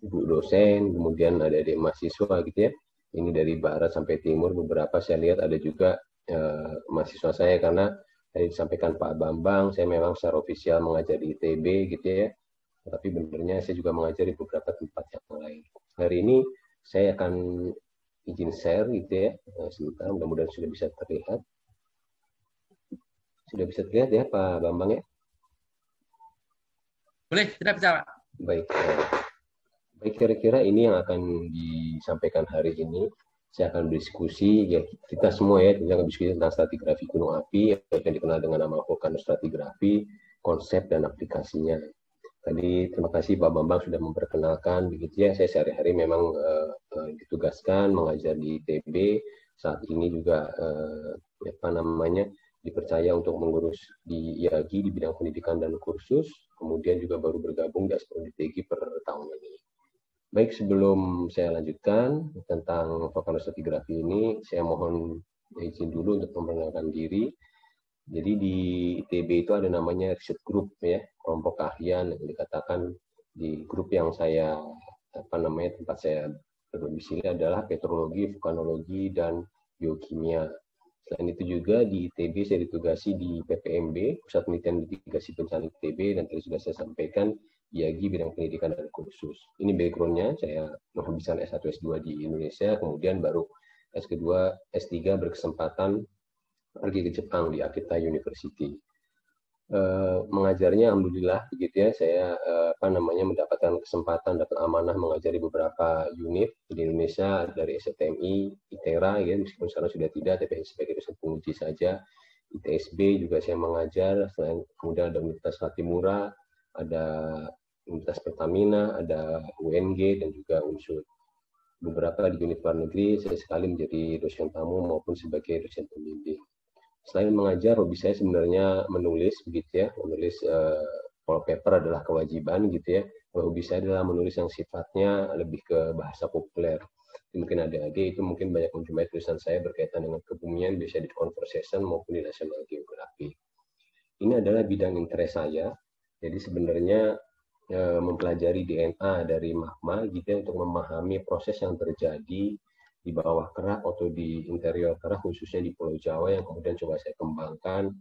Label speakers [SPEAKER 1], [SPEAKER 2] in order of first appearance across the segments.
[SPEAKER 1] ibu dosen, kemudian ada adik mahasiswa gitu ya. Ini dari barat sampai timur, beberapa saya lihat ada juga mahasiswa saya, karena tadi disampaikan Pak Bambang, saya memang secara ofisial mengajar di ITB gitu ya, tapi benernya saya juga mengajar di beberapa tempat yang lain. Hari ini saya akan izin share gitu ya, sebentar, mudah-mudahan sudah bisa terlihat. Sudah bisa terlihat ya Pak Bambang ya?
[SPEAKER 2] Boleh, tidak bisa Pak.
[SPEAKER 1] Baik, baik, kira-kira ini yang akan disampaikan hari ini. Saya akan berdiskusi, ya kita semua ya, kita akan diskusi tentang stratigrafi gunung api, yang dikenal dengan nama vulkanostratigrafi, konsep dan aplikasinya. Tadi terima kasih Pak Bambang sudah memperkenalkan, begitu ya. Saya sehari-hari memang ditugaskan mengajar di ITB, saat ini juga apa namanya dipercaya untuk mengurus di IAGI di bidang pendidikan dan kursus, kemudian juga baru bergabung di Asprodi TG per tahun ini. Baik, sebelum saya lanjutkan tentang vulkanostratigrafi ini, saya mohon izin dulu untuk memperkenalkan diri. Jadi di ITB itu ada namanya riset group ya, kelompok keahlian yang dikatakan di grup yang saya tempat saya berdomisili adalah petrologi, vulkanologi, dan biokimia. Selain itu juga di ITB saya ditugasi di PPMB, Pusat Penelitian Mitigasi Bencana ITB, dan tadi sudah saya sampaikan IAGI bidang pendidikan dan kursus. Ini background-nya, saya menghabiskan S1, S2 di Indonesia, kemudian baru S2, S3 berkesempatan pergi ke Jepang di Akita University. Mengajarnya alhamdulillah begitu ya, saya mendapatkan kesempatan, dapat amanah mengajari beberapa unit di Indonesia dari STMI, ITERA ya, meskipun sekarang sudah tidak, tapi sebagai dosen penguji saja. ITSB juga saya mengajar, selain kemudian ada Universitas Latimura, ada Universitas Pertamina, ada UNG, dan juga UNSUR. Beberapa di unit luar negeri, saya sekali menjadi dosen tamu maupun sebagai dosen pembimbing. Selain mengajar, hobi saya sebenarnya menulis, begitu ya. Menulis paper adalah kewajiban, gitu ya. Hobi saya adalah menulis yang sifatnya lebih ke bahasa populer. Mungkin adik-adik itu mungkin banyak menjumpai tulisan saya berkaitan dengan kebumian, biasanya di Conversation maupun di National Geographic. Ini adalah bidang interest saya. Jadi sebenarnya mempelajari DNA dari magma gitu ya, untuk memahami proses yang terjadi di bawah kerak atau di interior kerak, khususnya di Pulau Jawa, yang kemudian coba saya kembangkan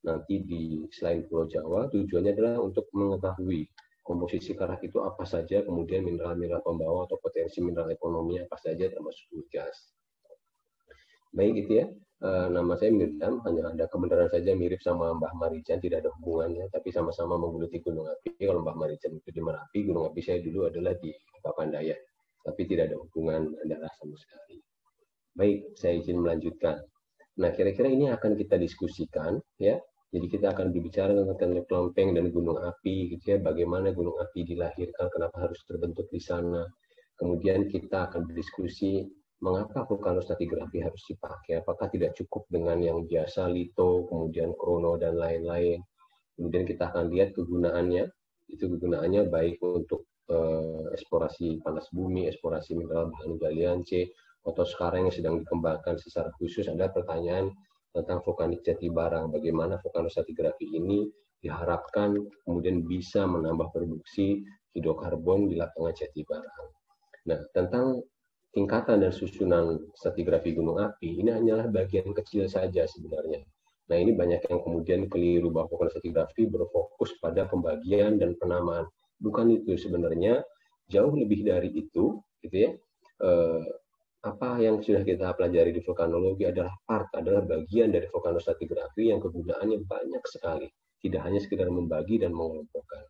[SPEAKER 1] nanti di selain Pulau Jawa. Tujuannya adalah untuk mengetahui komposisi kerak itu apa saja, kemudian mineral-mineral pembawa atau potensi mineral ekonomi apa saja, termasuk gas. Baik gitu ya. Nama saya Mirdam, hanya ada kebenaran saja mirip sama Mbah Marijan, tidak ada hubungannya, tapi sama-sama menggeluti gunung api. Kalau Mbah Marijan itu di Merapi, gunung api saya dulu adalah di Papandayan, tapi tidak ada hubungan darah sama sekali. Baik, saya izin melanjutkan. Nah, kira-kira ini akan kita diskusikan ya. Jadi kita akan berbicara tentang kelempeng dan gunung api gitu ya, bagaimana gunung api dilahirkan, kenapa harus terbentuk di sana. Kemudian kita akan berdiskusi mengapa vulkanostratigrafi harus dipakai, apakah tidak cukup dengan yang biasa lito, kemudian krono, dan lain-lain. Kemudian kita akan lihat kegunaannya, itu kegunaannya baik untuk eksplorasi panas bumi, eksplorasi mineral bahan galian C, atau sekarang yang sedang dikembangkan secara khusus ada pertanyaan tentang vulkanik Jatibarang, bagaimana vulkanostratigrafi ini diharapkan kemudian bisa menambah produksi hidrokarbon di lapangan Jatibarang. Nah, tentang tingkatan dan susunan stratigrafi gunung api, ini hanyalah bagian kecil saja sebenarnya. Nah, ini banyak yang kemudian keliru bahwa stratigrafi berfokus pada pembagian dan penamaan. Bukan itu sebenarnya, jauh lebih dari itu, gitu ya. Apa yang sudah kita pelajari di vulkanologi adalah bagian dari vulkanostratigrafi yang kegunaannya banyak sekali. Tidak hanya sekedar membagi dan mengelompokkan.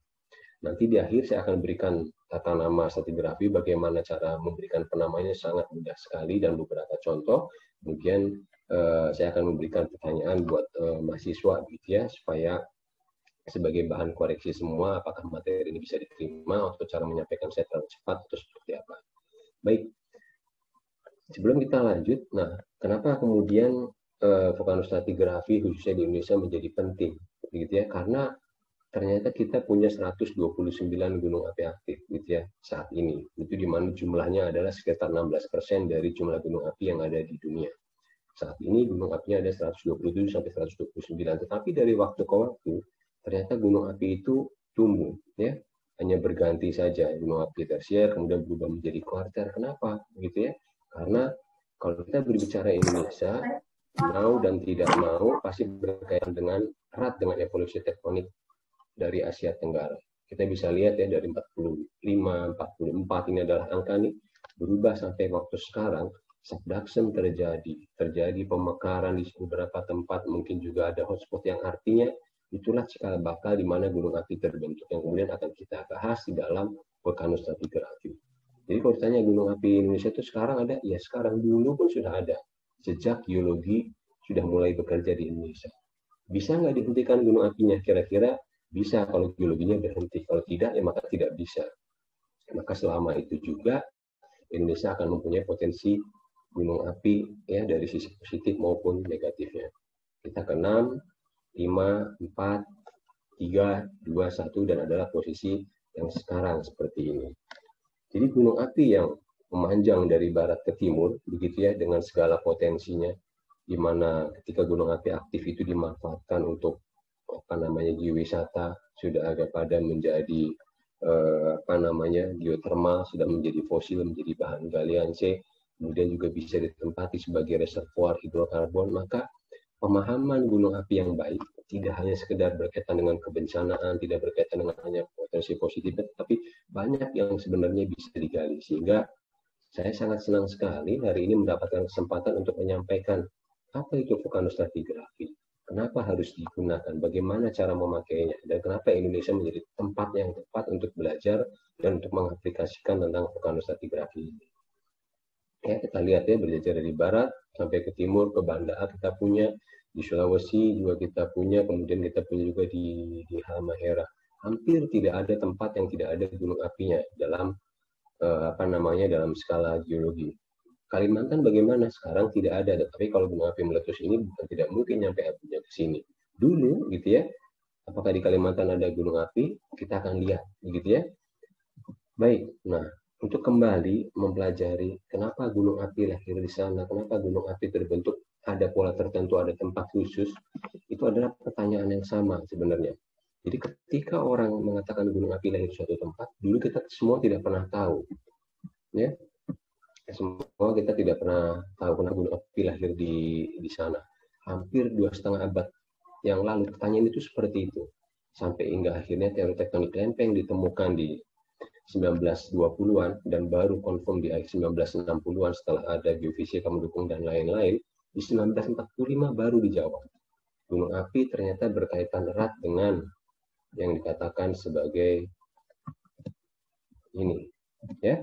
[SPEAKER 1] Nanti di akhir saya akan berikan tata nama stratigrafi, bagaimana cara memberikan penamanya sangat mudah sekali dan beberapa contoh. Kemudian saya akan memberikan pertanyaan buat mahasiswa gitu ya, supaya sebagai bahan koreksi semua, apakah materi ini bisa diterima atau cara menyampaikan saya terlalu cepat atau seperti apa. Baik, sebelum kita lanjut, nah kenapa kemudian vulkanostratigrafi khususnya di Indonesia menjadi penting, gitu ya? Karena ternyata kita punya 129 gunung api aktif gitu ya saat ini. Itu di mana jumlahnya adalah sekitar 16% dari jumlah gunung api yang ada di dunia. Saat ini gunung apinya ada 127 sampai 129, tetapi dari waktu ke waktu ternyata gunung api itu tumbuh ya. hanya berganti saja, gunung api tersier kemudian berubah menjadi kuarter. Kenapa? Gitu ya. Karena kalau kita berbicara Indonesia, mau dan tidak mau pasti berkaitan dengan erat dengan evolusi tektonik dari Asia Tenggara. Kita bisa lihat ya dari 45, 44 ini adalah angka nih berubah sampai waktu sekarang. Subduction terjadi pemekaran di beberapa tempat, mungkin juga ada hotspot yang artinya itulah cikal bakal di mana gunung api terbentuk yang kemudian akan kita bahas di dalam vulkanostratigrafi. Jadi kalau ditanya gunung api Indonesia itu sekarang ada, ya sekarang, dulu pun sudah ada. Sejak geologi sudah mulai bekerja di Indonesia. Bisa nggak dihentikan gunung apinya? Kira-kira bisa kalau geologinya berhenti. Kalau tidak, ya maka tidak bisa. Maka selama itu juga Indonesia akan mempunyai potensi gunung api ya dari sisi positif maupun negatifnya. Kita ke 6, 5, 4, 3, 2, 1, dan adalah posisi yang sekarang seperti ini. Jadi gunung api yang memanjang dari barat ke timur, begitu ya, dengan segala potensinya, di mana ketika gunung api aktif itu dimanfaatkan untuk geowisata, sudah agak pada menjadi geotermal, sudah menjadi fosil, menjadi bahan galian C, kemudian juga bisa ditempati sebagai reservoir hidrokarbon. Maka pemahaman gunung api yang baik tidak hanya sekedar berkaitan dengan kebencanaan, tidak berkaitan dengan hanya potensi positif, tapi banyak yang sebenarnya bisa digali. Sehingga saya sangat senang sekali hari ini mendapatkan kesempatan untuk menyampaikan apa itu vulkanostratigrafi, kenapa harus digunakan, bagaimana cara memakainya, dan kenapa Indonesia menjadi tempat yang tepat untuk belajar dan untuk mengaplikasikan tentang vulkanostratigrafi ini. Ya, kita lihat ya, belajar dari barat sampai ke timur, ke Banda kita punya, di Sulawesi juga kita punya, kemudian kita punya juga di Halmahera. Hampir tidak ada tempat yang tidak ada gunung apinya dalam dalam skala geologi. Kalimantan bagaimana? Sekarang tidak ada, tapi kalau gunung api meletus ini bukan tidak mungkin nyampe apinya ke sini. Dulu gitu ya, apakah di Kalimantan ada gunung api? Kita akan lihat, begitu ya. Baik, nah untuk kembali mempelajari kenapa gunung api lahir di sana, kenapa gunung api terbentuk, ada pola tertentu, ada tempat khusus, itu adalah pertanyaan yang sama sebenarnya. Jadi ketika orang mengatakan gunung api lahir di suatu tempat, dulu kita semua tidak pernah tahu, ya. Semua kita tidak pernah tahu kenapa gunung api lahir di sana. Hampir 2,5 abad yang lalu pertanyaan itu seperti itu. Sampai hingga akhirnya teori tektonik lempeng ditemukan di 1920-an dan baru confirm di akhir 1960-an setelah ada geofisika mendukung dan lain-lain. Di 1945 baru dijawab. Gunung api ternyata berkaitan erat dengan yang dikatakan sebagai ini, ya,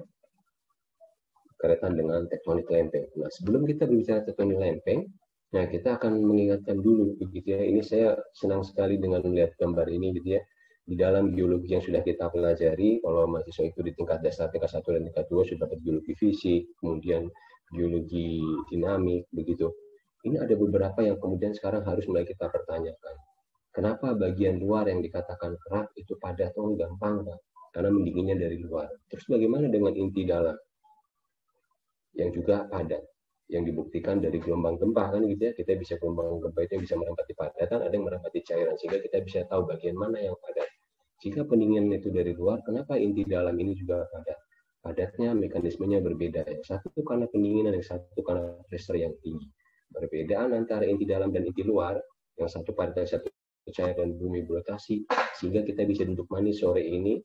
[SPEAKER 1] berkaitan dengan tektonik lempeng. Nah, sebelum kita berbicara tektonik lempeng, nah kita akan mengingatkan dulu, begitu ya. Ini saya senang sekali dengan melihat gambar ini, gitu ya. Di dalam geologi yang sudah kita pelajari, kalau mahasiswa itu di tingkat dasar, tingkat 1 dan tingkat 2 sudah dapat geologi fisik, kemudian geologi dinamik, begitu. Ini ada beberapa yang kemudian sekarang harus mulai kita pertanyakan. Kenapa bagian luar yang dikatakan kerak itu padat? Oh, gampang, Pak. Karena mendinginnya dari luar. Terus bagaimana dengan inti dalam? Yang juga padat, yang dibuktikan dari gelombang gempa kan gitu ya, kita bisa gelombang gempa itu yang bisa merambati padatan, ada yang merambati cairan, sehingga kita bisa tahu bagian mana yang padat. Jika pendinginan itu dari luar, kenapa inti dalam ini juga padat? Padatnya mekanismenya berbeda, yang satu karena pendinginan, yang satu karena pressure yang tinggi. Perbedaan antara inti dalam dan inti luar, yang satu padat, yang satu cairan, bumi berotasi, sehingga kita bisa duduk manis sore ini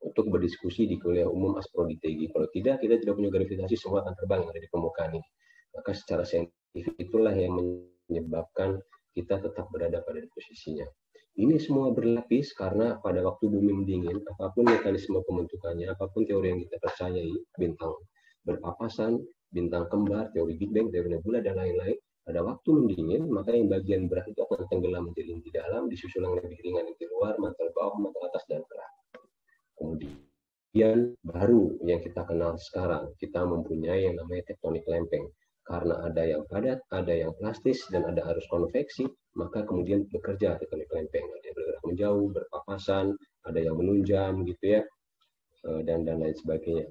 [SPEAKER 1] untuk berdiskusi di kuliah umum Asproditegi. Kalau tidak, kita tidak punya gravitasi, semua akan terbang yang ada di permukaan ini. Maka secara saintifik itulah yang menyebabkan kita tetap berada pada posisinya. Ini semua berlapis karena pada waktu bumi mendingin, apapun mekanisme pembentukannya, apapun teori yang kita percayai, bintang berpapasan, bintang kembar, teori Big Bang, teori nebula, dan lain-lain, pada waktu mendingin, maka yang bagian berat itu akan tenggelam menjadi inti dalam, disusul yang lebih ringan inti luar, mantel bawah, mantel atas, dan kerak. Kemudian baru yang kita kenal sekarang, kita mempunyai yang namanya tektonik lempeng. Karena ada yang padat, ada yang plastis, dan ada arus konveksi, maka kemudian bekerja tektonik lempeng. Ada yang bergerak menjauh, berpapasan, ada yang menunjam, gitu ya, dan lain sebagainya.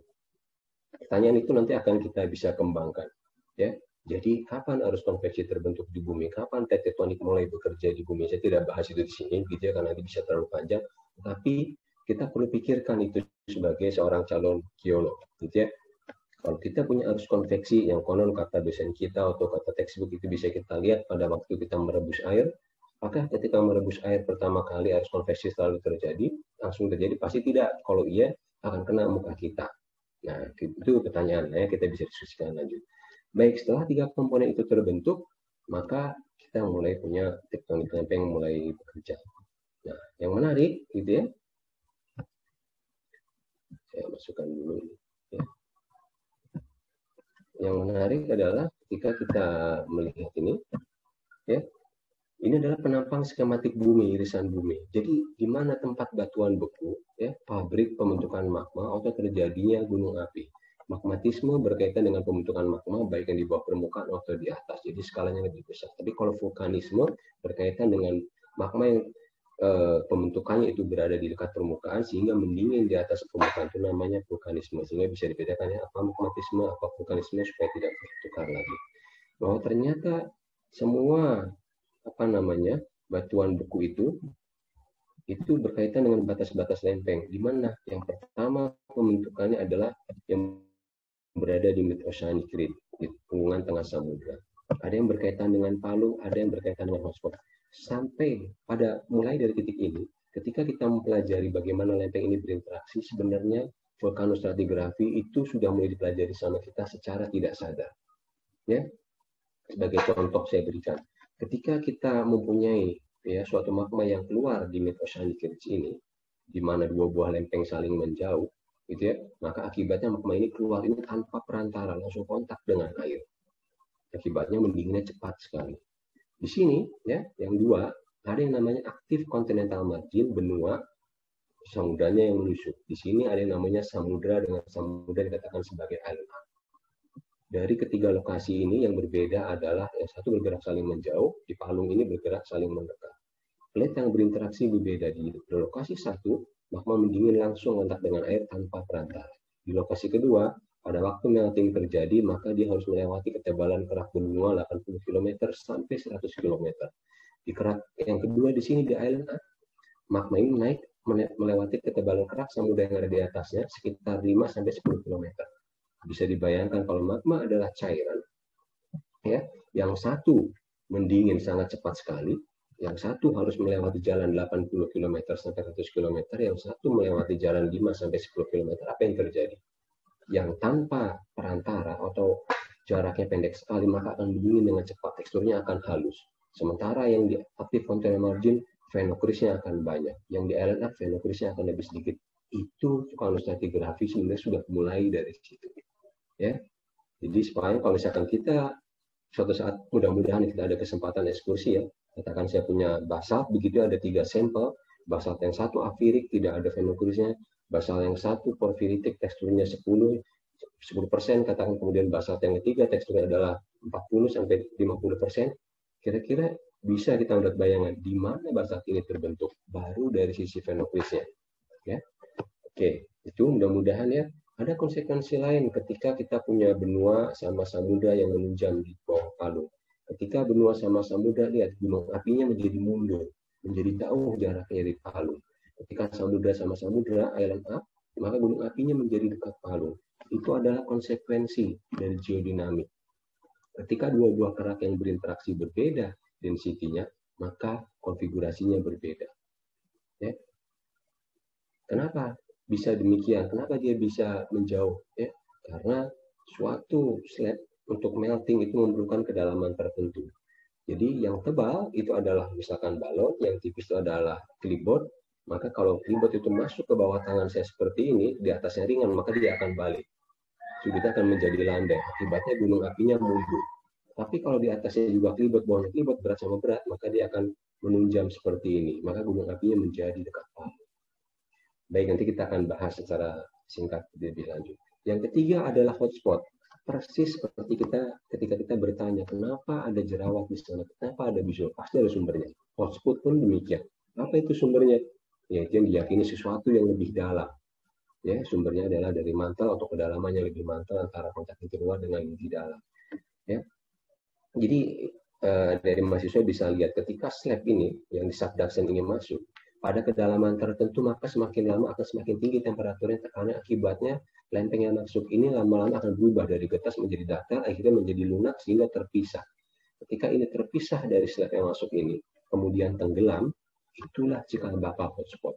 [SPEAKER 1] Pertanyaan itu nanti akan kita bisa kembangkan, ya. Jadi kapan arus konveksi terbentuk di bumi? Kapan tektonik mulai bekerja di bumi? Saya tidak bahas itu di sini, gitu ya, karena nanti bisa terlalu panjang. Tapi kita perlu pikirkan itu sebagai seorang calon geolog, gitu ya. Kalau kita punya arus konveksi yang konon kata dosen kita atau kata textbook itu bisa kita lihat pada waktu kita merebus air, apakah ketika merebus air pertama kali arus konveksi selalu terjadi, langsung terjadi? Pasti tidak. Kalau iya, akan kena muka kita. Nah, itu pertanyaannya, kita bisa diskusikan lanjut. Baik, setelah 3 komponen itu terbentuk, maka kita mulai punya tektonik lempeng mulai bekerja. Nah, yang menarik, gitu ya, saya masukkan dulu ini. Ya. Yang menarik adalah ketika kita melihat ini, ya, ini adalah penampang skematik bumi, irisan bumi. Jadi di mana tempat batuan beku, ya, pabrik pembentukan magma atau terjadinya gunung api. Magmatisme berkaitan dengan pembentukan magma baik yang di bawah permukaan atau di atas. Jadi skalanya lebih besar. Tapi kalau vulkanisme berkaitan dengan magma yang pembentukannya itu berada di dekat permukaan sehingga mendingin di atas permukaan, itu namanya vulkanisme. Sehingga bisa dibedakan ya apa magmatisme, apa vulkanisme supaya tidak bertukar lagi. Bahwa ternyata semua batuan beku itu berkaitan dengan batas-batas lempeng. Di mana yang pertama pembentukannya adalah yang berada di mid oceanic rim, di hubungan tengah samudra. Ada yang berkaitan dengan Palu, ada yang berkaitan dengan hotspot. Sampai pada mulai dari titik ini, ketika kita mempelajari bagaimana lempeng ini berinteraksi, sebenarnya vulkanostratigrafi itu sudah mulai dipelajari sama kita secara tidak sadar. Ya, sebagai contoh saya berikan, ketika kita mempunyai ya suatu magma yang keluar di mid oceanic ridge ini, di mana 2 buah lempeng saling menjauh, gitu ya, maka akibatnya magma ini keluar ini tanpa perantara, langsung kontak dengan air. Akibatnya mendinginnya cepat sekali. Di sini ya, yang dua, ada yang namanya aktif continental margin, benua samudranya yang menyusut. Di sini ada yang namanya samudra dengan samudra dikatakan sebagai island. Dari ketiga lokasi ini yang berbeda adalah yang satu bergerak saling menjauh, di palung ini bergerak saling mendekat. Plate yang berinteraksi berbeda. Di lokasi satu, magma mendingin langsung kontak dengan air tanpa perantara. Di lokasi kedua, pada waktu melting terjadi, maka dia harus melewati ketebalan kerak benua 80 km sampai 100 km. Di kerak yang kedua di sini di island A, magma ini naik melewati ketebalan kerak samudra yang ada di atasnya sekitar 5 sampai 10 km. Bisa dibayangkan kalau magma adalah cairan, ya, yang satu mendingin sangat cepat sekali, yang satu harus melewati jalan 80 km sampai 100 km, yang satu melewati jalan 5 sampai 10 km. Apa yang terjadi? Yang tanpa perantara atau jaraknya pendek sekali, maka akan dingin dengan cepat, teksturnya akan halus. Sementara yang di active continental margin, phenocrisnya akan banyak. Yang di island up, phenocrisnya akan lebih sedikit. Itu vulkanostratigrafi sebenarnya sudah mulai dari situ. Ya, jadi supaya kalau misalkan kita suatu saat mudah-mudahan kita ada kesempatan ekskursi ya, katakan saya punya basalt, begitu ada 3 sampel, basalt yang satu afirik tidak ada phenocrisnya, basalt yang satu porfiritik teksturnya 10%, katakan kemudian basalt yang ketiga teksturnya adalah 40 sampai 50%, kira-kira bisa kita buat bayangan di mana basalt ini terbentuk baru dari sisi phenocrisnya. Ya. Oke, itu mudah-mudahan ya. Ada konsekuensi lain ketika kita punya benua sama samudra yang menunjang di bawah palung. Ketika benua sama samudra, lihat gunung apinya menjadi mundur, menjadi jauh jaraknya dari palung. Ketika samudra sama samudra, island up, maka gunung apinya menjadi dekat palung. Itu adalah konsekuensi dari geodinamik. Ketika dua buah kerak yang berinteraksi berbeda density-nya, maka konfigurasinya berbeda. Ya. Kenapa bisa demikian? Kenapa dia bisa menjauh? Ya, karena suatu slab untuk melting itu memerlukan kedalaman tertentu. Jadi yang tebal itu adalah misalkan balon, yang tipis itu adalah clipboard. Maka kalau clipboard itu masuk ke bawah tangan saya seperti ini, di atasnya ringan, maka dia akan balik. Sudutnya akan menjadi landai. Akibatnya gunung apinya mundur. Tapi kalau di atasnya juga clipboard, bawahnya clipboard, berat sama berat, maka dia akan menunjam seperti ini. Maka gunung apinya menjadi dekat palung. Baik, nanti kita akan bahas secara singkat lebih lanjut. Yang ketiga adalah hotspot. Persis seperti ketika kita bertanya, kenapa ada jerawat di sana, kenapa ada bisul, pasti ada sumbernya. Hotspot pun demikian. Apa itu sumbernya? Yaitu yang diyakini sesuatu yang lebih dalam. Ya, sumbernya adalah dari mantel atau kedalamannya lebih mantel antara kontak inti luar dengan inti dalam. Ya. Jadi dari mahasiswa bisa lihat ketika slab ini yang di subduction ini masuk, pada kedalaman tertentu, maka semakin lama akan semakin tinggi temperaturnya, karena akibatnya lempeng yang masuk ini lama-lama akan berubah dari getas menjadi datar, akhirnya menjadi lunak sehingga terpisah. Ketika ini terpisah dari slab yang masuk ini, kemudian tenggelam, itulah cikal bakal hotspot.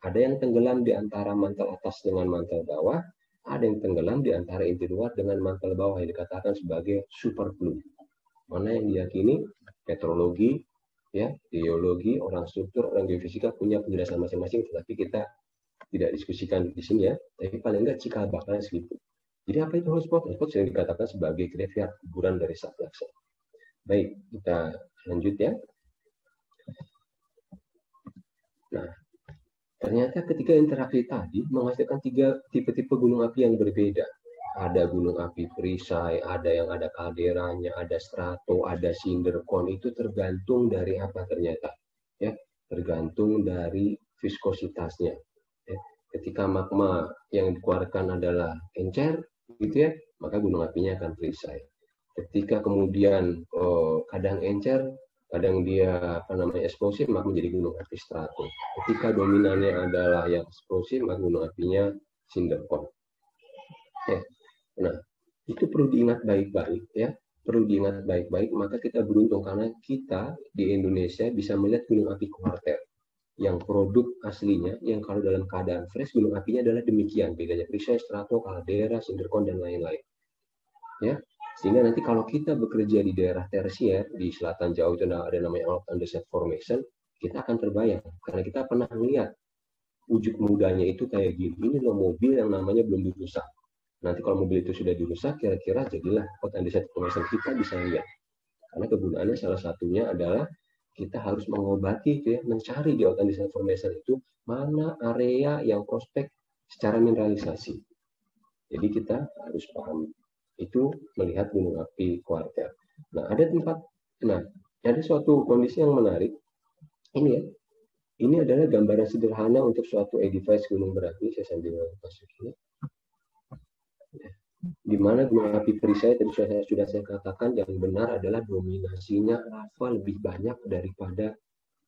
[SPEAKER 1] Ada yang tenggelam di antara mantel atas dengan mantel bawah, ada yang tenggelam di antara inti luar dengan mantel bawah yang dikatakan sebagai superfluid. Mana yang diyakini meteorologi, ya, geologi, orang struktur, orang geofisika punya penjelasan masing-masing, tetapi kita tidak diskusikan di sini ya. Tapi paling enggak cikal bakalnya segitu. Jadi apa itu hotspot? Hotspot yang dikatakan sebagai graveyard, kuburan dari subduction. Baik, kita lanjut ya. Nah, ternyata ketika interaksi tadi menghasilkan 3 tipe-tipe gunung api yang berbeda. Ada gunung api perisai, ada yang ada kalderanya, ada strato, ada cinder cone. Itu tergantung dari apa ternyata, ya, tergantung dari viskositasnya. Ya. Ketika magma yang dikeluarkan adalah encer, gitu ya, maka gunung apinya akan perisai. Ketika kemudian kadang encer, kadang dia eksplosif, maka menjadi gunung api strato. Ketika dominannya adalah yang eksplosif, maka gunung apinya cinder cone. Ya. Nah, itu perlu diingat baik-baik ya. Perlu diingat baik-baik, maka kita beruntung karena kita di Indonesia bisa melihat gunung api kuarter yang produk aslinya, yang kalau dalam keadaan fresh gunung apinya adalah demikian, bedanya perisai, strato, kaldera, cinder cone dan lain-lain. Ya, sehingga nanti kalau kita bekerja di daerah tersier di selatan jauh itu ada namanya andesite formation, kita akan terbayang karena kita pernah melihat wujud mudanya itu kayak gini. Ini loh mobil yang namanya belum dirusak. Nanti kalau mobil itu sudah dirusak, kira-kira jadilah andesite formation, kita bisa lihat. Karena kegunaannya salah satunya adalah kita harus mengobati, ya, mencari di andesite formation itu mana area yang prospek secara mineralisasi. Jadi kita harus paham itu melihat gunung api kuarter. Nah, ada suatu kondisi yang menarik. Ini ya, ini adalah gambaran sederhana untuk suatu edifice gunung berapi. Saya sambil masukin. Di mana gunung api perisai tadi sudah saya katakan yang benar adalah dominasinya lava lebih banyak daripada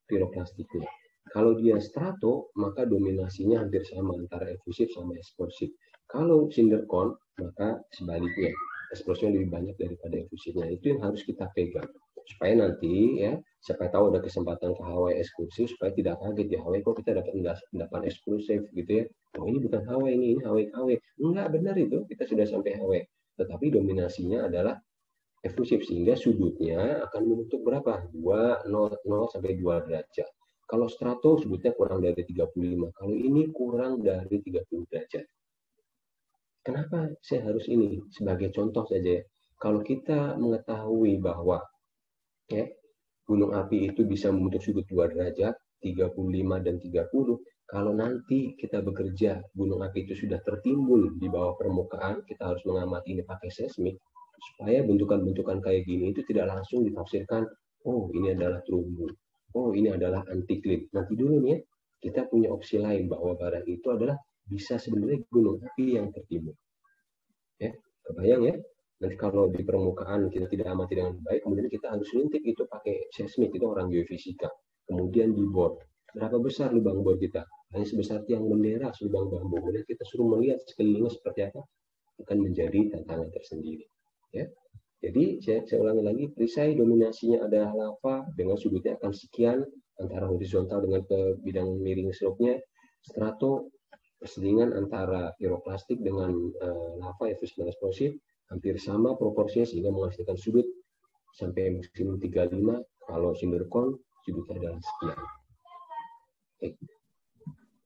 [SPEAKER 1] piroklastiknya. Kalau dia strato, maka dominasinya hampir sama antara efusif sama eksplosif. Kalau cinder cone, maka sebaliknya, eksplosifnya lebih banyak daripada efusifnya. Itu yang harus kita pegang. Supaya nanti ya, siapa tahu ada kesempatan ke Hawaii eksklusif, supaya tidak kaget di Hawaii kok kita dapat endapan eksklusif gitu ya. Oh, ini bukan Hawaii, ini Hawaii KW. Enggak benar itu, kita sudah sampai Hawaii. Tetapi dominasinya adalah efusif sehingga sudutnya akan membentuk berapa? 0 sampai 2 derajat. Kalau strato sudutnya kurang dari 35. Kalau ini kurang dari 30 derajat. Kenapa saya harus ini? Sebagai contoh saja ya. Kalau kita mengetahui bahwa ya, gunung api itu bisa membentuk sudut 2 derajat, 35 dan 30. Kalau nanti kita bekerja, gunung api itu sudah tertimbul di bawah permukaan, kita harus mengamati ini pakai seismik, supaya bentukan-bentukan kayak gini itu tidak langsung ditafsirkan, oh ini adalah terumbu, oh ini adalah antiklim. Nanti dulu nih ya, kita punya opsi lain bahwa barang itu adalah bisa sebenarnya gunung api yang tertimbul. Ya, kebayang ya? Nanti kalau di permukaan kita tidak amati dengan baik, kemudian kita harus lintik itu pakai seismik, itu orang geofisika. Kemudian di bor, berapa besar lubang bor kita? Hanya sebesar tiang bendera, lubang bambu. Kemudian kita suruh melihat sekelilingnya seperti apa, akan menjadi tantangan tersendiri. Ya, jadi saya ulangi lagi, perisai dominasinya adalah lava dengan sudutnya akan sekian antara horizontal dengan ke bidang miring slope-nya. Strato perselingan antara piroklastik dengan lava efusif dan eksplosif hampir sama proporsinya sehingga menghasilkan sudut sampai maksimum 35. Kalau cinder cone sudutnya adalah sekian. Oke.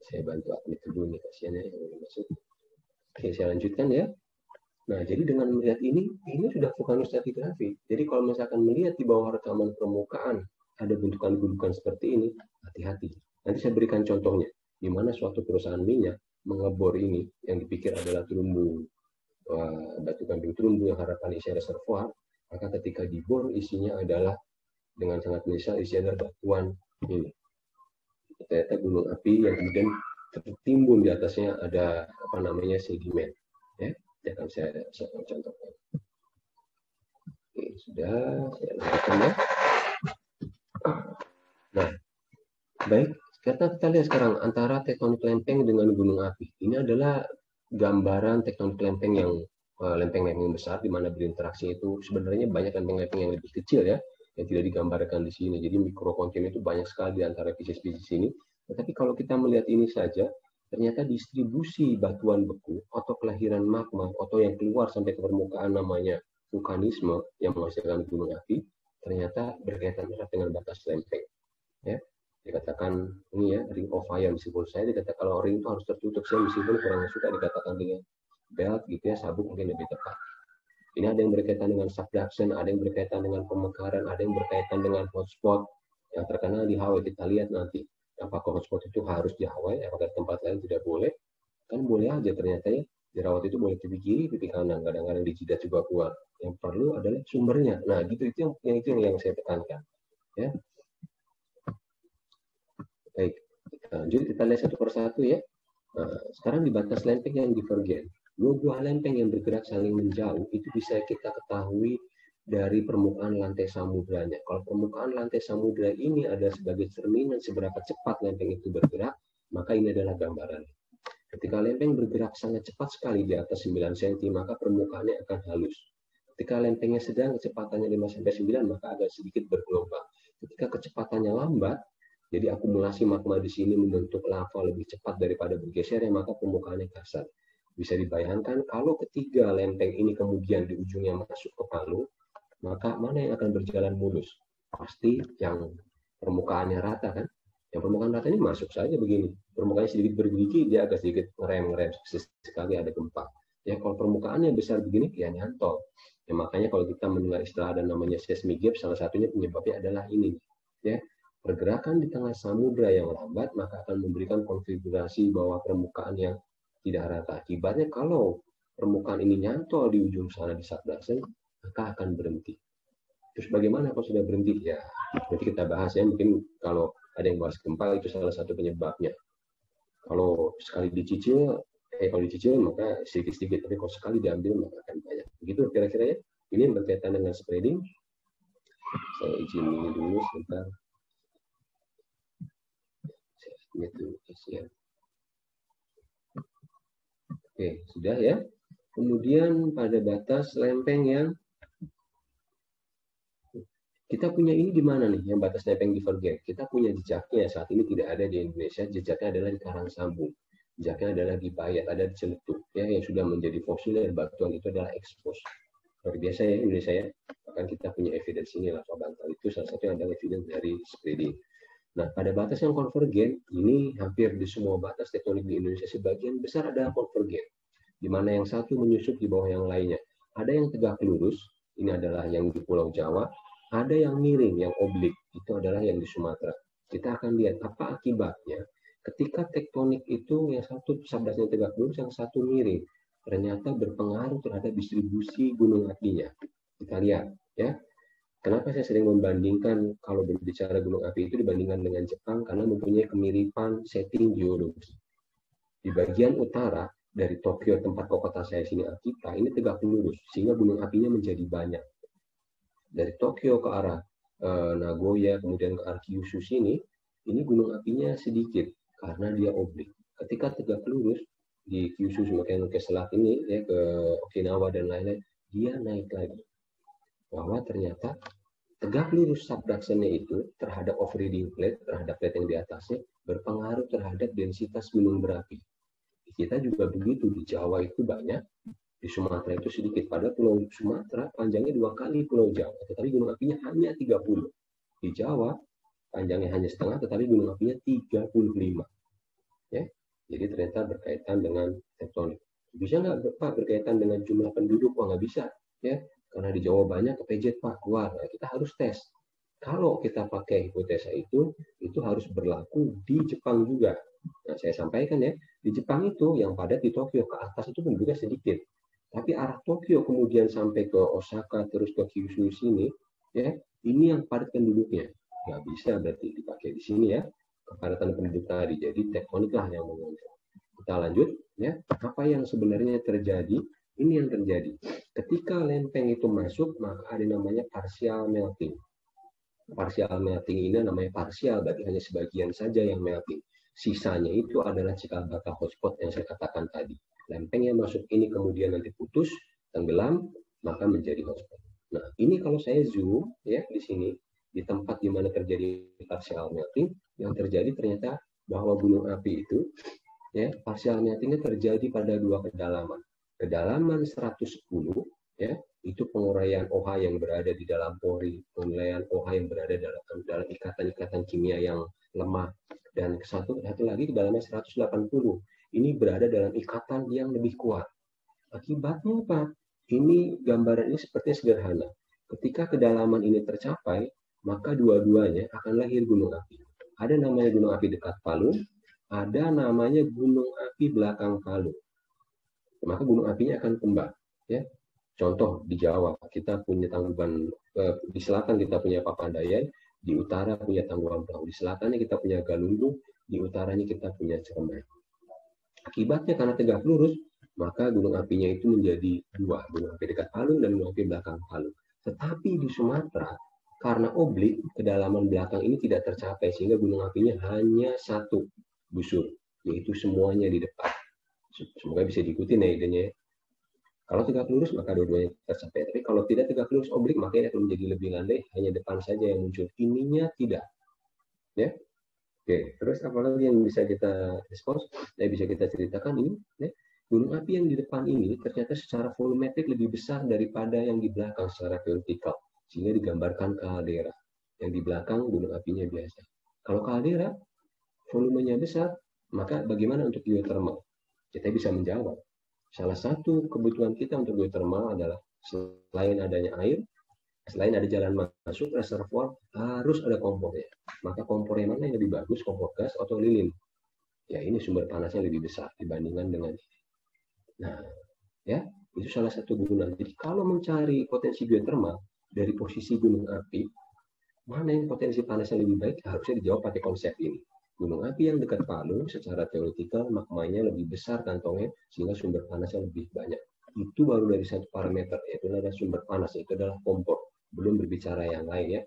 [SPEAKER 1] Saya bantu admin dulu nih kasihannya yang belum masuk. Oke, saya lanjutkan ya. Nah, jadi dengan melihat ini sudah vulkanostratigrafi. Jadi kalau misalkan melihat di bawah rekaman permukaan ada bentukan-bentukan seperti ini, hati-hati. Nanti saya berikan contohnya, di mana suatu perusahaan minyak mengebor ini yang dipikir adalah terumbu, batu kambing terumbu yang harapan isi reservoir, maka ketika dibor isinya adalah dengan sangat menyesal isinya adalah batuan ini. Ternyata gunung api yang kemudian tertimbun di atasnya ada sedimen. Ya. Akan saya contohkan. Oke, sudah saya lanjutkan ya. Nah, baik, Kita lihat sekarang antara tektonik lempeng dengan gunung api. Ini adalah gambaran tektonik lempeng yang lempeng-lempeng besar di mana berinteraksi itu sebenarnya banyak lempeng-lempeng yang lebih kecil ya, yang tidak digambarkan di sini. Jadi mikrokontinuen itu banyak sekali di antara Pisces-Pisces ini. Tetapi kalau kita melihat ini saja, ternyata distribusi batuan beku atau kelahiran magma atau yang keluar sampai ke permukaan namanya vulkanisme yang menghasilkan gunung api, ternyata berkaitan erat dengan batas lempeng. Ya, dikatakan ini ya ring of fire, meskipun saya dikatakan kalau ring itu harus tertutup, saya meskipun kurang suka dikatakan dengan belt gitu ya, sabuk mungkin lebih tepat. Ini ada yang berkaitan dengan subduction, ada yang berkaitan dengan pemekaran, ada yang berkaitan dengan hotspot yang terkenal di Hawaii. Kita lihat nanti apakah hotspot itu harus di Hawaii, apakah tempat lain tidak boleh. Kan boleh aja ternyata ya, jerawat itu boleh pipi kiri, pipi kanan, kadang-kadang di jidat juga keluar. Yang perlu adalah sumbernya. Nah, gitu itu yang saya tekankan. Ya, baik. Lanjut kita lihat satu persatu ya. Nah, sekarang di batas lempeng yang divergen, dua buah lempeng yang bergerak saling menjauh itu bisa kita ketahui dari permukaan lantai samudranya. Kalau permukaan lantai samudra ini ada sebagai cerminan seberapa cepat lempeng itu bergerak, maka ini adalah gambaran. Ketika lempeng bergerak sangat cepat sekali di atas 9 cm, maka permukaannya akan halus. Ketika lempengnya sedang, kecepatannya 5-9, maka agak sedikit bergelombang. Ketika kecepatannya lambat, jadi akumulasi magma di sini membentuk lava lebih cepat daripada bergeser, maka permukaannya kasar. Bisa dibayangkan kalau ketiga lempeng ini kemudian di ujungnya masuk ke Palu, maka mana yang akan berjalan mulus? Pasti yang permukaannya rata kan? Yang permukaan rata ini masuk saja begini. Permukaannya sedikit bergerigi, dia agak sedikit ngerem-ngerem sekali ada gempa. Ya kalau permukaannya besar begini, ya nyantol. Ya makanya kalau kita mendengar istilah ada namanya seismic gap, salah satunya penyebabnya adalah ini. Ya, pergerakan di tengah samudra yang lambat maka akan memberikan konfigurasi bawah permukaan yang tidak rata. Akibatnya kalau permukaan ini nyantol di ujung sana di subduction, maka akan berhenti. Terus bagaimana kalau sudah berhenti? Ya, nanti kita bahas ya. Mungkin kalau ada yang bahas gempa itu salah satu penyebabnya. Kalau sekali dicicil, maka sedikit-sedikit. Tapi kalau sekali diambil maka akan banyak. Begitu kira-kira ya. Ini berkaitan dengan spreading. Saya izin ini dulu sebentar. Gitu, ya. Oke, sudah ya. Kemudian pada batas lempeng yang kita punya ini di mana nih, yang batas lempeng divergen? Kita punya jejaknya, saat ini tidak ada di Indonesia, jejaknya adalah di Karangsambung. Jejaknya adalah di Bayat, ada di Ciletuh, ya, yang sudah menjadi fosil dan batuan itu adalah ekspos. Luar biasa ya Indonesia ya. Bahkan kita punya evidence ini, lava bantal itu salah satu yang adalah evidence dari spreading. Nah, pada batas yang konvergen, ini hampir di semua batas tektonik di Indonesia sebagian besar adalah konvergen, di mana yang satu menyusup di bawah yang lainnya. Ada yang tegak lurus, ini adalah yang di Pulau Jawa, ada yang miring, yang oblik, itu adalah yang di Sumatera. Kita akan lihat apa akibatnya ketika tektonik itu yang satu subduction tegak lurus, yang satu miring, ternyata berpengaruh terhadap distribusi gunung apinya. Kita lihat ya. Kenapa saya sering membandingkan kalau berbicara gunung api itu dibandingkan dengan Jepang? Karena mempunyai kemiripan setting geologi. Di bagian utara dari Tokyo, tempat kota saya sini Akita, ini tegak lurus, sehingga gunung apinya menjadi banyak. Dari Tokyo ke arah Nagoya, kemudian ke arah Kyushu sini, ini gunung apinya sedikit, karena dia oblik. Ketika tegak lurus, di Kyushu semakin ke selat ini, ya, ke Okinawa dan lain-lain, dia naik lagi. Bahwa ternyata tegak lurus subduction-nya itu terhadap overriding plate, terhadap plate yang di atasnya, berpengaruh terhadap densitas gunung berapi. Di kita juga begitu, di Jawa itu banyak, di Sumatera itu sedikit. Pada Pulau Sumatera panjangnya 2 kali Pulau Jawa, tetapi gunung apinya hanya 30. Di Jawa panjangnya hanya setengah, tetapi gunung apinya 35. Ya, jadi ternyata berkaitan dengan tektonik. Bisa nggak Pak berkaitan dengan jumlah penduduk? Wah nggak bisa, ya. Karena di Jawa banyak, kepejet Pak, keluar. Nah, kita harus tes. Kalau kita pakai hipotesa itu harus berlaku di Jepang juga. Nah, saya sampaikan ya, di Jepang itu yang padat di Tokyo ke atas itu penduduknya sedikit. Tapi arah Tokyo kemudian sampai ke Osaka terus ke Kyushu sini, ya, ini yang padat penduduknya. Nggak bisa berarti dipakai di sini ya, kepadatan penduduk tadi. Jadi tektonik lah yang mengontrol. Kita lanjut ya, apa yang sebenarnya terjadi? Ini yang terjadi. Ketika lempeng itu masuk, maka ada namanya partial melting. Partial melting ini namanya parsial, berarti hanya sebagian saja yang melting. Sisanya itu adalah cikal bakal hotspot yang saya katakan tadi. Lempeng yang masuk ini kemudian nanti putus, tenggelam, maka menjadi hotspot. Nah, ini kalau saya zoom ya di sini, di tempat di mana terjadi partial melting, yang terjadi ternyata bahwa gunung api itu ya partial meltingnya terjadi pada dua kedalaman. Kedalaman 110 ya itu penguraian OH yang berada di dalam pori, penguraian OH yang berada dalam ikatan-ikatan kimia yang lemah, dan satu lagi kedalaman 180 ini berada dalam ikatan yang lebih kuat. Akibatnya apa? Ini gambaran ini sepertinya sederhana. Ketika kedalaman ini tercapai, maka dua-duanya akan lahir gunung api. Ada namanya gunung api dekat Palu, ada namanya gunung api belakang Palu. Maka gunung apinya akan kembang. Ya, contoh di Jawa kita punya Tangkuban, di selatan kita punya Papandayan, di utara punya Tangkuban Perahu, di selatannya kita punya Galunggung, di utaranya kita punya Ciremai. Akibatnya karena tegak lurus, maka gunung apinya itu menjadi dua, gunung api dekat Palu dan gunung api belakang Palu. Tetapi di Sumatera, karena oblik, kedalaman belakang ini tidak tercapai, sehingga gunung apinya hanya satu busur, yaitu semuanya di depan. Semoga bisa diikuti ya idenya. Kalau tegak lurus, maka dua-duanya tercapai. Tapi kalau tidak tegak lurus oblik, maka ini akan menjadi lebih landai, hanya depan saja yang muncul. Ininya tidak. Ya. Oke, terus apa lagi yang bisa kita respons? Bisa kita ceritakan ini, ya. Gunung api yang di depan ini ternyata secara volumetrik lebih besar daripada yang di belakang secara vertikal, sehingga digambarkan kaldera. Yang di belakang gunung apinya biasa. Kalau kaldera volumenya besar, maka bagaimana untuk geothermal? Kita bisa menjawab. Salah satu kebutuhan kita untuk geothermal adalah selain adanya air, selain ada jalan masuk reservoir, harus ada kompornya. Maka kompor yang mana yang lebih bagus, kompor gas atau lilin? Ya, ini sumber panasnya lebih besar dibandingkan dengan ini. Nah, ya, itu salah satu gunung. Jadi kalau mencari potensi geothermal dari posisi gunung api, mana yang potensi panasnya lebih baik, harusnya dijawab pakai konsep ini. Gunung api yang dekat Palu, secara teoretikal, magmanya lebih besar kantongnya, sehingga sumber panasnya lebih banyak. Itu baru dari satu parameter, yaitu adalah sumber panas, itu adalah kompor. Belum berbicara yang lain ya,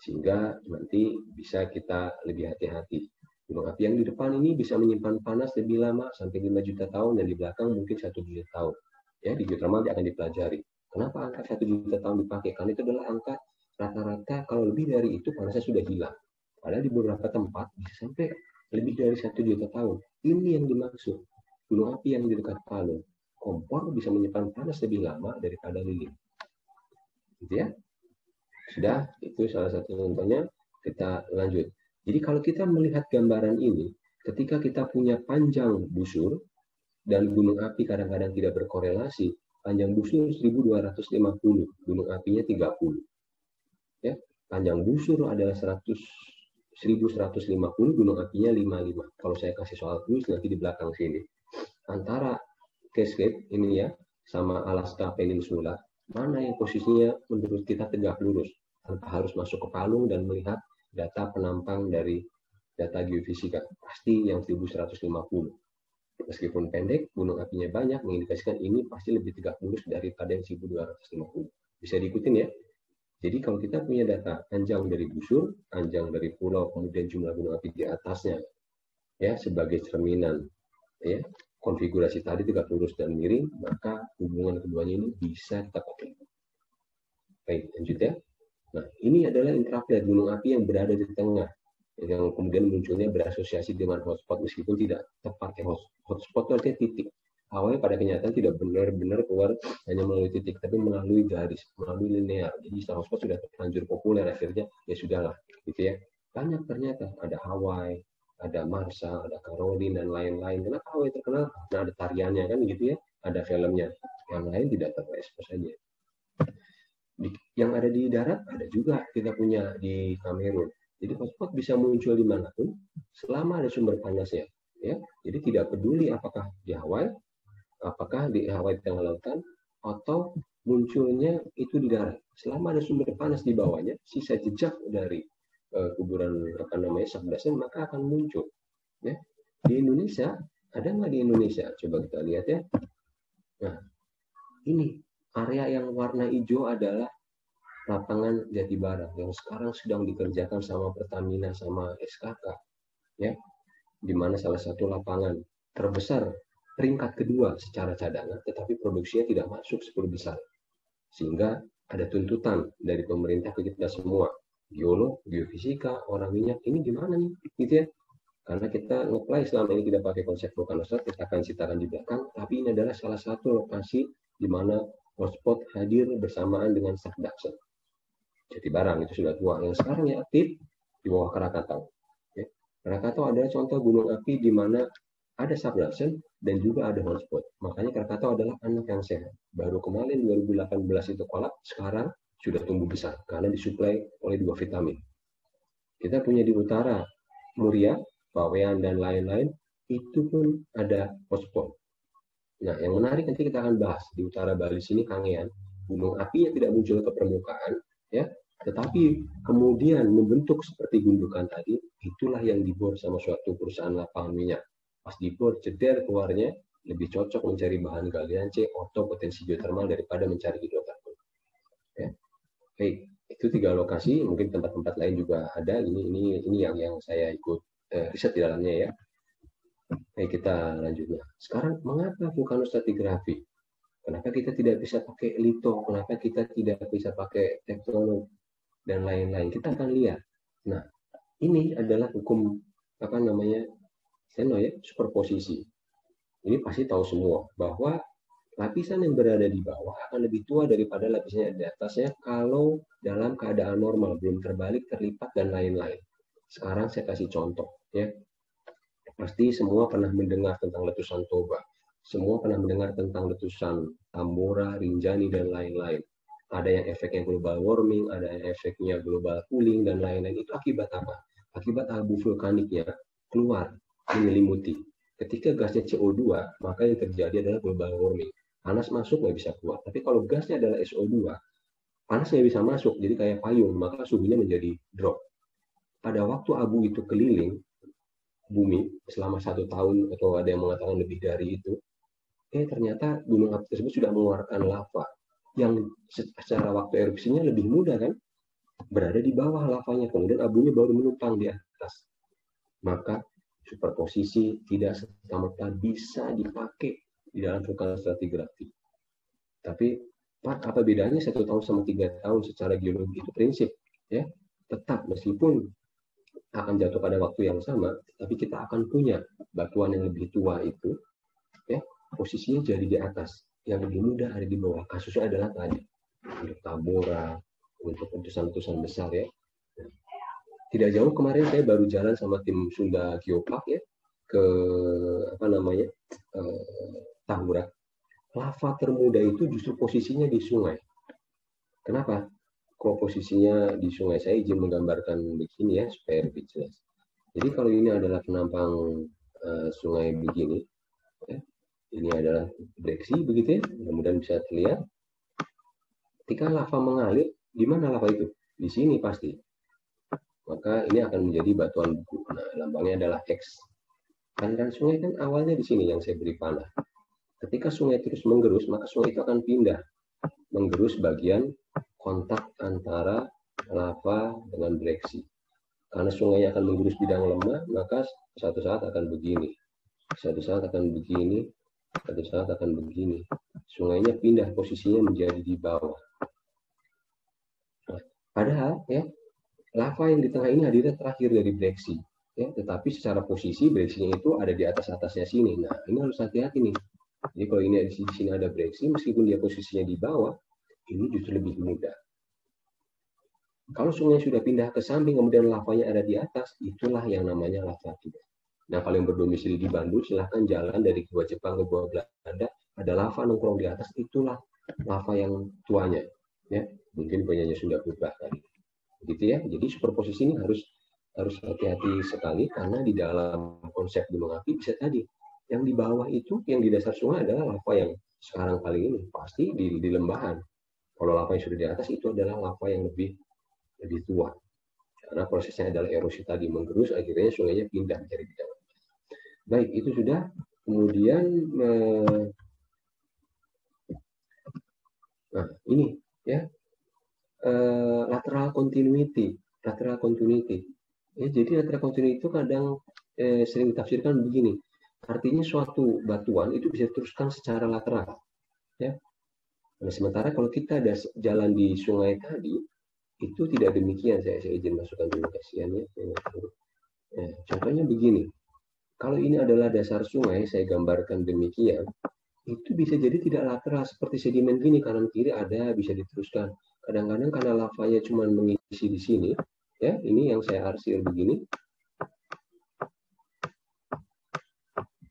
[SPEAKER 1] sehingga nanti bisa kita lebih hati-hati. Gunung api yang di depan ini bisa menyimpan panas lebih lama sampai 5 juta tahun, dan di belakang mungkin 1 juta tahun. Ya, di geothermal akan dipelajari. Kenapa angka 1 juta tahun dipakai? Karena itu adalah angka rata-rata, kalau lebih dari itu panasnya sudah hilang. Padahal di beberapa tempat bisa sampai lebih dari 1 juta tahun. Ini yang dimaksud. Gunung api yang di dekat Palu. Kompor bisa menyimpan panas lebih lama daripada lilin. Gitu ya. Sudah, itu salah satu contohnya. Kita lanjut. Jadi kalau kita melihat gambaran ini, ketika kita punya panjang busur, dan gunung api kadang-kadang tidak berkorelasi, panjang busur 1250, gunung apinya 30. Ya, panjang busur adalah 1150, gunung apinya 55. Kalau saya kasih soal kuis nanti di belakang sini. Antara Cascade ini ya, sama Alaska Peninsula, mana yang posisinya menurut kita tegak lurus, tanpa harus masuk ke palung dan melihat data penampang dari data geofisika. Pasti yang 1150. Meskipun pendek, gunung apinya banyak, mengindikasikan ini pasti lebih tegak lurus daripada yang 1250. Bisa diikutin ya. Jadi kalau kita punya data panjang dari busur, panjang dari pulau, kemudian jumlah gunung api di atasnya, ya sebagai cerminan, ya konfigurasi tadi tegak lurus dan miring, maka hubungan keduanya ini bisa kita pakai. Baik, lanjut ya. Nah, ini adalah intraplate, gunung api yang berada di tengah, yang kemudian munculnya berasosiasi dengan hotspot, meskipun tidak tepat ya. Hotspot itu artinya titik. Awalnya pada kenyataan tidak benar-benar keluar hanya melalui titik, tapi melalui garis, melalui linear. Jadi istilah hotspot sudah terlanjur populer, akhirnya ya sudahlah, gitu ya. Banyak ternyata, ada Hawaii, ada Marshall, ada Caroline, dan lain-lain. Kenapa Hawaii terkenal? Nah, ada tariannya kan gitu ya, ada filmnya. Yang lain tidak terekspos saja. Yang ada di darat ada juga kita punya di Kamerun. Jadi hotspot bisa muncul dimanapun selama ada sumber panasnya. Ya, jadi tidak peduli apakah di Hawaii, apakah di Hawaii tengah lautan, atau munculnya itu di darat. Selama ada sumber panas di bawahnya, sisa jejak dari kuburan apa namanya sabdasan, maka akan muncul. Ya, di Indonesia ada nggak di Indonesia? Coba kita lihat ya. Nah, ini area yang warna hijau adalah lapangan Jatibarang yang sekarang sedang dikerjakan sama Pertamina sama SKK, ya, di mana salah satu lapangan terbesar peringkat kedua secara cadangan, tetapi produksinya tidak masuk 10 besar. Sehingga ada tuntutan dari pemerintah ke kita semua, geolog, geofisika, orang minyak, ini gimana nih, gitu ya. Karena kita ngeplay selama ini tidak pakai konsep vulkanostat, kita akan ceritakan di belakang, tapi ini adalah salah satu lokasi di mana hotspot hadir bersamaan dengan subduction. Jatibarang itu sudah tua, yang sekarang yang aktif di bawah Krakatau. Ya. Krakatau adalah contoh gunung api di mana ada subduction dan juga ada hotspot. Makanya Krakatau adalah anak yang sehat. Baru kemarin 2018 itu kolap, sekarang sudah tumbuh besar karena disuplai oleh 2 vitamin. Kita punya di utara Muria, Bawean, dan lain-lain, itu pun ada hotspot. Nah, yang menarik nanti kita akan bahas di utara Bali sini, Kangean, gunung api yang tidak muncul ke permukaan, ya, tetapi kemudian membentuk seperti gundukan tadi, itulah yang dibor sama suatu perusahaan lapangan minyak. Pas dibor, jeder keluarnya, lebih cocok mencari bahan galian C atau potensi geotermal daripada mencari hidrokarbon. Ya. Baik, itu 3 lokasi, mungkin tempat-tempat lain juga ada. Ini yang saya ikut riset di dalamnya ya. Baik, kita lanjut. Nah, sekarang mengapa vulkanostratigrafi? Kenapa kita tidak bisa pakai lito? Kenapa kita tidak bisa pakai tektonik dan lain-lain? Kita akan lihat. Nah, ini adalah hukum apa namanya? Seno ya, superposisi. Ini pasti tahu semua bahwa lapisan yang berada di bawah akan lebih tua daripada lapisan yang di atasnya kalau dalam keadaan normal, belum terbalik, terlipat, dan lain-lain. Sekarang saya kasih contoh. Ya. Pasti semua pernah mendengar tentang letusan Toba. Semua pernah mendengar tentang letusan Tambora, Rinjani, dan lain-lain. Ada yang efeknya global warming, ada yang efeknya global cooling, dan lain-lain. Itu akibat apa? Akibat abu vulkaniknya keluar, menyelimuti. Ketika gasnya CO2, maka yang terjadi adalah global warming. Panas masuk nggak bisa keluar. Tapi kalau gasnya adalah SO2, panas nggak bisa masuk, jadi kayak payung, maka suhunya menjadi drop. Pada waktu abu itu keliling bumi selama 1 tahun, atau ada yang mengatakan lebih dari itu, ternyata gunung api tersebut sudah mengeluarkan lava yang secara waktu erupsinya lebih mudah kan, berada di bawah lavanya, kemudian abunya baru menumpang di atas. Maka superposisi tidak serta-merta bisa dipakai di dalam vulkanostratigrafi. Tapi apa bedanya 1 tahun sama 3 tahun secara geologi? Itu prinsip, ya. Tetap meskipun akan jatuh pada waktu yang sama, tapi kita akan punya batuan yang lebih tua itu, ya, posisinya jadi di atas, yang lebih mudah ada di bawah. Kasusnya adalah tadi untuk Tambora, untuk letusan-letusan besar ya. Tidak jauh kemarin saya baru jalan sama tim Sunda Geopark ya ke apa namanya Tahura. Lava termuda itu justru posisinya di sungai. Kenapa? Kok posisinya di sungai? Saya izin menggambarkan begini ya supaya lebih jelas. Jadi kalau ini adalah penampang sungai begini, ya, ini adalah breksi begitu ya, mudah-mudahan bisa terlihat. Ketika lava mengalir, di mana lava itu? Di sini pasti. Maka ini akan menjadi batuan buku. Nah, lambangnya adalah X. Aliran sungai kan awalnya di sini yang saya beri panah. Ketika sungai terus menggerus, maka sungai itu akan pindah menggerus bagian kontak antara lava dengan breksi. Karena sungainya akan menggerus bidang lemah, maka suatu saat akan begini. Suatu saat akan begini, suatu saat akan begini. Sungainya pindah posisinya menjadi di bawah. Nah, padahal ya, lava yang di tengah ini hadirnya terakhir dari breksi. Ya, tetapi secara posisi breksinya itu ada di atas-atasnya sini. Nah, ini harus hati-hati nih. Jadi kalau ini di sini ada breksi, meskipun dia posisinya di bawah, ini justru lebih mudah. Kalau sungai sudah pindah ke samping, kemudian lavanya ada di atas, itulah yang namanya lava tua. Nah, kalau yang berdomisili di Bandung, silahkan jalan dari Gua Jepang ke Gua Belanda, ada lava nongkrong di atas, itulah lava yang tuanya. Ya, mungkin punyanya Sunda Purba tadi. Gitu ya. Jadi superposisi ini harus hati-hati sekali, karena di dalam konsep gunung api bisa tadi. Yang di bawah itu, yang di dasar sungai adalah lava yang sekarang kali ini pasti di lembahan. Kalau lava yang sudah di atas itu adalah lava yang lebih tua, karena prosesnya adalah erosi tadi menggerus, akhirnya sungainya pindah dari bidang. Baik, itu sudah. Kemudian nah ini ya, lateral continuity. Lateral continuity. Ya, jadi lateral continuity itu kadang sering ditafsirkan begini. Artinya suatu batuan itu bisa diteruskan secara lateral. Ya. Nah, sementara kalau kita ada jalan di sungai tadi, itu tidak demikian. Saya izin masukkan dulu kasihannya. Contohnya begini. Kalau ini adalah dasar sungai, saya gambarkan demikian, itu bisa jadi tidak lateral seperti sedimen gini, kanan kiri ada, bisa diteruskan. Kadang-kadang karena lavanya cuma mengisi di sini, ya, ini yang saya arsir begini,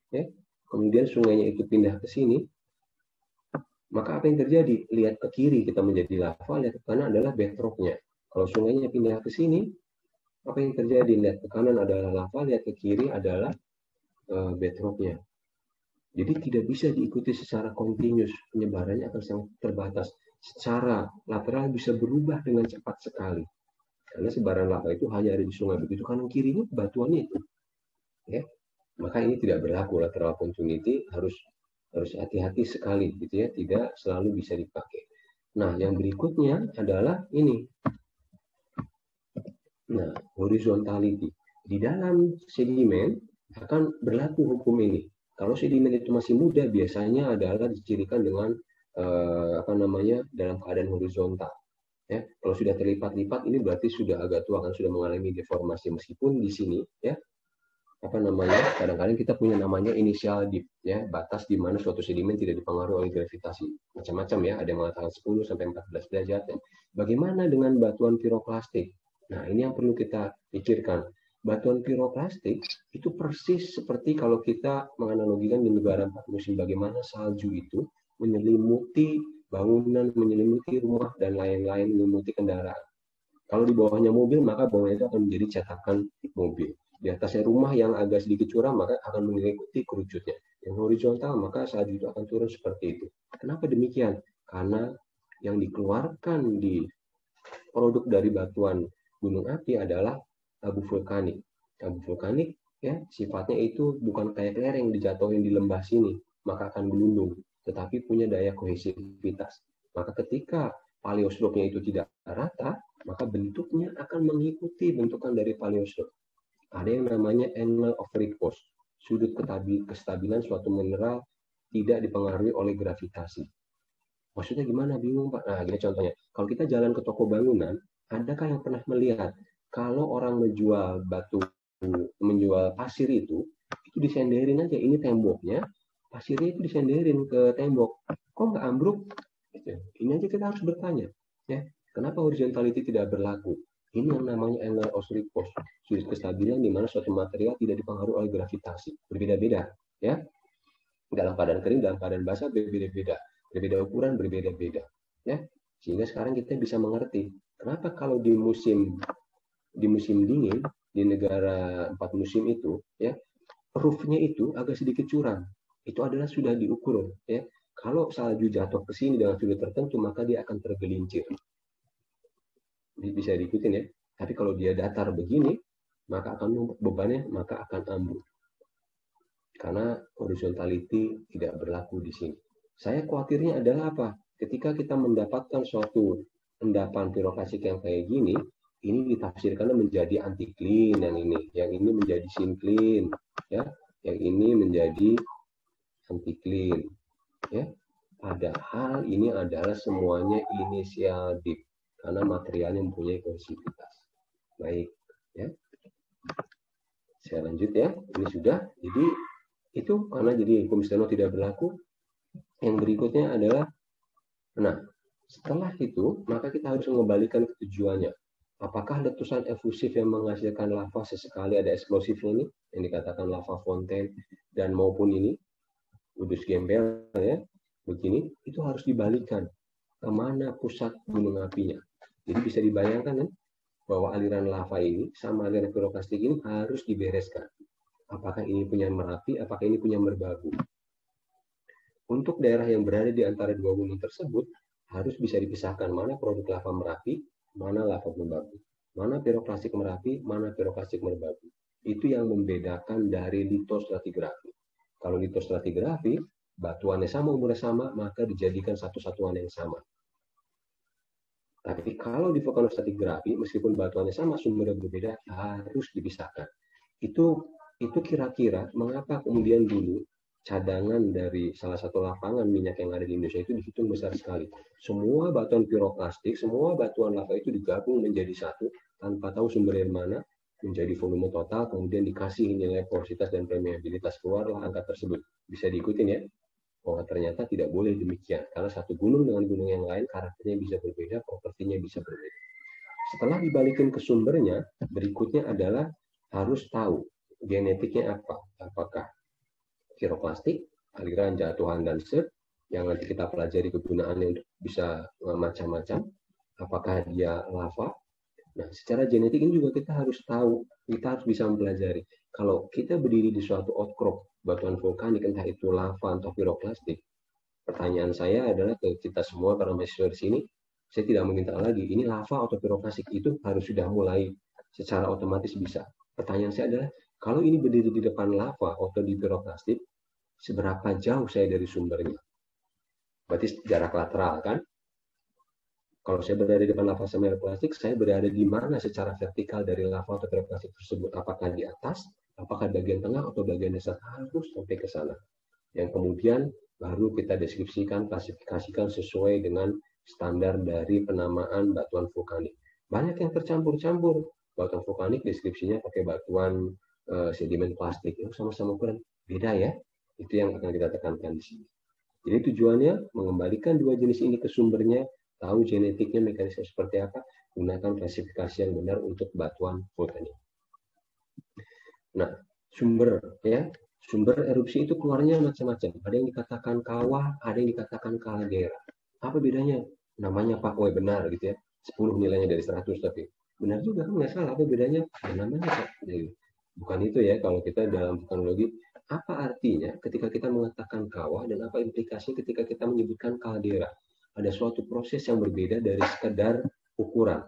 [SPEAKER 1] ya, kemudian sungainya itu pindah ke sini, maka apa yang terjadi? Lihat ke kiri kita menjadi lava, lihat ke kanan adalah bedrocknya. Kalau sungainya pindah ke sini, apa yang terjadi? Lihat ke kanan adalah lava, lihat ke kiri adalah bedrocknya. Jadi tidak bisa diikuti secara kontinus, penyebarannya akan sangat terbatas. Secara lateral bisa berubah dengan cepat sekali. Karena sebaran lava itu hanya ada di sungai, begitu kanan kirinya batuannya itu. Ya. Maka ini tidak berlaku, lateral continuity harus hati-hati sekali gitu ya, tidak selalu bisa dipakai. Nah, yang berikutnya adalah ini. Nah, horizontality. Di dalam sedimen akan berlaku hukum ini. Kalau sedimen itu masih muda, biasanya adalah dicirikan dengan dalam keadaan horizontal. Ya, kalau sudah terlipat-lipat, ini berarti sudah agak tua, kan sudah mengalami deformasi. Meskipun di sini, ya, kadang-kadang kita punya namanya initial dip, ya, batas di mana suatu sedimen tidak dipengaruhi oleh gravitasi. Macam-macam ya, ada yang mengatakan 10 sampai 14 derajat. Bagaimana dengan batuan piroklastik? Nah, ini yang perlu kita pikirkan. Batuan piroklastik itu persis seperti kalau kita menganalogikan di negara 4 musim, bagaimana salju itu menyelimuti bangunan, menyelimuti rumah, dan lain-lain, menyelimuti kendaraan. Kalau di bawahnya mobil, maka bawahnya itu akan menjadi cetakan mobil. Di atasnya rumah yang agak sedikit curam, maka akan mengikuti kerucutnya. Yang horizontal, maka salju itu akan turun seperti itu. Kenapa demikian? Karena yang dikeluarkan di produk dari batuan gunung api adalah abu vulkanik. Abu vulkanik, ya, sifatnya itu bukan kayak lereng dijatuhin di lembah sini, maka akan gelundung, tetapi punya daya kohesivitas. Maka ketika paleostroknya itu tidak rata, maka bentuknya akan mengikuti bentukan dari paleostrok. Ada yang namanya angle of repose, sudut kestabilan suatu mineral tidak dipengaruhi oleh gravitasi. Maksudnya gimana? Bingung, Pak. Nah, gini contohnya. Kalau kita jalan ke toko bangunan, adakah yang pernah melihat kalau orang menjual batu, menjual pasir itu disenderin aja, ini temboknya, pasirnya itu disenderin ke tembok. Kok nggak ambruk? Ini aja kita harus bertanya. Ya, kenapa horizontality tidak berlaku? Ini yang namanya angle of repose, sudut kestabilan di mana suatu material tidak dipengaruhi oleh gravitasi. Berbeda-beda, ya. Dalam keadaan kering, dalam keadaan basah berbeda-beda. Berbeda ukuran, berbeda-beda. Ya. Sehingga sekarang kita bisa mengerti kenapa kalau di musim dingin di negara 4 musim itu, ya, roofnya itu agak sedikit curam. Itu adalah sudah diukur, ya. Kalau salju jatuh ke sini dengan sudut tertentu, maka dia akan tergelincir. Bisa diikutin ya. Tapi kalau dia datar begini, maka akan numpuk bebannya, maka akan ambruk. Karena horizontality tidak berlaku di sini. Saya khawatirnya adalah apa? Ketika kita mendapatkan suatu endapan piroklastik yang kayak gini, ini ditafsirkan menjadi anti-clean yang ini menjadi syncline, ya, yang ini menjadi anti-clean, ya. Padahal ini adalah semuanya inisial dip karena materialnya mempunyai kohesivitas. Baik, ya. Saya lanjut ya. Ini sudah. Jadi itu karena jadi hukum Steno tidak berlaku. Yang berikutnya adalah, nah, setelah itu maka kita harus mengembalikan ke tujuannya. Apakah letusan efusif yang menghasilkan lava sesekali ada eksplosifnya ini, yang dikatakan lava fontaine, dan maupun ini, udus gembel, ya, begini, itu harus dibalikan kemana pusat gunung apinya. Jadi bisa dibayangkan, ya, bahwa aliran lava ini sama aliran piroklastik ini harus dibereskan. Apakah ini punya Merapi, apakah ini punya Merbabu. Untuk daerah yang berada di antara dua gunung tersebut, harus bisa dipisahkan mana produk lava Merapi, mana lava Merbabu. Mana piroklastik Merapi, mana piroklastik Merbabu. Itu yang membedakan dari litostratigrafi. Kalau litostratigrafi, batuannya sama, umurnya sama, maka dijadikan satu satuan yang sama. Tapi kalau di vulkanostratigrafi, meskipun batuannya sama, sumbernya berbeda, harus dipisahkan. Itu kira-kira mengapa kemudian dulu cadangan dari salah satu lapangan minyak yang ada di Indonesia itu dihitung besar sekali. Semua batuan piroklastik, semua batuan lava itu digabung menjadi satu tanpa tahu sumber dari mana, menjadi volume total, kemudian dikasih nilai porositas dan permeabilitas, keluarlah angka tersebut. Bisa diikutin ya. Oh, ternyata tidak boleh demikian. Karena satu gunung dengan gunung yang lain karakternya bisa berbeda, propertinya bisa berbeda. Setelah dibalikin ke sumbernya, berikutnya adalah harus tahu genetiknya apa. Apakah piroklastik, aliran jatuhan dan set, yang nanti kita pelajari kegunaannya untuk bisa macam-macam. Apakah dia lava? Nah, secara genetik ini juga kita harus tahu, kita harus bisa mempelajari. Kalau kita berdiri di suatu outcrop batuan vulkanik, entah itu lava atau piroklastik, pertanyaan saya adalah ke kita semua para mahasiswa di sini, saya tidak meminta lagi, ini lava atau piroklastik, itu harus sudah mulai secara otomatis bisa. Pertanyaan saya adalah, kalau ini berdiri di depan lava atau di piroklastik, seberapa jauh saya dari sumbernya? Berarti jarak lateral kan? Kalau saya berada di depan lava sama plastik, saya berada di mana secara vertikal dari lava atau plastik tersebut? Apakah di atas, apakah bagian tengah atau bagian dasar? Harus sampai ke sana. Yang kemudian baru kita deskripsikan, klasifikasikan sesuai dengan standar dari penamaan batuan vulkanik. Banyak yang tercampur-campur. Batuan vulkanik deskripsinya pakai batuan sedimen plastik. Itu sama-sama ukuran. Beda ya. Itu yang akan kita tekankan di sini. Jadi tujuannya mengembalikan dua jenis ini ke sumbernya, tahu genetiknya, mekanisme seperti apa, gunakan klasifikasi yang benar untuk batuan vulkanik. Nah, sumber erupsi itu keluarnya macam-macam. Ada yang dikatakan kawah, ada yang dikatakan kaldera. Apa bedanya? Namanya Pak, benar gitu ya. 10 nilainya dari 100 tapi benar juga kan, nggak salah. Apa bedanya? Namanya Pak. Bukan itu ya kalau kita dalam vulkanologi. Apa artinya ketika kita mengatakan kawah dan apa implikasinya ketika kita menyebutkan kaldera? Ada suatu proses yang berbeda dari sekedar ukuran.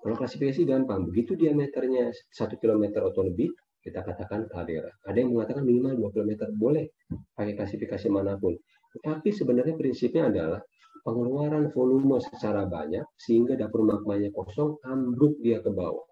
[SPEAKER 1] Kalau klasifikasi gampang, begitu diameternya 1 km atau lebih, kita katakan kaldera. Ada yang mengatakan minimal 2 km, boleh pakai klasifikasi manapun. Tetapi sebenarnya prinsipnya adalah pengeluaran volume secara banyak sehingga dapur magmanya kosong, ambruk dia ke bawah.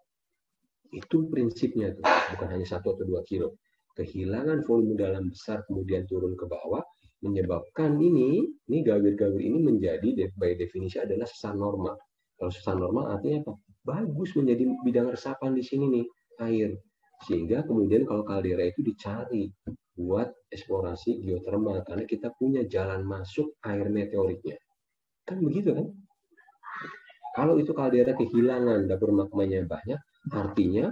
[SPEAKER 1] Itu prinsipnya tuh, bukan hanya 1 atau 2 kilo. Kehilangan volume dalam besar kemudian turun ke bawah menyebabkan ini gawir-gawir ini menjadi by definisi adalah sesar normal. Kalau sesar normal artinya apa? Bagus menjadi bidang resapan di sini nih, air. Sehingga kemudian kalau kaldera itu dicari buat eksplorasi geotermal karena kita punya jalan masuk air meteoritnya. Kan begitu kan? Kalau itu kaldera kehilangan dapur magmanya banyak, artinya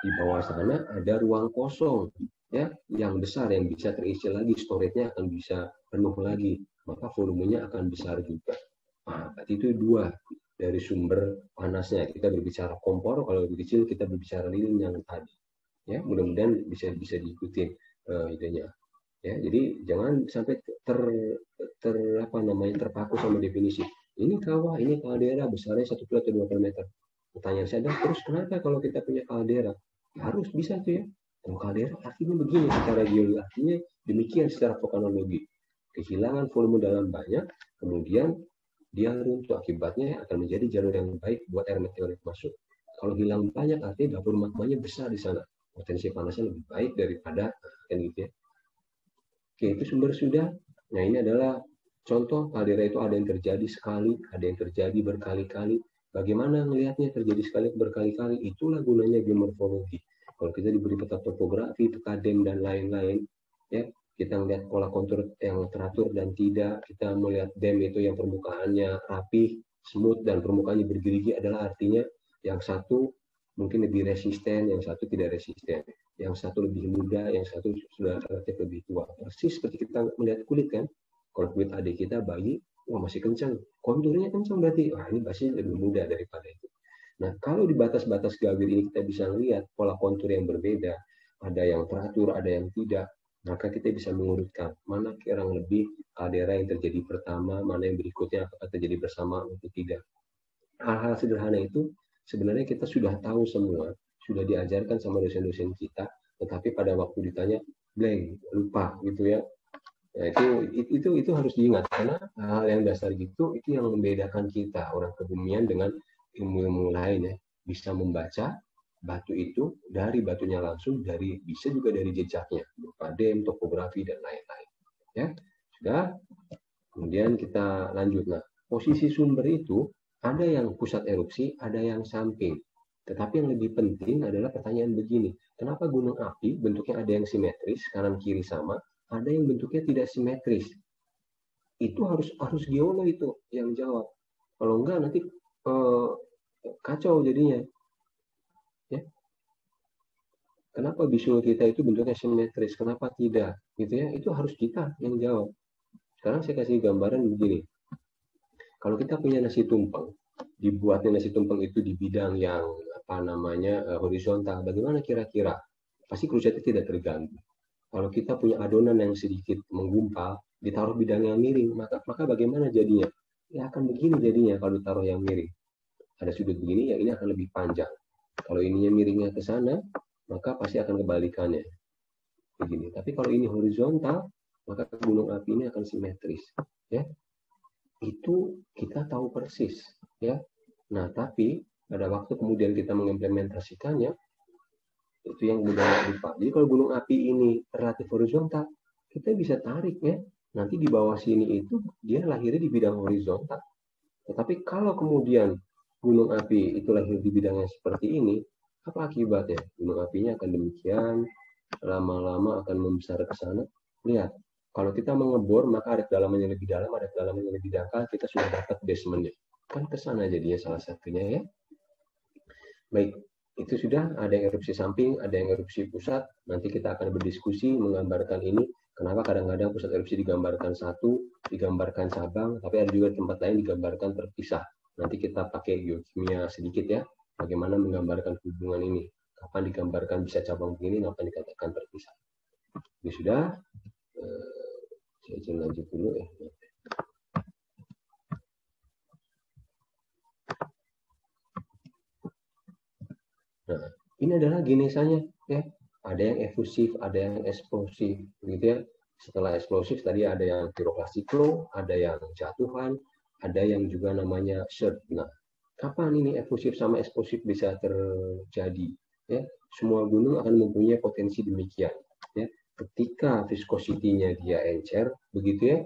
[SPEAKER 1] di bawah sana ada ruang kosong ya yang besar yang bisa terisi lagi, storage-nya akan bisa penuh lagi, maka volumenya akan besar juga. Nah, itu dua dari sumber panasnya. Kita berbicara kompor, kalau lebih kecil kita berbicara lilin yang tadi. Ya, mudah-mudahan bisa diikuti idenya. Ya, jadi jangan sampai terpaku sama definisi. Ini kawah, ini kaldera, besarnya 1 kilo atau 2 km. Pertanyaan saya adalah, terus kenapa kalau kita punya kaldera? Harus bisa tuh ya. Kalau kaldera artinya begini secara geologi, artinya demikian secara vulkanologi. Kehilangan volume dalam banyak, kemudian dia runtuh, akibatnya akan menjadi jalur yang baik buat air meteorit masuk. Kalau hilang banyak, artinya dapur magmanya besar di sana. Potensi panasnya lebih baik daripada kan gitu ya. Oke, itu sumber sudah. Nah, ini adalah contoh kaldera itu ada yang terjadi sekali, ada yang terjadi berkali-kali. Bagaimana melihatnya terjadi sekali berkali-kali? Itulah gunanya geomorfologi. Kalau kita diberi peta topografi, peta dem dan lain-lain, ya kita melihat pola kontur yang teratur dan tidak. Kita melihat dem itu yang permukaannya rapih, smooth dan permukaannya bergerigi adalah artinya yang satu mungkin lebih resisten, yang satu tidak resisten. Yang satu lebih muda, yang satu sudah relatif lebih tua. Persis seperti kita melihat kulit kan. Kalau kulit adik kita bayi, wah masih kencang. Konturnya kencang berarti, wah ini pasti lebih muda daripada itu. Nah, kalau di batas-batas gawir ini kita bisa melihat pola kontur yang berbeda, ada yang teratur, ada yang tidak, maka kita bisa mengurutkan mana kurang lebih kaldera yang terjadi pertama, mana yang berikutnya, apakah terjadi bersama atau tidak. Hal-hal sederhana itu sebenarnya kita sudah tahu semua, sudah diajarkan sama dosen-dosen kita, tetapi pada waktu ditanya blank, lupa gitu ya. Nah, itu harus diingat karena hal yang dasar gitu itu yang membedakan kita orang kebumian dengan ilmu-ilmu lain ya. Bisa membaca batu itu dari batunya langsung, bisa juga dari jejaknya, berupa dem, topografi dan lain-lain. Ya, sudah. Kemudian kita lanjut. Nah, posisi sumber itu ada yang pusat erupsi, ada yang samping. Tetapi yang lebih penting adalah pertanyaan begini, kenapa gunung api bentuknya ada yang simetris, kanan kiri sama, ada yang bentuknya tidak simetris? Itu harus geolog itu yang jawab. Kalau enggak nanti kacau jadinya. Ya. Kenapa bisul kita itu bentuknya simetris? Kenapa tidak? Gitu ya. Itu harus kita yang jawab. Sekarang saya kasih gambaran begini. Kalau kita punya nasi tumpeng, dibuatnya nasi tumpeng itu di bidang yang horizontal, bagaimana kira-kira? Pasti krusiatnya tidak terganggu. Kalau kita punya adonan yang sedikit menggumpal, ditaruh bidang yang miring, maka bagaimana jadinya? Ya akan begini jadinya kalau ditaruh yang miring. Ada sudut begini, ya ini akan lebih panjang. Kalau ininya miringnya ke sana, maka pasti akan kebalikannya. Begini. Tapi kalau ini horizontal, maka gunung api ini akan simetris. Ya, itu kita tahu persis. Ya. Nah, tapi pada waktu kemudian kita mengimplementasikannya, itu yang mudah lupa. Jadi kalau gunung api ini relatif horizontal, kita bisa tarik ya. Nanti di bawah sini itu dia lahirnya di bidang horizontal. Tetapi kalau kemudian gunung api itu lahir di bidang yang seperti ini, apa akibatnya? Gunung apinya akan demikian, lama-lama akan membesar ke sana. Lihat, kalau kita mengebor, maka ada kedalaman yang lebih dalam, ada kedalaman yang lebih dangkal, kita sudah dapat basementnya. Kan ke sana jadinya salah satunya ya. Baik, itu sudah ada yang erupsi samping, ada yang erupsi pusat. Nanti kita akan berdiskusi menggambarkan ini. Kenapa kadang-kadang pusat erupsi digambarkan satu, digambarkan cabang, tapi ada juga tempat lain digambarkan terpisah. Nanti kita pakai geokimia sedikit ya, bagaimana menggambarkan hubungan ini. Kapan digambarkan bisa cabang begini, kapan dikatakan terpisah. Ini sudah, saya izin lanjut dulu ya. Nah, ini adalah genesanya ya. Ada yang efusif, ada yang eksplosif, gitu ya. Setelah eksplosif tadi ada yang piroklastik flow, ada yang jatuhan, ada yang juga namanya surge. Nah, kapan ini efusif sama eksplosif bisa terjadi? Ya, semua gunung akan mempunyai potensi demikian. Ya, ketika viskositinya dia encer, begitu ya,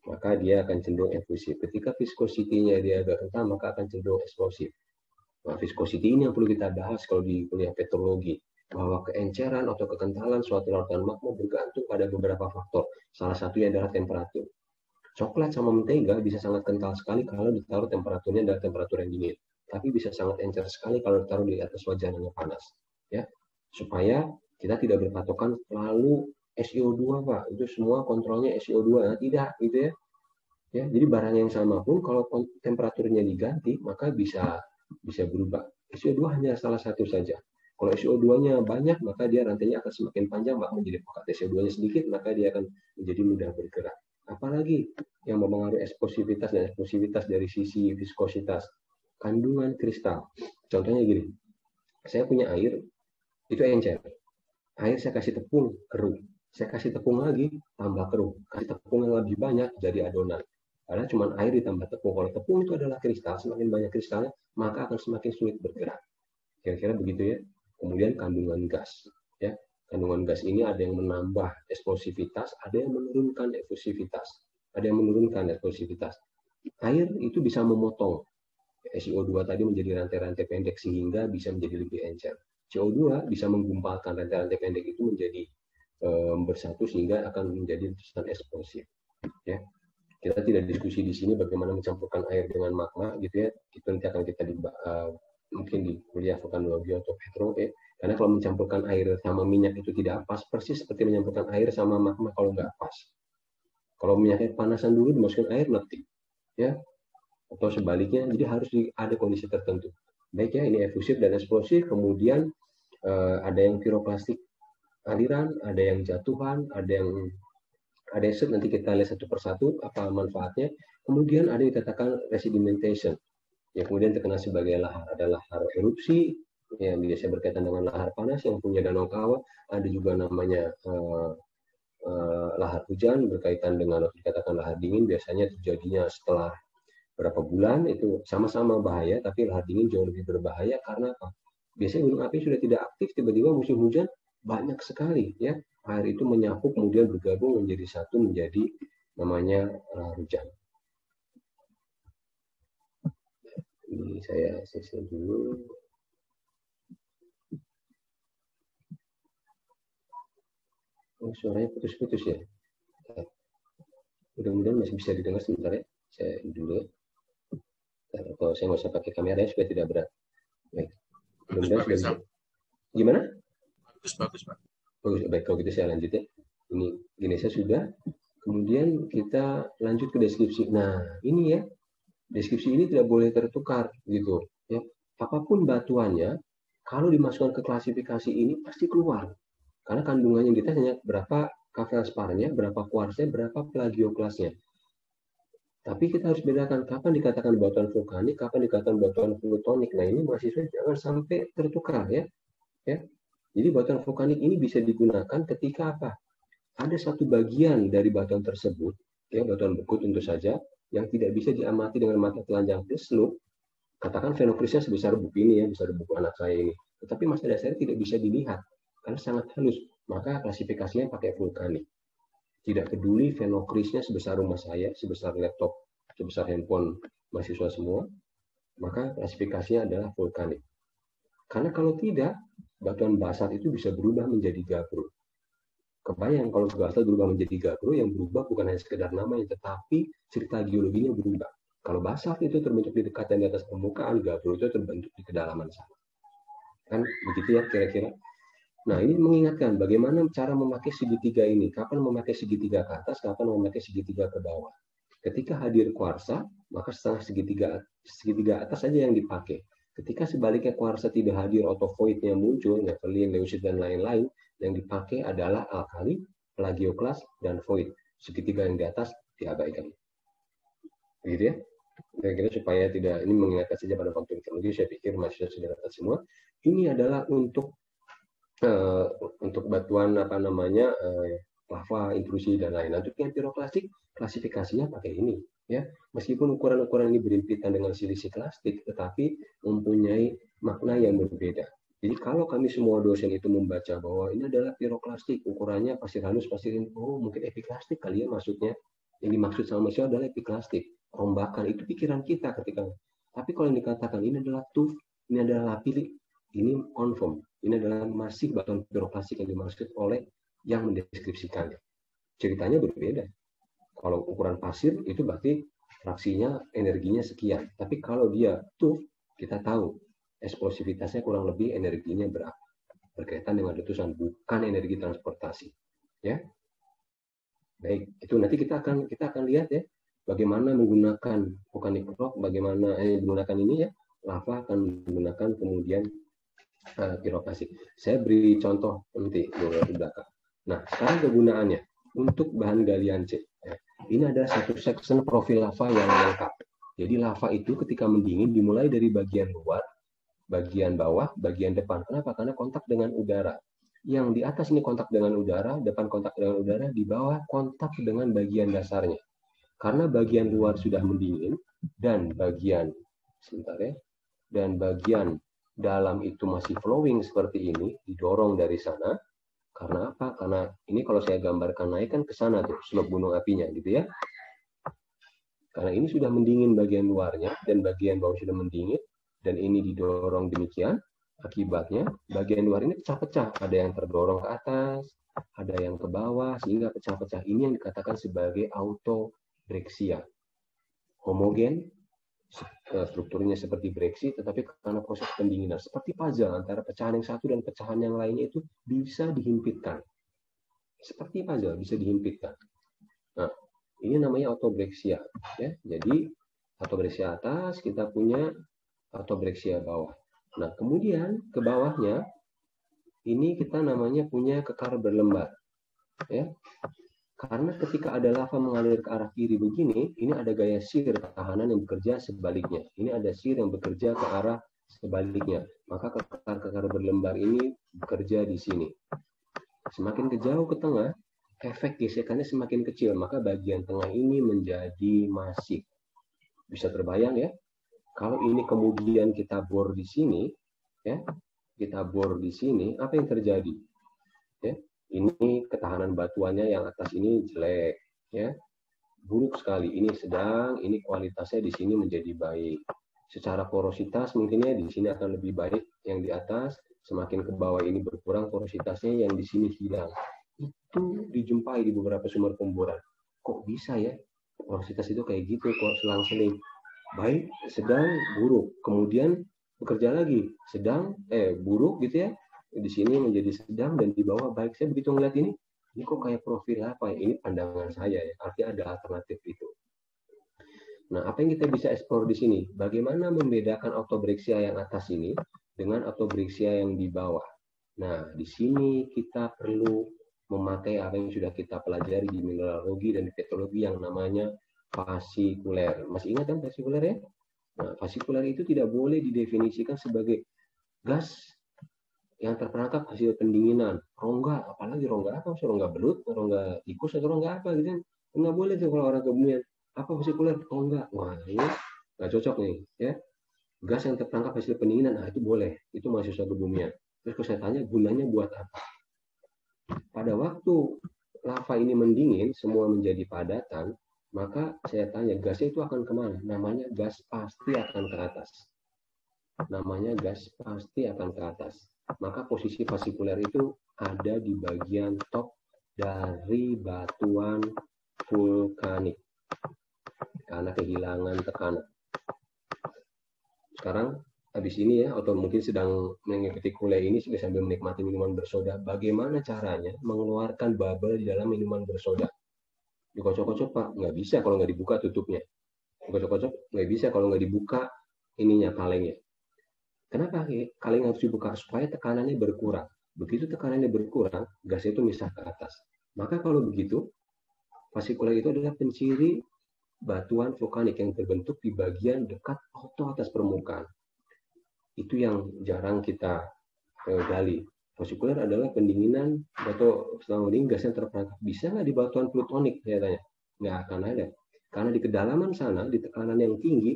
[SPEAKER 1] maka dia akan cenderung efusif. Ketika viskositinya dia agak kental, maka akan cenderung eksplosif. Nah, viscosity ini yang perlu kita bahas kalau di kuliah petrologi, bahwa keenceran atau kekentalan suatu lautan magma bergantung pada beberapa faktor. Salah satunya adalah temperatur. Coklat sama mentega bisa sangat kental sekali kalau ditaruh temperaturnya adalah temperatur yang dingin. Tapi bisa sangat encer sekali kalau ditaruh di atas wajan yang panas. Ya, supaya kita tidak berpatokan lalu SiO2 Pak, itu semua kontrolnya SiO2. Nah, tidak, gitu ya. Ya, jadi barang yang sama pun kalau temperaturnya diganti, maka bisa berubah. SiO2 hanya salah satu saja. Kalau SiO2-nya banyak, maka dia rantainya akan semakin panjang, maka menjadi pekat. SiO2-nya sedikit, maka dia akan menjadi mudah bergerak. Apalagi yang mempengaruhi eksplosivitas dan eksplosivitas dari sisi viskositas, kandungan kristal. Contohnya gini, saya punya air, itu encer. Air saya kasih tepung, keruh. Saya kasih tepung lagi, tambah keruh. Kasih tepung yang lebih banyak, jadi adonan. Karena cuma air ditambah tepung. Kalau tepung itu adalah kristal, semakin banyak kristalnya, maka akan semakin sulit bergerak. Kira-kira begitu ya. Kemudian kandungan gas. Ya, kandungan gas ini ada yang menambah eksplosivitas, ada yang menurunkan efusivitas. Ada yang menurunkan eksplosivitas. Air itu bisa memotong SiO2 tadi menjadi rantai-rantai pendek sehingga bisa menjadi lebih encer. CO2 bisa menggumpalkan rantai-rantai pendek itu menjadi bersatu sehingga akan menjadi letusan eksplosif. Ya, kita tidak diskusi di sini bagaimana mencampurkan air dengan magma, gitu ya. Itu nanti akan kita mungkin di kuliah vulkanologi atau petro, ya. Karena kalau mencampurkan air sama minyak itu tidak pas, persis seperti mencampurkan air sama magma kalau nggak pas. Kalau minyaknya panasan dulu dimasukkan air meletik, ya. Atau sebaliknya, jadi harus ada kondisi tertentu. Baik ya, ini efusif dan eksplosif, kemudian ada yang piroklastik aliran, ada yang jatuhan, ada yang set, nanti kita lihat satu persatu apa manfaatnya. Kemudian ada yang dikatakan resedimentation, yang kemudian terkenal sebagai lahar. Ada lahar erupsi yang biasanya berkaitan dengan lahar panas yang punya danau kawah. Ada juga namanya lahar hujan berkaitan dengan dikatakan lahar dingin biasanya terjadinya setelah berapa bulan, itu sama-sama bahaya, tapi lahar dingin jauh lebih berbahaya karena apa? Biasanya gunung api sudah tidak aktif, tiba-tiba musim hujan banyak sekali, ya air itu menyapu kemudian bergabung menjadi satu, menjadi namanya lahar hujan. Ini saya selesai dulu. Oh, suaranya putus-putus ya. Mudah-mudahan masih bisa didengar sebentar ya. Saya dulu ya. Atau saya nggak usah pakai kamera supaya tidak berat. Baik. Mudah-mudahan sudah bisa. Gimana?
[SPEAKER 2] Bagus, Pak.
[SPEAKER 1] Bagus. Baik, kalau gitu saya lanjut ya. Ini gini saya sudah. Kemudian kita lanjut ke deskripsi. Nah, ini ya. Deskripsi ini tidak boleh tertukar gitu ya. Apapun batuannya, kalau dimasukkan ke klasifikasi ini pasti keluar. Karena kandungannya di hanya berapa kavelsparnya, berapa kuarsnya, berapa plagioklasnya. Tapi kita harus bedakan kapan dikatakan batuan vulkanik, kapan dikatakan batuan plutonik. Nah, ini mahasiswa jangan sampai tertukar ya. Jadi batuan vulkanik ini bisa digunakan ketika apa? Ada satu bagian dari batuan tersebut, ya batuan beku tentu saja, yang tidak bisa diamati dengan mata telanjang plus loop. Katakan fenokrisnya sebesar buku ini ya, besar buku anak saya ini. Tetapi masa dasarnya tidak bisa dilihat karena sangat halus. Maka klasifikasinya pakai vulkanik. Tidak peduli fenokrisnya sebesar rumah saya, sebesar laptop, sebesar handphone mahasiswa semua, maka klasifikasinya adalah vulkanik. Karena kalau tidak, batuan basalt itu bisa berubah menjadi gabbro. Kebayang kalau basalt berubah menjadi gabbro, yang berubah bukan hanya sekedar namanya, tetapi cerita geologinya berubah. Kalau basalt itu terbentuk di dekat dan di atas permukaan, gabbro itu terbentuk di kedalaman sana. Kan begitu ya kira-kira. Nah, ini mengingatkan bagaimana cara memakai segitiga ini. Kapan memakai segitiga ke atas, kapan memakai segitiga ke bawah. Ketika hadir kuarsa, maka setengah segitiga atas saja yang dipakai. Ketika sebaliknya kuarsa tidak hadir atau void-nya muncul, nephelin, leucit, dan lain-lain, yang dipakai adalah alkali, plagioklas, dan void. Segitiga yang di atas diabaikan. Begitu ya? Kira-kira supaya tidak, ini mengingatkan saja pada waktu teknologi, saya pikir mahasiswa sudah dapat semua. Ini adalah untuk batuan apa namanya lava, intrusi dan lain-lain. Untuk yang piroklastik klasifikasinya pakai ini ya. Meskipun ukuran-ukuran ini berhimpitan dengan silisi klastik, tetapi mempunyai makna yang berbeda. Jadi kalau kami semua dosen itu membaca bahwa ini adalah piroklastik, ukurannya pasir halus, pasir ini, oh mungkin epiklastik kali ya maksudnya. Yang dimaksud sama manusia adalah epiklastik, rombakan, itu pikiran kita ketika. Tapi kalau yang dikatakan ini adalah tuf, ini adalah lapili, ini confirm. Ini adalah masih batuan piroklastik yang dimaksud oleh yang mendeskripsikannya. Ceritanya berbeda. Kalau ukuran pasir itu berarti fraksinya, energinya sekian. Tapi kalau dia tuf, kita tahu eksplosivitasnya kurang lebih energinya berapa. Berkaitan dengan letusan, bukan energi transportasi. Ya, baik. Itu nanti kita akan lihat ya, bagaimana menggunakan vulkanik rock, bagaimana menggunakan ini ya, lava akan menggunakan kemudian piroklastik. Saya beri contoh nanti di belakang. Nah, sekarang kegunaannya untuk bahan galian C. Ini adalah satu section profil lava yang lengkap. Jadi lava itu ketika mendingin dimulai dari bagian luar, bagian bawah, bagian depan. Kenapa? Karena kontak dengan udara. Yang di atas ini kontak dengan udara, depan kontak dengan udara, di bawah kontak dengan bagian dasarnya. Karena bagian luar sudah mendingin dan bagian dalam itu masih flowing seperti ini, didorong dari sana. Karena apa? Karena ini kalau saya gambarkan naik kan ke sana tuh, slope gunung apinya gitu ya. Karena ini sudah mendingin bagian luarnya dan bagian bawah sudah mendingin dan ini didorong demikian, akibatnya bagian luar ini pecah-pecah. Ada yang terdorong ke atas, ada yang ke bawah sehingga pecah-pecah. Ini yang dikatakan sebagai autobreksia. Homogen, strukturnya seperti breksi, tetapi karena proses pendinginan seperti puzzle antara pecahan yang satu dan pecahan yang lainnya itu bisa dihimpitkan. Seperti puzzle bisa dihimpitkan. Nah, ini namanya autobreksia. Ya, jadi autobreksia atas kita punya autobreksia bawah. Nah, kemudian ke bawahnya ini kita namanya punya kekar berlembar. Ya. Karena ketika ada lava mengalir ke arah kiri begini, ini ada gaya shear tahanan yang bekerja sebaliknya. Ini ada shear yang bekerja ke arah sebaliknya. Maka kekar-kekar berlembar ini bekerja di sini. Semakin ke jauh ke tengah, efek gesekannya semakin kecil, maka bagian tengah ini menjadi masif. Bisa terbayang ya, kalau ini kemudian kita bor di sini, ya, kita bor di sini, apa yang terjadi? Ya, ini ketahanan batuannya yang atas ini jelek, ya, buruk sekali. Ini sedang, ini kualitasnya di sini menjadi baik. Secara porositas mungkinnya di sini akan lebih baik yang di atas, semakin ke bawah ini berkurang porositasnya, yang di sini hilang. Itu dijumpai di beberapa sumber pemboran. Kok bisa ya porositas itu kayak gitu, kok selang-seling baik, sedang, buruk, kemudian bekerja lagi sedang, buruk gitu ya, di sini menjadi sedang dan di bawah baik. Saya begitu ngeliat ini kok kayak profil apa ya, ini pandangan saya ya, artinya ada alternatif itu. Nah, apa yang kita bisa eksplor di sini, bagaimana membedakan autobrexia yang atas ini dengan autobrexia yang di bawah. Nah, di sini kita perlu memakai apa yang sudah kita pelajari di mineralogi dan di petrologi yang namanya fasikuler. Masih ingat kan fasikuler ya? Nah, fasikuler itu tidak boleh didefinisikan sebagai gas yang terperangkap hasil pendinginan, rongga, apalagi rongga apa? Rongga belut, rongga tikus, atau rongga apa gitu kan? Nggak boleh tuh kalau orang kebumian. Apa fasikuler? Rongga. Wah, ini nggak cocok nih, ya. Gas yang terperangkap hasil pendinginan, nah itu boleh. Itu mahasiswa kebumian. Terus kalau saya tanya, gunanya buat apa? Pada waktu lava ini mendingin, semua menjadi padatan, maka saya tanya, gasnya itu akan kemana? Namanya gas pasti akan ke atas. Namanya gas pasti akan ke atas. Maka posisi fasikuler itu ada di bagian top dari batuan vulkanik. Karena kehilangan tekanan. Sekarang habis ini ya, atau mungkin sedang mengikuti kuliah ini sambil menikmati minuman bersoda, bagaimana caranya mengeluarkan bubble di dalam minuman bersoda? Dikocok-kocok Pak, nggak bisa kalau nggak dibuka tutupnya. Dikocok-kocok nggak bisa kalau nggak dibuka ininya, kalengnya. Kenapa kaleng harus dibuka? Supaya tekanannya berkurang. Begitu tekanannya berkurang, gas itu misah ke atas. Maka kalau begitu, fasikuler itu adalah penciri batuan vulkanik yang terbentuk di bagian dekat atau atas permukaan. Itu yang jarang kita gali. Fasikuler adalah pendinginan batu selama dingin gas yang terperangkap. Bisa nggak di batuan plutonik? Saya tanya. Nggak akan ada. Karena di kedalaman sana, di tekanan yang tinggi,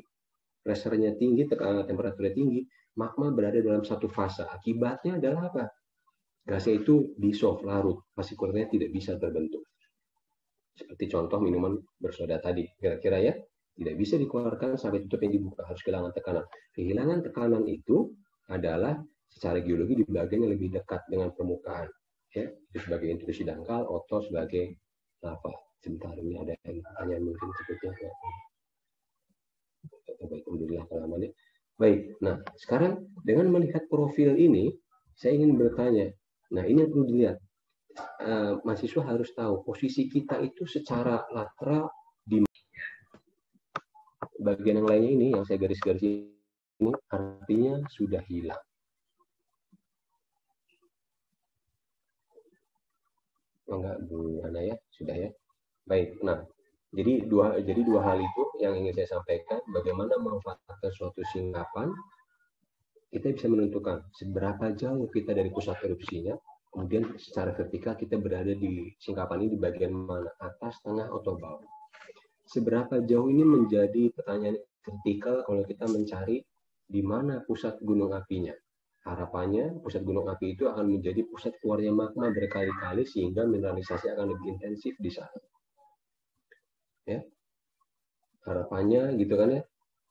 [SPEAKER 1] pressure-nya tinggi, tekanan temperaturnya tinggi, magma berada dalam satu fase. Akibatnya adalah apa? Gasnya itu dissolve, larut. Fasikulernya tidak bisa terbentuk. Seperti contoh minuman bersoda tadi. Kira-kira ya, tidak bisa dikeluarkan sampai tutup yang dibuka, harus kehilangan tekanan. Kehilangan tekanan itu adalah secara geologi di bagian yang lebih dekat dengan permukaan. Ya, itu sebagai intrusi dangkal, oto sebagai lava. Sebentar, ini ada pertanyaan mungkin sebutnya. Baik, alhamdulillah kelamannya. Baik, nah sekarang dengan melihat profil ini, saya ingin bertanya. Nah, ini yang perlu dilihat. Mahasiswa harus tahu posisi kita itu secara lateral di bagian yang lainnya ini, yang saya garis-garis ini artinya sudah hilang. Enggak, Bu Ana ya, sudah ya. Baik, nah jadi dua hal itu yang ingin saya sampaikan. Bagaimana memanfaatkan suatu singkapan, kita bisa menentukan seberapa jauh kita dari pusat erupsinya. Kemudian secara vertikal kita berada di singkapan ini di bagian mana, atas, tengah, atau bawah. Seberapa jauh ini menjadi pertanyaan vertikal kalau kita mencari di mana pusat gunung apinya. Harapannya pusat gunung api itu akan menjadi pusat keluarnya magma berkali-kali sehingga mineralisasi akan lebih intensif di sana. Ya, harapannya gitu kan ya.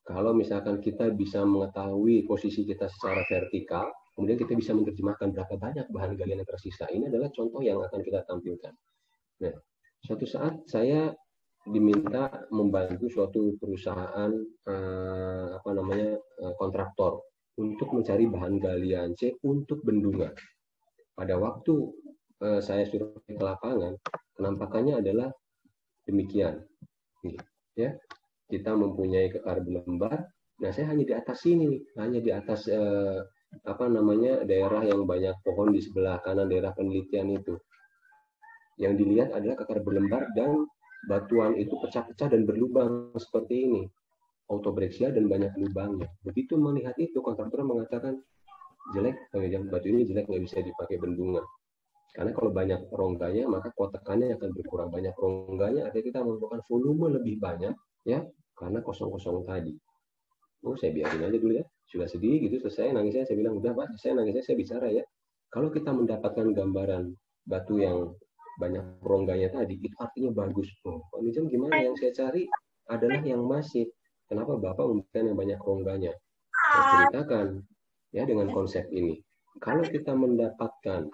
[SPEAKER 1] Kalau misalkan kita bisa mengetahui posisi kita secara vertikal, kemudian kita bisa menerjemahkan berapa banyak bahan galian yang tersisa. Ini adalah contoh yang akan kita tampilkan. Nah, suatu saat saya diminta membantu suatu perusahaan kontraktor untuk mencari bahan galian C untuk bendungan. Pada waktu saya survei ke lapangan, penampakannya adalah demikian. Ya, kita mempunyai kekar berlembar. Nah, saya hanya di atas sini, hanya di atas daerah yang banyak pohon di sebelah kanan daerah penelitian itu. Yang dilihat adalah kekar berlembar dan batuan itu pecah-pecah dan berlubang seperti ini. Autobrexia dan banyak lubangnya. Begitu melihat itu, kontraktor mengatakan jelek, batu ini jelek, nggak bisa dipakai bendungan. Karena kalau banyak rongganya, maka kuat tekannya akan berkurang. Banyak rongganya, artinya kita memerlukan volume lebih banyak, ya, karena kosong-kosong tadi. Oh, saya biarin aja dulu ya. Sudah sedih gitu, selesai nangisnya, saya bilang, udah Pak, saya nangisnya, saya bicara ya. Kalau kita mendapatkan gambaran batu yang banyak rongganya tadi, itu artinya bagus. Oh, Pak Nizam gimana? Yang saya cari adalah yang masif. Kenapa Bapak memberikan yang banyak rongganya? Saya ceritakan ya dengan konsep ini. Kalau kita mendapatkan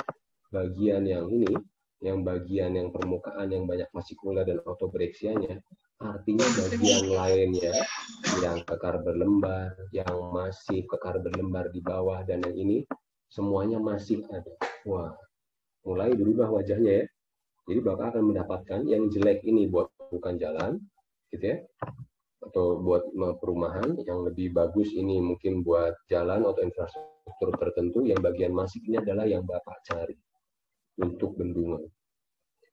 [SPEAKER 1] bagian yang ini, yang bagian yang permukaan yang banyak fasikular dan autobreksianya, artinya bagian lainnya yang kekar berlembar, yang masih kekar berlembar di bawah, dan yang ini semuanya masih ada. Wah, mulai berubah wajahnya ya. Jadi Bapak akan mendapatkan yang jelek ini buat bukan jalan, gitu ya, atau buat perumahan. Yang lebih bagus ini mungkin buat jalan atau infrastruktur tertentu. Yang bagian masih ini adalah yang Bapak cari untuk bendungan.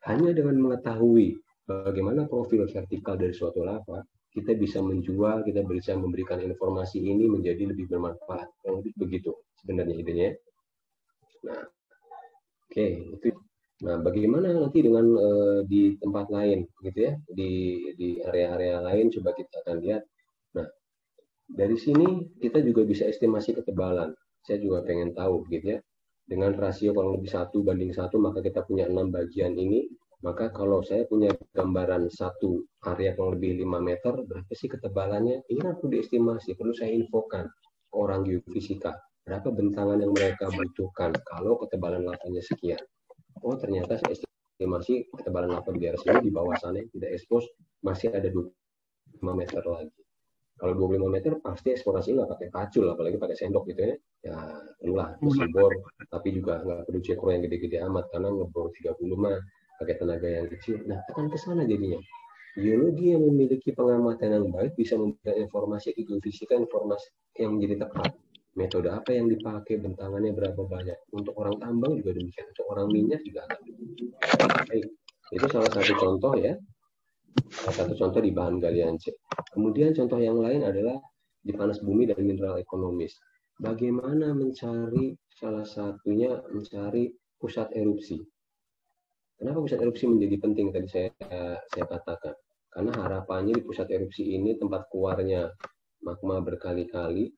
[SPEAKER 1] Hanya dengan mengetahui bagaimana profil vertikal dari suatu lava, kita bisa menjual, kita bisa memberikan informasi ini menjadi lebih bermanfaat. Yang begitu sebenarnya idenya. Nah, oke, itu. Nah, bagaimana nanti dengan di tempat lain, gitu ya, di area-area lain, coba kita akan lihat. Nah, dari sini kita juga bisa estimasi ketebalan. Saya juga pengen tahu, gitu ya. Dengan rasio kurang lebih 1:1, maka kita punya 6 bagian ini. Maka kalau saya punya gambaran satu area kurang lebih 5 meter, berapa sih ketebalannya? Ini kan perlu diestimasi, perlu saya infokan ke orang geofisika. Berapa bentangan yang mereka butuhkan kalau ketebalan lavanya sekian. Oh, ternyata saya estimasi ketebalan lava di daerah sini, di bawah sana yang tidak ekspos, masih ada 25 meter lagi. Kalau 25 meter pasti eksplorasi nggak pakai pacul, apalagi pakai sendok gitu ya. Ya perlulah mesin bor, tapi juga nggak perlu cekro yang gede-gede amat, karena ngebor 30 mah pakai tenaga yang kecil. Nah, tekan ke sana jadinya. Geologi yang memiliki pengamatan yang baik bisa memberikan informasi ke geofisika, informasi yang menjadi tepat. Metode apa yang dipakai, bentangannya berapa banyak. Untuk orang tambang juga demikian, untuk orang minyak juga akan demikian. Baik, itu salah satu contoh ya. Salah satu contoh di bahan galian C. Kemudian contoh yang lain adalah di panas bumi dan mineral ekonomis. Bagaimana mencari, salah satunya mencari pusat erupsi. Kenapa pusat erupsi menjadi penting tadi saya katakan? Karena harapannya di pusat erupsi ini tempat keluarnya magma berkali-kali.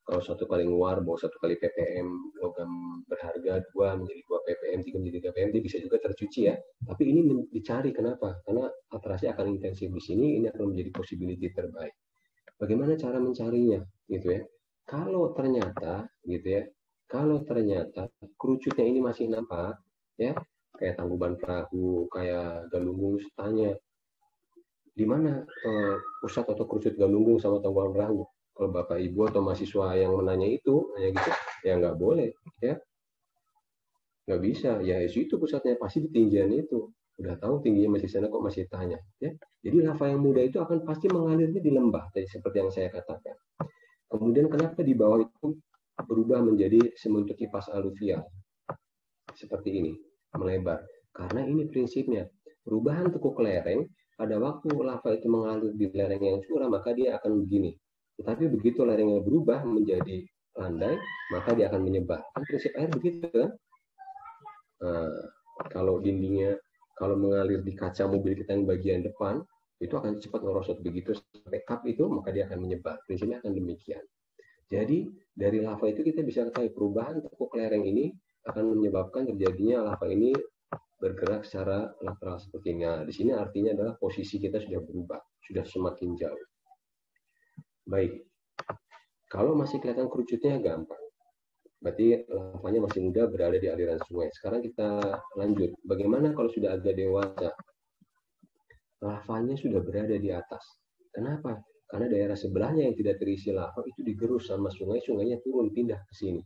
[SPEAKER 1] Kalau satu kali nguar, bawa satu kali ppm logam berharga, 2 menjadi 2 ppm, 3 menjadi 3 ppm, dia bisa juga tercuci ya. Tapi ini dicari, kenapa? Karena atrasi akan intensif di sini, ini akan menjadi possibility terbaik. Bagaimana cara mencarinya, gitu ya? Kalau ternyata, gitu ya, kalau ternyata kerucutnya ini masih nampak, ya, kayak Tangkuban Perahu, kayak Galunggung, tanya di mana pusat atau kerucut Galunggung sama Tangkuban Perahu. Kalau Bapak Ibu atau mahasiswa yang menanya itu, gitu, ya nggak boleh, ya, nggak bisa. Ya itu pusatnya pasti di tinggian itu. Udah tahu tingginya masih sana kok masih tanya, ya. Jadi lava yang muda itu akan pasti mengalirnya di lembah, seperti yang saya katakan. Kemudian kenapa di bawah itu berubah menjadi sebentuk kipas aluvial seperti ini, melebar? Karena ini prinsipnya, perubahan tekuk lereng pada waktu lava itu mengalir di lereng yang curam, maka dia akan begini. Tetapi begitu lerengnya berubah menjadi landai, maka dia akan menyebar. Kan prinsip air begitu kan? Nah, kalau dindingnya, kalau mengalir di kaca mobil kita yang bagian depan, itu akan cepat merosot. Begitu sampai cup itu, maka dia akan menyebar. Prinsipnya akan demikian. Jadi dari lava itu kita bisa ketahui perubahan tekuk lereng ini akan menyebabkan terjadinya lava ini bergerak secara lateral seperti ini. Nah, di sini artinya adalah posisi kita sudah berubah, sudah semakin jauh. Baik, kalau masih kelihatan kerucutnya gampang, berarti lavanya masih muda, berada di aliran sungai. Sekarang kita lanjut. Bagaimana kalau sudah agak dewasa? Lavanya sudah berada di atas. Kenapa? Karena daerah sebelahnya yang tidak terisi lava itu digerus sama sungai, sungainya turun pindah ke sini.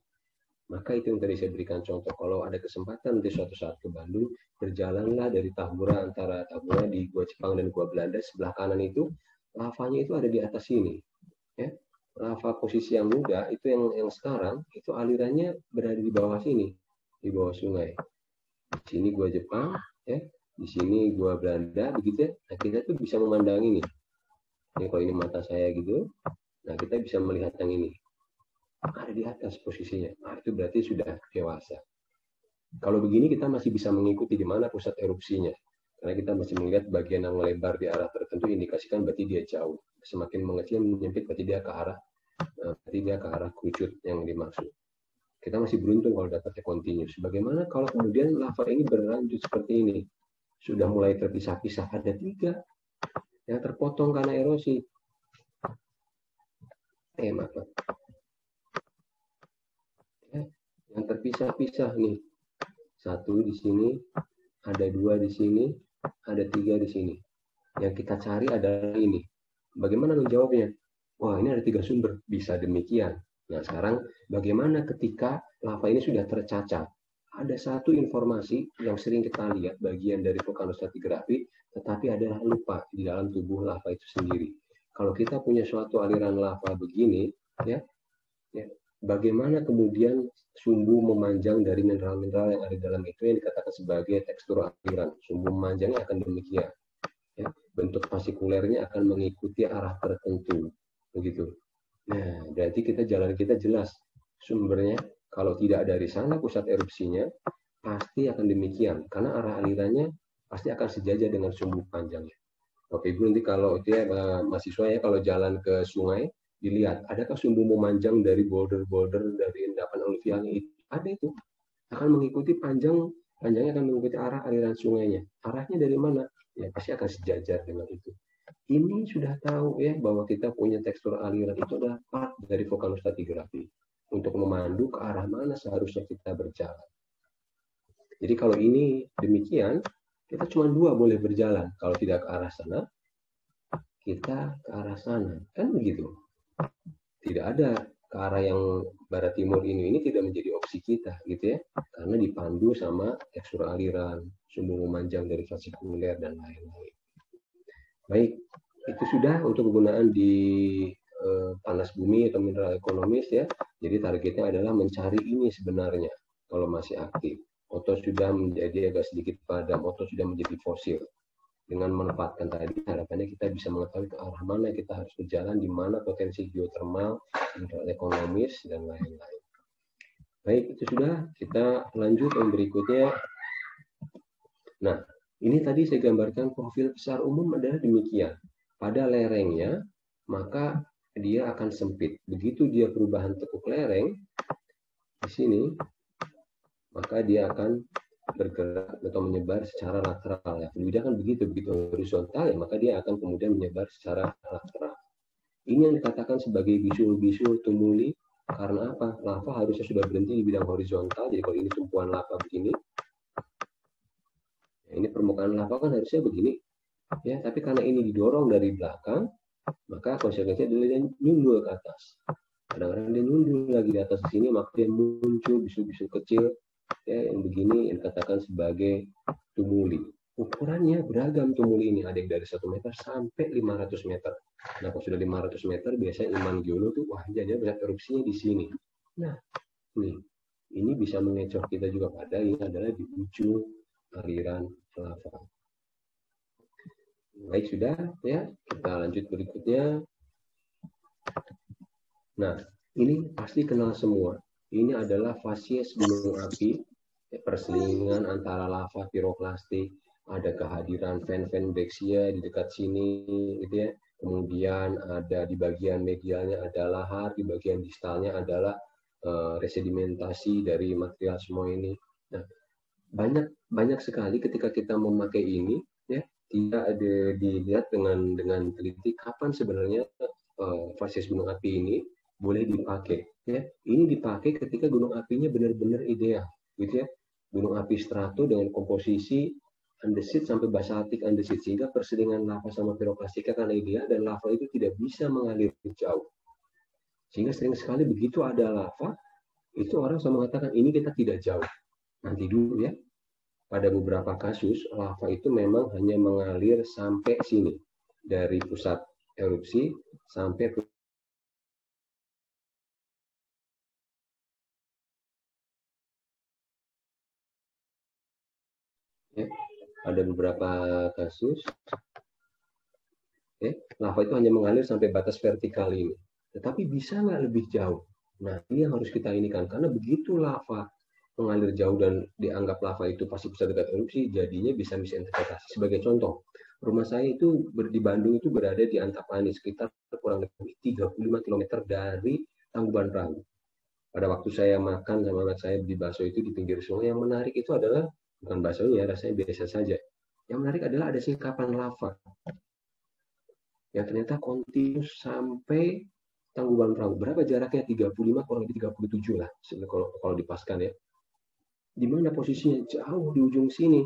[SPEAKER 1] Maka itu yang tadi saya berikan contoh. Kalau ada kesempatan nanti suatu saat ke Bandung, berjalanlah dari Tahura, antara Tahura di Gua Jepang dan Gua Belanda, sebelah kanan itu lavanya itu ada di atas sini. Ya, lava posisi yang muda itu yang sekarang itu alirannya berada di bawah sini, di bawah sungai. Di sini Gua Jepang, ya, di sini Gua Belanda, begitu ya. Nah, kita tuh bisa memandang ini. Ini kalau ini mata saya gitu, nah kita bisa melihat yang ini. Ada di atas posisinya. Nah, itu berarti sudah dewasa. Kalau begini kita masih bisa mengikuti di mana pusat erupsinya. Karena kita masih melihat bagian yang melebar di arah tertentu indikasikan berarti dia jauh. Semakin mengecil menyempit berarti dia ke arah kerucut yang dimaksud. Kita masih beruntung kalau dapatnya continuous. Bagaimana kalau kemudian lava ini berlanjut seperti ini? Sudah mulai terpisah-pisah, ada 3 yang terpotong karena erosi. Maaf. Yang terpisah-pisah nih. 1 di sini, ada 2 di sini, ada 3 di sini. Yang kita cari adalah ini. Bagaimana menjawabnya? Wah, ini ada 3 sumber. Bisa demikian. Nah, sekarang bagaimana ketika lava ini sudah tercacat? Ada satu informasi yang sering kita lihat bagian dari vulkanostratigrafi, tetapi adalah lupa di dalam tubuh lava itu sendiri. Kalau kita punya suatu aliran lava begini, ya bagaimana kemudian sumbu memanjang dari mineral-mineral yang ada di dalam itu yang dikatakan sebagai tekstur aliran. Sumbu memanjangnya akan demikian. Ya, bentuk fasikulernya akan mengikuti arah tertentu. Begitu. Nah, berarti jalan kita jelas. Sumbernya, kalau tidak dari sana pusat erupsinya, pasti akan demikian. Karena arah alirannya pasti akan sejajar dengan sumbu panjangnya. Oke, Ibu, nanti kalau itu ya, mahasiswa ya, kalau jalan ke sungai, dilihat, adakah sumbu memanjang dari boulder-boulder dari endapan aluvialnya itu? Ada itu. Akan mengikuti panjangnya akan mengikuti arah aliran sungainya. Arahnya dari mana? Ya, pasti akan sejajar dengan itu. Ini sudah tahu ya bahwa kita punya tekstur aliran itu adalah part dari vulkanostratigrafi untuk memandu ke arah mana seharusnya kita berjalan. Jadi kalau ini demikian, kita cuma 2 boleh berjalan. Kalau tidak ke arah sana, kita ke arah sana. Kan begitu. Tidak ada ke arah yang barat timur ini tidak menjadi opsi kita gitu ya. Karena dipandu sama tekstur aliran, sumbu memanjang dari fasikuler dan lain-lain. Baik, itu sudah untuk kegunaan di panas bumi atau mineral ekonomis ya. Jadi targetnya adalah mencari ini sebenarnya kalau masih aktif. Oto sudah menjadi agak sedikit padam, oto sudah menjadi fosil. Dengan menempatkan tadi, harapannya kita bisa mengetahui ke arah mana kita harus berjalan, di mana potensi geotermal, mineral ekonomis, dan lain-lain. Baik, itu sudah. Kita lanjut yang berikutnya. Nah, ini tadi saya gambarkan profil besar umum adalah demikian. Pada lerengnya, maka dia akan sempit. Begitu dia perubahan tekuk lereng, di sini, maka dia akan bergerak atau menyebar secara lateral. Ya, fluida kan begitu horizontal ya, maka dia akan kemudian menyebar secara lateral. Ini yang dikatakan sebagai bisul-bisul tumuli. Karena apa? Lava harusnya sudah berhenti di bidang horizontal. Jadi kalau ini tumpuan lava begini, ya, ini permukaan lava kan harusnya begini. Ya, tapi karena ini didorong dari belakang, maka konsekuensinya dia nyundul ke atas. Kadang-kadang dia nyundul lagi di atas sini, maka dia muncul bisul-bisul kecil ya, yang begini yang dikatakan sebagai tumuli. Ukurannya beragam tumuli ini, ada yang dari 1 meter sampai 500 meter. Nah, kalau sudah 500 meter, biasanya ilmuwan geolog tuh, wah jadi bisa erupsinya di sini. Nah, ini bisa mengecoh kita juga pada ini adalah di ujung aliran lava. Baik, sudah ya. Kita lanjut berikutnya. Nah, ini pasti kenal semua. Ini adalah fasies gunung api, perselingan antara lava piroklastik, ada kehadiran fen-fen Dexia di dekat sini, gitu ya. Kemudian ada di bagian medialnya ada lahar, di bagian distalnya adalah resedimentasi dari material semua ini. Nah, banyak sekali ketika kita memakai ini, ya tidak ada dilihat dengan teliti kapan sebenarnya fasies gunung api ini boleh dipakai. Ya, ini dipakai ketika gunung apinya benar-benar ideal, gitu ya. Gunung api strato dengan komposisi andesit sampai basaltik andesit, sehingga perselingan lava sama piroklastika karena ideal dan lava itu tidak bisa mengalir jauh. Sehingga sering sekali begitu ada lava, itu orang selalu mengatakan ini kita tidak jauh. Nanti dulu ya. Pada beberapa kasus, lava itu memang hanya mengalir sampai sini. Dari pusat erupsi sampai ya, ada beberapa kasus ya, lava itu hanya mengalir sampai batas vertikal ini. Tetapi bisa nggak lebih jauh? Nah, ini yang harus kita inikan. Karena begitu lava mengalir jauh dan dianggap lava itu pasti bisa dekat erupsi, jadinya bisa misinterpretasi. Sebagai contoh, rumah saya itu di Bandung itu berada di Antapani, sekitar kurang lebih 35 km dari Tangkuban Perahu. Pada waktu saya makan sama anak saya di bakso itu di pinggir sungai, yang menarik itu adalah bukan baksonya, rasanya biasa saja. Yang menarik adalah ada singkapan lava yang ternyata kontinu sampai Tangkuban Perahu. Berapa jaraknya? 35, kurang lebih 37 lah, kalau dipaskan ya. Di mana posisinya? Jauh di ujung sini.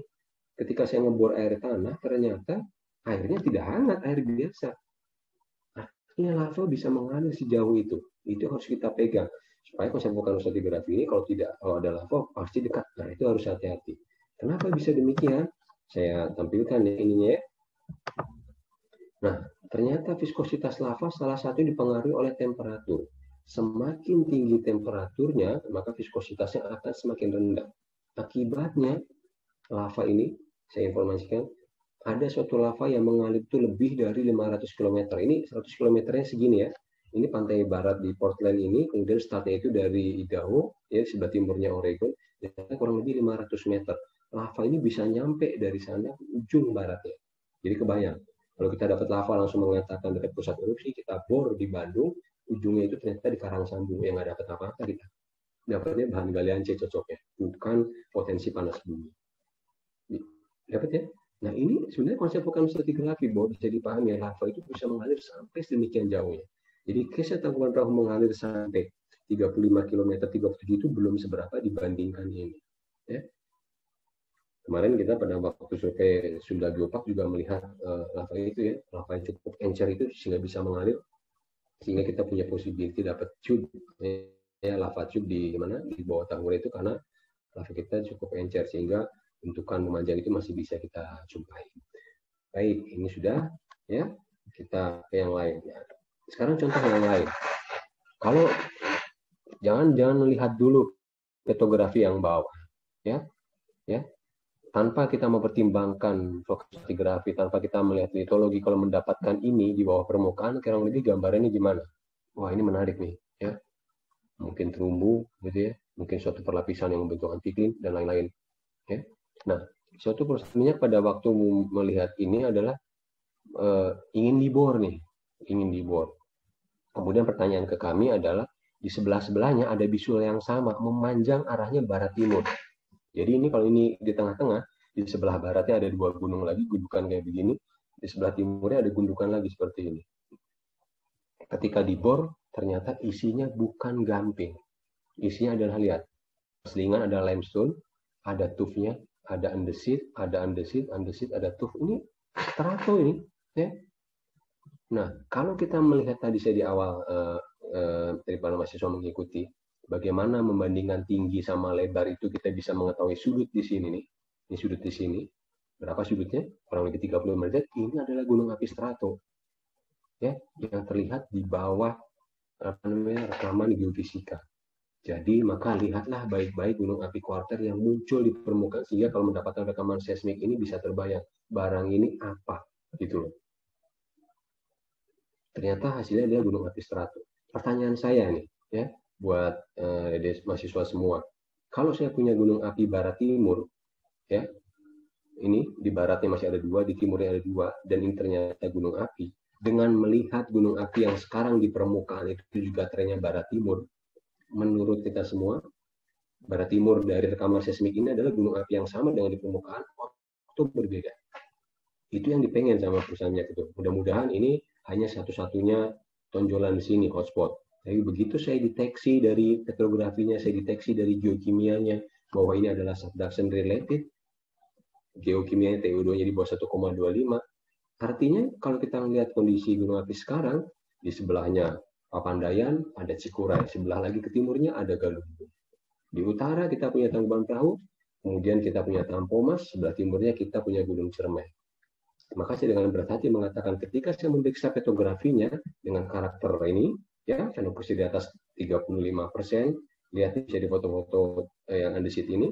[SPEAKER 1] Ketika saya ngebor air tanah, ternyata airnya tidak hangat, air biasa. Artinya lava bisa mengalir sejauh itu. Itu harus kita pegang. Supaya konsep vulkanostratigrafi ini kalau ada lava pasti dekat. Nah, itu harus hati-hati. Kenapa bisa demikian? Saya tampilkan ya ininya ya. Nah, ternyata viskositas lava salah satu dipengaruhi oleh temperatur. Semakin tinggi temperaturnya, maka viskositasnya akan semakin rendah. Akibatnya, lava ini, saya informasikan, ada suatu lava yang mengalir itu lebih dari 500 km. Ini 100 km-nya segini ya. Ini pantai barat di Portland ini, kemudian startnya itu dari Idaho, ya sebelah timurnya Oregon, dan kurang lebih 500 meter. Lava ini bisa nyampe dari sana ke ujung baratnya. Jadi kebayang, kalau kita dapat lava langsung mengatakan dekat pusat erupsi, kita bor di Bandung, ujungnya itu ternyata di Karangsambung, yang nggak dapat apa-apa kita. Dapatnya bahan galian C cocoknya, bukan potensi panas bumi. Dapat ya? Nah ini sebenarnya konsep vulkanostratigrafi bahwa bisa dipahami, lava itu bisa mengalir sampai sedemikian jauhnya. Jadi case Tangkuban Perahu mengalir sampai 35 km, 37 itu belum seberapa dibandingkan ini. Ya. Kemarin kita pada waktu survei Sunda Geopark juga melihat lava itu ya, lava yang cukup encer itu sehingga bisa mengalir, sehingga kita punya possibility dapat tube, ya lava tube di mana di bawah Tanggul itu karena lava kita cukup encer sehingga bentukan memanjang itu masih bisa kita jumpai. Baik, ini sudah ya. Kita ke yang lain. Sekarang contoh yang lain. Kalau jangan melihat dulu petrografi yang bawah, ya, ya. Tanpa kita mempertimbangkan stratigrafi, tanpa kita melihat litologi, kalau mendapatkan ini di bawah permukaan, kurang lebih gambarannya gimana? Wah, ini menarik nih, ya. Mungkin terumbu, gitu ya. Mungkin suatu perlapisan yang membentuk antiklim dan lain-lain. Ya. Nah, suatu perusahaan minyak pada waktu melihat ini adalah ingin dibor nih, ingin dibor. Kemudian pertanyaan ke kami adalah di sebelah-sebelahnya ada bisul yang sama, memanjang arahnya barat timur. Jadi ini kalau ini di tengah-tengah, di sebelah baratnya ada dua gunung lagi, gundukan kayak begini, di sebelah timurnya ada gundukan lagi seperti ini. Ketika dibor, ternyata isinya bukan gamping. Isinya adalah, lihat, selingan ada limestone, ada tufnya, ada andesit, ada tuf. Ini strato ini. Ya. Nah, kalau kita melihat tadi saya di awal daripada mahasiswa mengikuti, bagaimana membandingkan tinggi sama lebar itu kita bisa mengetahui sudut di sini nih. Ini sudut di sini. Berapa sudutnya? Kurang lebih 30 derajat. Ini adalah gunung api strato. Ya, yang terlihat di bawah rekaman geofisika. Jadi maka lihatlah baik-baik gunung api kuarter yang muncul di permukaan, sehingga kalau mendapatkan rekaman seismik ini bisa terbayang barang ini apa gitu loh. Ternyata hasilnya adalah gunung api strato. Pertanyaan saya nih ya buat mahasiswa semua, kalau saya punya gunung api barat timur ya, ini di baratnya masih ada dua, di timurnya ada dua, dan ini ternyata gunung api. Dengan melihat gunung api yang sekarang di permukaan itu juga trennya barat timur, menurut kita semua, barat timur dari rekaman seismik ini adalah gunung api yang sama dengan di permukaan, waktu berbeda. Itu yang dipengen sama perusahaan minyak itu. Mudah-mudahan ini hanya satu-satunya tonjolan di sini, hotspot. Tapi begitu saya deteksi dari petrografinya, saya deteksi dari geokimianya, bahwa ini adalah subduction related, geokimianya TU2-nya di bawah 1,25, artinya kalau kita melihat kondisi gunung api sekarang, di sebelahnya Papandayan, ada Cikuray, sebelah lagi ke timurnya ada Galunggung. Di utara kita punya Tangkuban Perahu, kemudian kita punya Tampomas, sebelah timurnya kita punya Gunung Ciremai. Maka saya dengan berat hati mengatakan ketika saya memeriksa petrografinya dengan karakter ini, ya, fenokusir di atas 35%, lihat bisa di foto-foto yang andesit ini,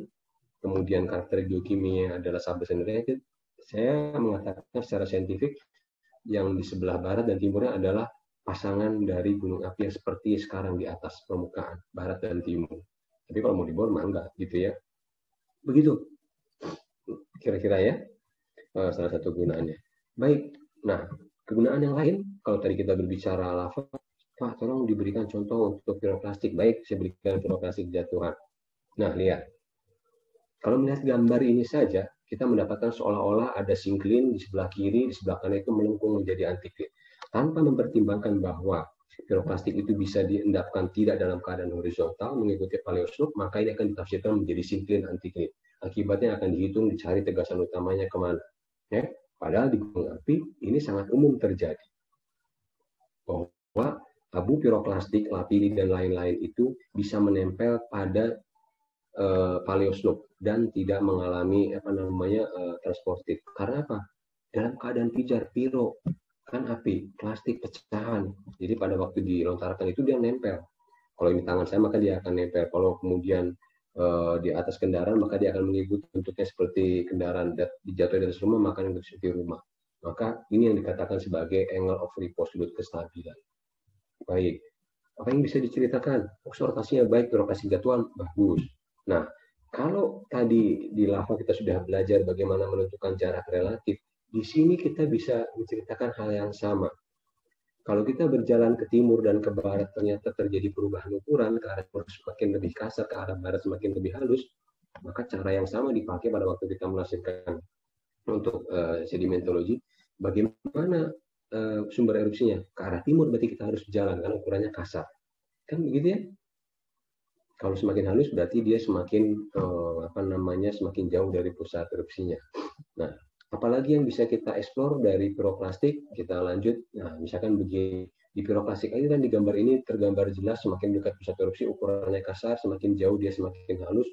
[SPEAKER 1] kemudian karakter geokimia adalah subduction related, saya mengatakan secara saintifik yang di sebelah barat dan timurnya adalah pasangan dari gunung api yang seperti sekarang di atas permukaan, barat dan timur. Tapi kalau mau dibor mah enggak gitu ya. Begitu kira-kira ya salah satu gunaannya. Baik. Nah, kegunaan yang lain kalau tadi kita berbicara lava, Pak, tolong diberikan contoh untuk piroklastik. Baik, saya berikan piroklastik jatuhan. Nah, lihat. Kalau melihat gambar ini saja, kita mendapatkan seolah-olah ada sinklin di sebelah kiri, di sebelah kanan itu melengkung menjadi antiklin. Tanpa mempertimbangkan bahwa piroklastik itu bisa diendapkan tidak dalam keadaan horizontal mengikuti paleoslope, maka ini akan ditafsirkan menjadi sinklin antiklin. Akibatnya akan dihitung, dicari tegasan utamanya kemana. Ya? Padahal di gunung api ini sangat umum terjadi. Bahwa abu piroklastik, lapilli, dan lain-lain itu bisa menempel pada paleoslope dan tidak mengalami transportif. Karena apa? Dalam keadaan pijar, piro, kan api, plastik, pecahan. Jadi pada waktu dilontarkan itu dia nempel. Kalau ini tangan saya, maka dia akan nempel. Kalau kemudian di atas kendaraan, maka dia akan mengikuti bentuknya seperti kendaraan. Dijatuh di atas rumah, maka untuk seperti rumah. Maka ini yang dikatakan sebagai angle of repose, sudut kestabilan. Baik. Apa yang bisa diceritakan? Sortasinya baik, lokasi jatuhan bagus. Nah, kalau tadi di lava kita sudah belajar bagaimana menentukan jarak relatif, di sini kita bisa menceritakan hal yang sama. Kalau kita berjalan ke timur dan ke barat ternyata terjadi perubahan ukuran, ke arah timur semakin lebih kasar, ke arah barat semakin lebih halus, maka cara yang sama dipakai pada waktu kita menghasilkan untuk sedimentologi. Bagaimana sumber erupsinya? Ke arah timur berarti kita harus berjalan karena ukurannya kasar. Kan begitu ya? Kalau semakin halus berarti dia semakin semakin jauh dari pusat erupsinya. Nah, apalagi yang bisa kita eksplor dari piroklastik, kita lanjut. Nah, misalkan begini, di piroklastik ini kan di gambar ini tergambar jelas semakin dekat pusat erupsi ukurannya kasar, semakin jauh dia semakin halus.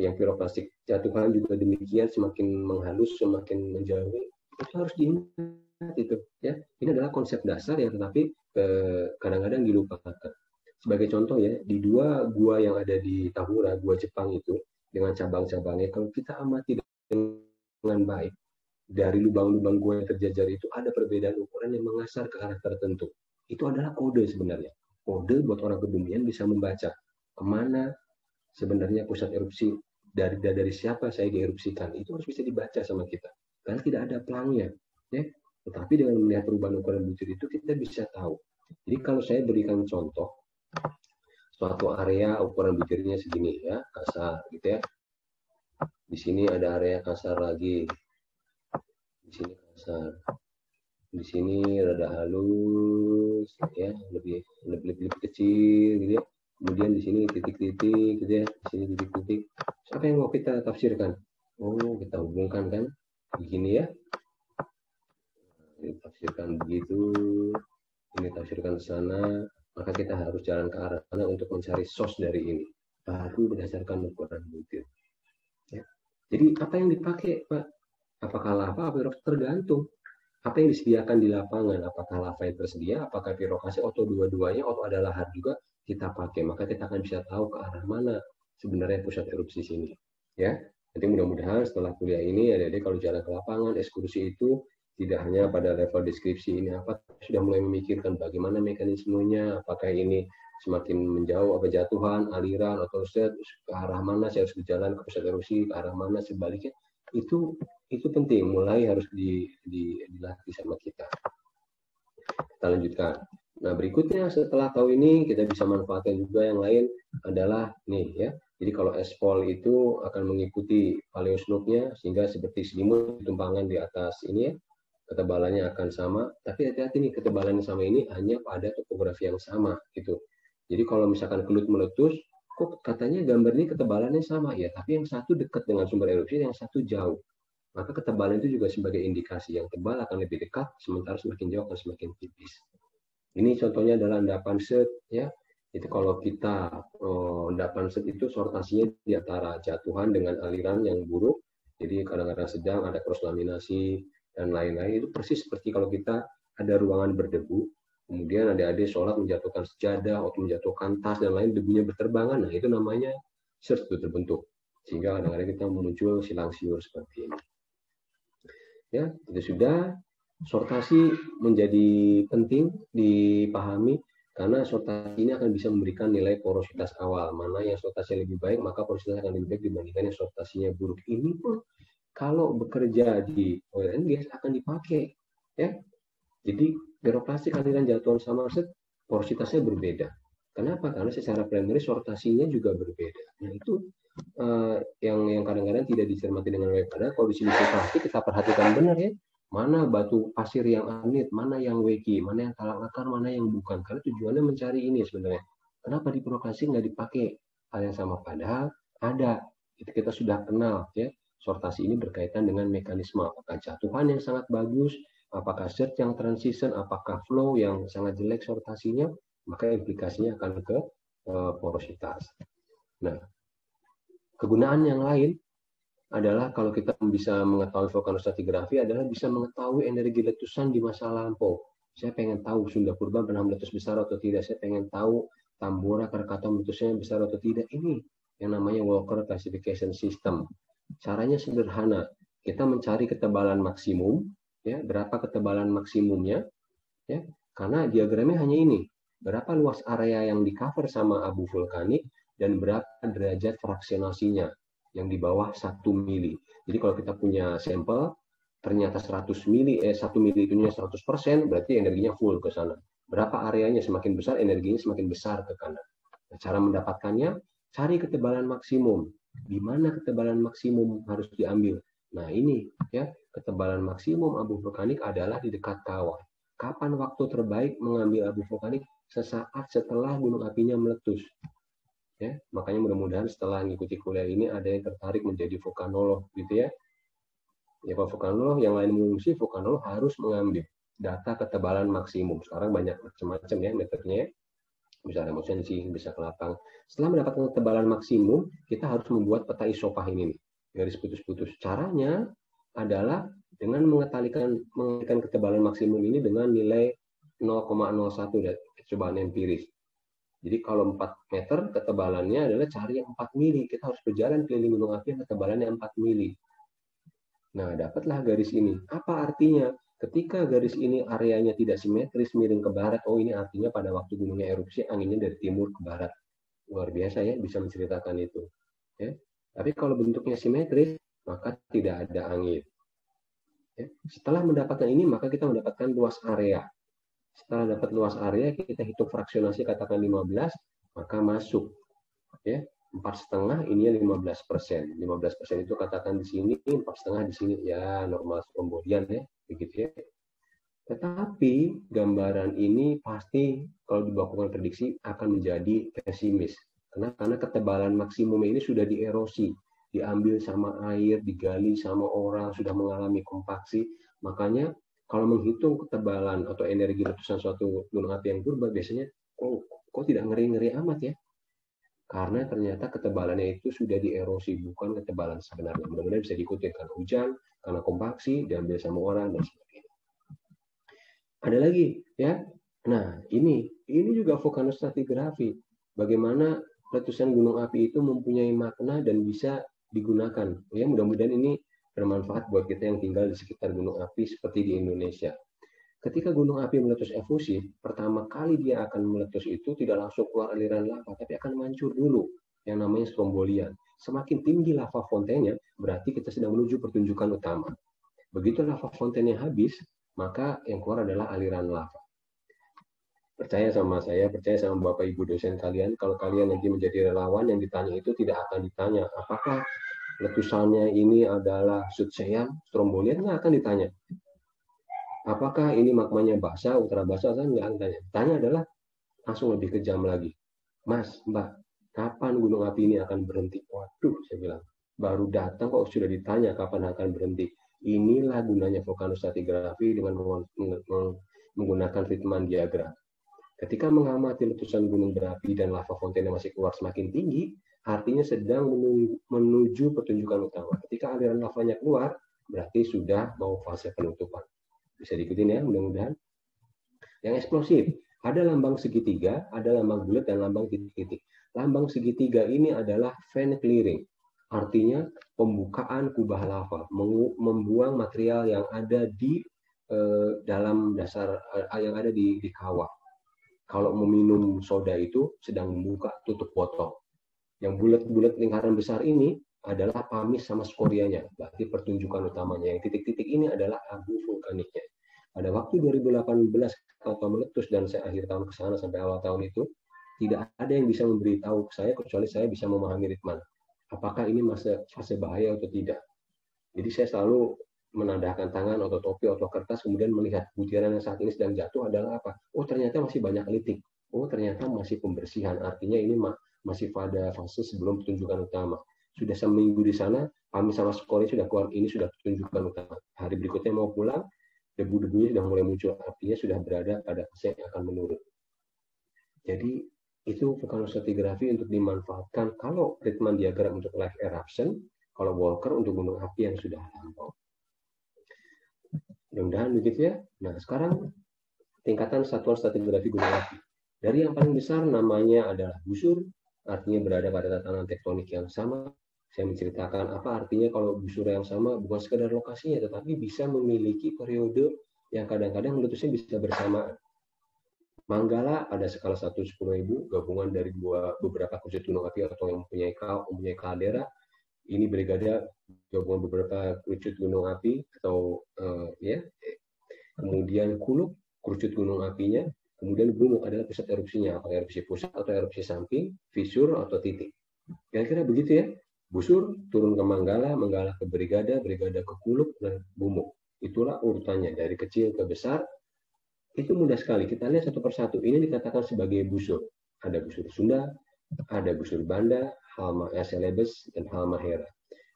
[SPEAKER 1] Yang piroklastik jatuhan juga demikian, semakin menghalus, semakin menjauhi. Itu harus diingat itu, ya. Ini adalah konsep dasar yang tetapi kadang-kadang dilupakan. Sebagai contoh ya, di dua gua yang ada di Tahura, gua Jepang itu, dengan cabang-cabangnya, kalau kita amati dengan baik, dari lubang-lubang gua yang terjajar itu ada perbedaan ukuran yang mengasar ke arah tertentu. Itu adalah kode sebenarnya. Kode buat orang kebumian bisa membaca kemana sebenarnya pusat erupsi, dari siapa saya dierupsikan. Itu harus bisa dibaca sama kita. Karena tidak ada pelangnya. Ya. Tetapi dengan melihat perubahan ukuran butir itu, kita bisa tahu. Jadi kalau saya berikan contoh, suatu area ukuran butirnya segini ya, kasar gitu ya. Di sini ada area kasar lagi. Di sini kasar. Di sini rada halus ya, lebih kecil gitu ya. Kemudian di sini titik-titik gitu ya. Di sini titik-titik. Apa yang mau kita tafsirkan? Oh, kita hubungkan kan begini ya. Ini tafsirkan begitu. Ini tafsirkan ke sana. Maka kita harus jalan ke arah sana untuk mencari source dari ini. Baru berdasarkan ukuran butir. Ya. Jadi apa yang dipakai, Pak? Apakah lava atau tergantung? Apa yang disediakan di lapangan? Apakah lava yang tersedia? Apakah pirokasi? Atau dua-duanya? Atau ada lahar juga? Kita pakai. Maka kita akan bisa tahu ke arah mana sebenarnya pusat erupsi sini. Ya. Nanti mudah-mudahan setelah kuliah ini, adik-adik kalau jalan ke lapangan, ekskursi itu tidak hanya pada level deskripsi ini apa, sudah mulai memikirkan bagaimana mekanismenya, apakah ini semakin menjauh apa jatuhan, aliran atau set ke arah mana saya harus berjalan ke pusat erupsi, ke arah mana sebaliknya, itu penting, mulai harus dilatih sama kita. Kita lanjutkan. Nah, berikutnya setelah tahu ini kita bisa manfaatkan juga yang lain adalah nih ya. Jadi kalau esfol itu akan mengikuti paleoslope-nya sehingga seperti selimut tumpangan di atas ini ya. Ketebalannya akan sama, tapi hati-hati nih, ketebalan yang sama ini hanya pada topografi yang sama gitu. Jadi kalau misalkan kelut meletus, kok katanya gambar ini ketebalannya sama ya, tapi yang satu dekat dengan sumber erupsi, yang satu jauh. Maka ketebalan itu juga sebagai indikasi yang tebal akan lebih dekat, sementara semakin jauh akan semakin tipis. Ini contohnya adalah endapan set ya. Itu kalau kita endapan set itu sortasinya di antara jatuhan dengan aliran yang buruk. Jadi kadang-kadang sedang ada cross laminasi dan lain-lain. Itu persis seperti kalau kita ada ruangan berdebu, kemudian adik-adik sholat menjatuhkan sejadah atau menjatuhkan tas dan lain, debunya berterbangan. Nah itu namanya surge itu terbentuk. Sehingga kadang-kadang kita muncul silang siur seperti ini. Ya, itu sudah. Sortasi menjadi penting dipahami Karena sortasi ini akan bisa memberikan nilai porositas awal. Mana yang sortasinya lebih baik, maka porositasnya akan lebih baik dibandingkan yang sortasinya buruk. Ini pun kalau bekerja di oil and gas akan dipakai. Ya. Jadi mikroplastik aliran jatuhan sama arset porositasnya berbeda. Kenapa? Karena secara primary sortasinya juga berbeda. Nah itu yang kadang-kadang tidak dicermati dengan baik. Padahal kalau di sini plastik kita perhatikan benar ya, mana batu pasir yang anit, mana yang weki, mana yang talak akar, mana yang bukan. Karena tujuannya mencari ini sebenarnya. Kenapa di plastik nggak dipakai hal yang sama? Padahal ada. Itu kita sudah kenal ya. Sortasi ini berkaitan dengan mekanisme apakah jatuhan yang sangat bagus, apakah search yang transition, apakah flow yang sangat jelek sortasinya, maka implikasinya akan ke porositas. Nah, kegunaan yang lain adalah kalau kita bisa mengetahui vulkanostratigrafi adalah bisa mengetahui energi letusan di masa lampau. Saya pengen tahu Sunda Purba pernah meletus besar atau tidak. Saya pengen tahu Tambora Krakatau meletusnya besar atau tidak. Ini yang namanya Walker Classification System. Caranya sederhana. Kita mencari ketebalan maksimum, ya, berapa ketebalan maksimumnya, ya, karena diagramnya hanya ini. Berapa luas area yang di cover sama abu vulkanik dan berapa derajat fraksionasinya yang di bawah 1 mili. Jadi kalau kita punya sampel, ternyata 100 mili, 1 mili itu 100%, berarti energinya full ke sana. Berapa areanya semakin besar, energinya semakin besar ke kanan. Nah, cara mendapatkannya, cari ketebalan maksimum. Di mana ketebalan maksimum harus diambil? Nah ini, ya ketebalan maksimum abu vulkanik adalah di dekat kawah. Kapan waktu terbaik mengambil abu vulkanik? Sesaat setelah gunung apinya meletus. Ya, makanya mudah-mudahan setelah mengikuti kuliah ini ada yang tertarik menjadi vulkanolog gitu ya. Ya kalau vulkanolog yang lain mengungsi, vulkanolog harus mengambil data ketebalan maksimum. Sekarang banyak macam-macam ya metodenya. Bisa remote sensing, bisa ke lapang. Setelah mendapatkan ketebalan maksimum, kita harus membuat peta isopah ini nih, garis putus-putus. Caranya adalah dengan mengetalikan ketebalan maksimum ini dengan nilai 0,01 dari cobaan empiris. Jadi kalau 4 meter ketebalannya adalah cari yang 4 mili. Kita harus berjalan keliling gunung api yang ketebalannya 4 mili. Nah, dapatlah garis ini. Apa artinya? Ketika garis ini areanya tidak simetris miring ke barat, oh ini artinya pada waktu gunungnya erupsi anginnya dari timur ke barat. Luar biasa ya bisa menceritakan itu. Ya. Tapi kalau bentuknya simetris, maka tidak ada angin. Ya. Setelah mendapatkan ini, maka kita mendapatkan luas area. Setelah dapat luas area, kita hitung fraksionasi katakan 15, maka masuk. Ya, 4,5 ini 15%. 15% itu katakan di sini, 4,5 di sini. Ya, normal pembodian ya, begitu ya. Tetapi gambaran ini pasti kalau dilakukan prediksi akan menjadi pesimis. Karena ketebalan maksimum ini sudah dierosi, diambil sama air, digali sama orang, sudah mengalami kompaksi. Makanya kalau menghitung ketebalan atau energi letusan suatu gunung api yang purba, biasanya kok tidak ngeri-ngeri amat ya? Karena ternyata ketebalannya itu sudah dierosi, bukan ketebalan sebenarnya. Mudah-mudahan bisa diikuti karena hujan, karena kompaksi, diambil sama orang, dan sebagainya. Ada lagi, ya. Nah, ini juga vulkanostratigrafi. Bagaimana letusan gunung api itu mempunyai makna dan bisa digunakan. Ya, mudah-mudahan ini bermanfaat buat kita yang tinggal di sekitar gunung api seperti di Indonesia. Ketika gunung api meletus efusif, pertama kali dia akan meletus itu tidak langsung keluar aliran lava, tapi akan mancur dulu, yang namanya strombolian. Semakin tinggi lava fontennya, berarti kita sedang menuju pertunjukan utama. Begitu lava fontennya habis, maka yang keluar adalah aliran lava. Percaya sama saya, percaya sama Bapak Ibu dosen kalian, kalau kalian nanti menjadi relawan, yang ditanya itu tidak akan ditanya, apakah letusannya ini adalah sutsean, strombolian, nggak akan ditanya. Apakah ini magmanya basah, ultra basah, kan nggak akan ditanya. Tanya adalah langsung lebih kejam lagi. Mas, Mbak, kapan gunung api ini akan berhenti? Waduh, saya bilang, baru datang kok sudah ditanya kapan akan berhenti. Inilah gunanya vulkanostratigrafi dengan menggunakan Ritman diagram. Ketika mengamati letusan gunung berapi dan lava fonten yang masih keluar semakin tinggi, artinya sedang menuju pertunjukan utama. Ketika aliran lavanya keluar, berarti sudah mau fase penutupan. Bisa diikutin ya, mudah-mudahan. Yang eksplosif, ada lambang segitiga, ada lambang bulat, dan lambang titik-titik. Lambang segitiga ini adalah vent clearing. Artinya pembukaan kubah lava, membuang material yang ada di dalam dasar, yang ada di kawah. kalau meminum soda itu sedang membuka tutup botol. Yang bulat-bulat lingkaran besar ini adalah amis sama skorianya, berarti pertunjukan utamanya. Yang titik-titik ini adalah abu vulkaniknya. Pada waktu 2018 atau meletus dan saya akhir tahun ke sana sampai awal tahun itu, tidak ada yang bisa memberitahu ke saya kecuali saya bisa memahami ritman. Apakah ini fase bahaya atau tidak. Jadi saya selalu menandahkan tangan atau topi atau kertas, kemudian melihat butiran yang saat ini sedang jatuh adalah apa. Oh ternyata masih banyak litik. Oh ternyata masih pembersihan. Artinya ini masih pada fase sebelum pertunjukan utama. Sudah seminggu di sana, kami sama sekolah sudah keluar, ini sudah pertunjukan utama. Hari berikutnya mau pulang, debu-debunya sudah mulai muncul, artinya sudah berada pada fase yang akan menurun. Jadi itu vulkanostratigrafi untuk dimanfaatkan kalau Ritman diagram untuk live eruption, kalau Walker untuk gunung api yang sudah lampau. Mudah-mudahan begitu ya. Nah sekarang tingkatan satuan stratigrafi gunung api. Dari yang paling besar namanya adalah busur, artinya berada pada tatanan tektonik yang sama. Saya menceritakan apa artinya kalau busur yang sama bukan sekedar lokasinya, tetapi bisa memiliki periode yang kadang-kadang meletusnya bisa bersamaan. Manggala ada skala 1/10.000, gabungan dari beberapa khusus gunung api atau yang mempunyai kaldera. Ini brigada gabungan beberapa kerucut gunung api atau kemudian kuluk kerucut gunung apinya, kemudian gumuk adalah pusat erupsinya, atau erupsi pusat atau erupsi samping, fisur atau titik. Kira-kira begitu ya. Busur turun ke Manggala, Manggala ke brigada, brigada ke kuluk dan gumuk. Itulah urutannya dari kecil ke besar. Itu mudah sekali. Kita lihat satu persatu. Ini dikatakan sebagai busur. Ada busur Sunda, ada busur Banda, Halma Celebes, dan Halma Hera.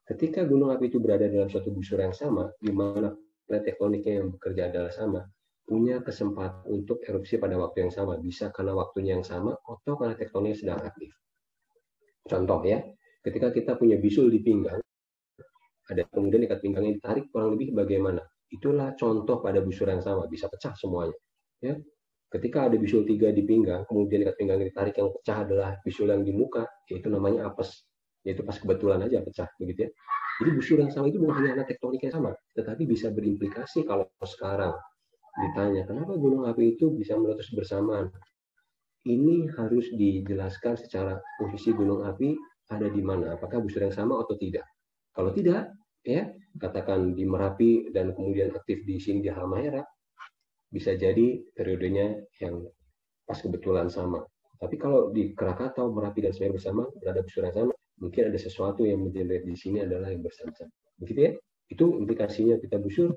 [SPEAKER 1] Ketika gunung api itu berada dalam suatu busur yang sama, di mana plate tektoniknya yang bekerja adalah sama, punya kesempatan untuk erupsi pada waktu yang sama. Bisa karena waktunya yang sama, atau karena tektoniknya sedang aktif. Contoh ya, ketika kita punya bisul di pinggang, ada kemudian ikat pinggangnya ditarik, kurang lebih bagaimana? Itulah contoh pada busur yang sama, bisa pecah semuanya. Ya, ketika ada bisul 3 di pinggang, kemudian ikat pinggang ditarik, yang pecah adalah bisul yang di muka, yaitu namanya apes, yaitu pas kebetulan aja pecah, begitu ya. Jadi busur yang sama itu bukan hanya tektonik yang sama, tetapi bisa berimplikasi kalau sekarang ditanya kenapa gunung api itu bisa meletus bersamaan. Ini harus dijelaskan secara posisi gunung api ada di mana, apakah busur yang sama atau tidak. Kalau tidak, ya katakan di Merapi dan kemudian aktif di sini di Halmahera, bisa jadi periodenya yang pas kebetulan sama. Tapi kalau di Krakatau, Merapi dan Semeru bersama berada busur yang sama, mungkin ada sesuatu yang menjadi di sini adalah yang bersama-sama. Begitu ya? Itu implikasinya kita busur.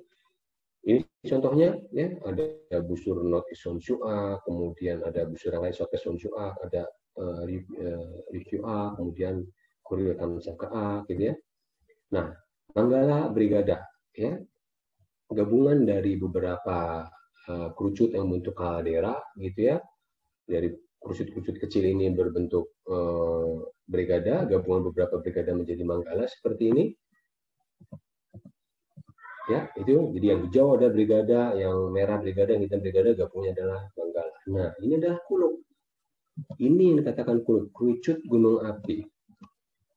[SPEAKER 1] Ini contohnya ya, ada busur North East Sonchua, kemudian ada busur yang lain South East Sonchua, ada Review A, kemudian Kurir Kamsaka A, gitu ya. Nah, Manggala Brigada ya, gabungan dari beberapa kerucut yang membentuk kaldera gitu ya. Dari kerucut-kerucut kecil ini berbentuk brigada, gabungan beberapa brigada menjadi Manggala seperti ini. Ya, itu jadi yang hijau ada brigada, yang merah brigada, yang hitam brigada, gabungnya adalah Manggala. Nah, ini adalah kuluk. Ini yang dikatakan kuluk, kerucut gunung api.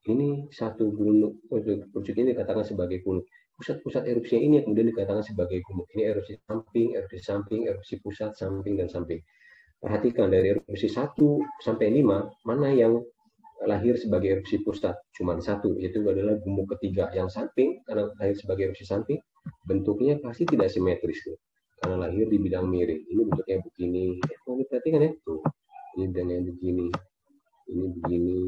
[SPEAKER 1] Ini satu gunung, kerucut ini dikatakan sebagai kuluk. Pusat-pusat erupsinya ini kemudian dikatakan sebagai gumuk. Ini erupsi samping, erupsi pusat, samping, dan samping. Perhatikan dari erupsi 1 sampai 5, mana yang lahir sebagai erupsi pusat? Cuma satu, yaitu adalah gumuk ketiga. Yang samping, karena lahir sebagai erupsi samping, bentuknya pasti tidak simetris tuh, karena lahir di bidang miring. Ini bentuknya begini. Ini perhatikan ya, tuh. Ini dan yang begini. Ini begini.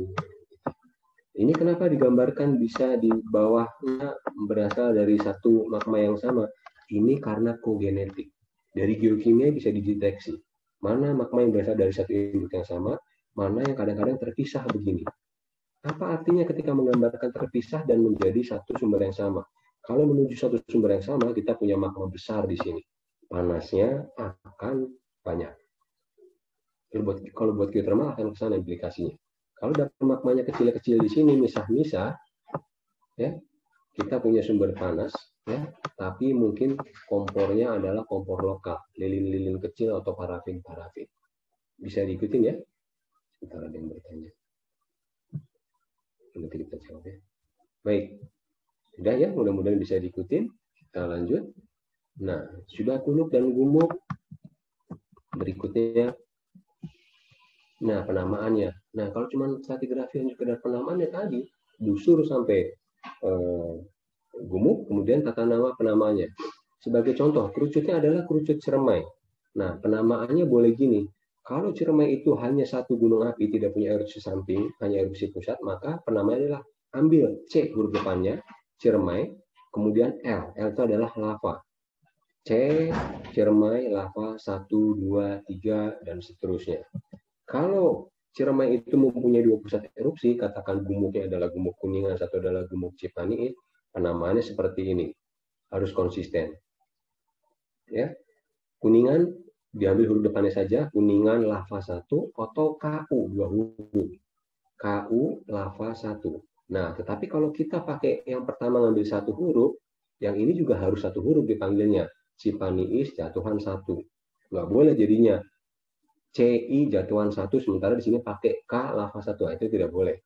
[SPEAKER 1] Ini kenapa digambarkan bisa di bawahnya berasal dari satu magma yang sama? Ini karena kogenetik. Dari geokimia bisa dideteksi mana magma yang berasal dari satu induk yang sama, mana yang kadang-kadang terpisah begini. Apa artinya ketika menggambarkan terpisah dan menjadi satu sumber yang sama? Kalau menuju satu sumber yang sama, kita punya magma besar di sini. Panasnya akan banyak. Kalau buat geothermal akan kesana implikasinya. Kalau dapat magmanya kecil-kecil di sini, misah-misah, ya, kita punya sumber panas, ya, tapi mungkin kompornya adalah kompor lokal, lilin-lilin kecil atau parafin-parafin. Bisa diikutin ya? Sebentar ada yang bertanya. Nanti kita jawab ya. Baik. Sudah ya, mudah-mudahan bisa diikutin. Kita lanjut. Nah, sudah kuluk dan gumuk. Berikutnya Nah, penamaannya. Nah, kalau cuma stratigrafi yang sekedar penamaannya tadi, busur sampai gumuk, kemudian tata nama penamanya. Sebagai contoh, kerucutnya adalah kerucut Ciremai. Nah, penamaannya boleh gini. Kalau Ciremai itu hanya satu gunung api, tidak punya erupsi samping, hanya erupsi pusat, maka penamanya adalah ambil C huruf depannya, Ciremai, kemudian L. L itu adalah lava. C, Ciremai, lava, 1, 2, 3, dan seterusnya. Kalau Ciremai itu mempunyai 2 pusat erupsi, katakan gumuknya adalah gumuk Kuningan, satu adalah gumuk Cipaniit, penamaannya seperti ini. Harus konsisten. Ya, Kuningan diambil huruf depannya saja, Kuningan lava 1 atau KU 2 huruf. KU lava 1. Nah, tetapi kalau kita pakai yang pertama ngambil 1 huruf, yang ini juga harus 1 huruf dipanggilnya. Cipaniis jatuhan 1. Nggak boleh jadinya CI jatuhan 1, sementara di sini pakai K lava 1. Itu tidak boleh.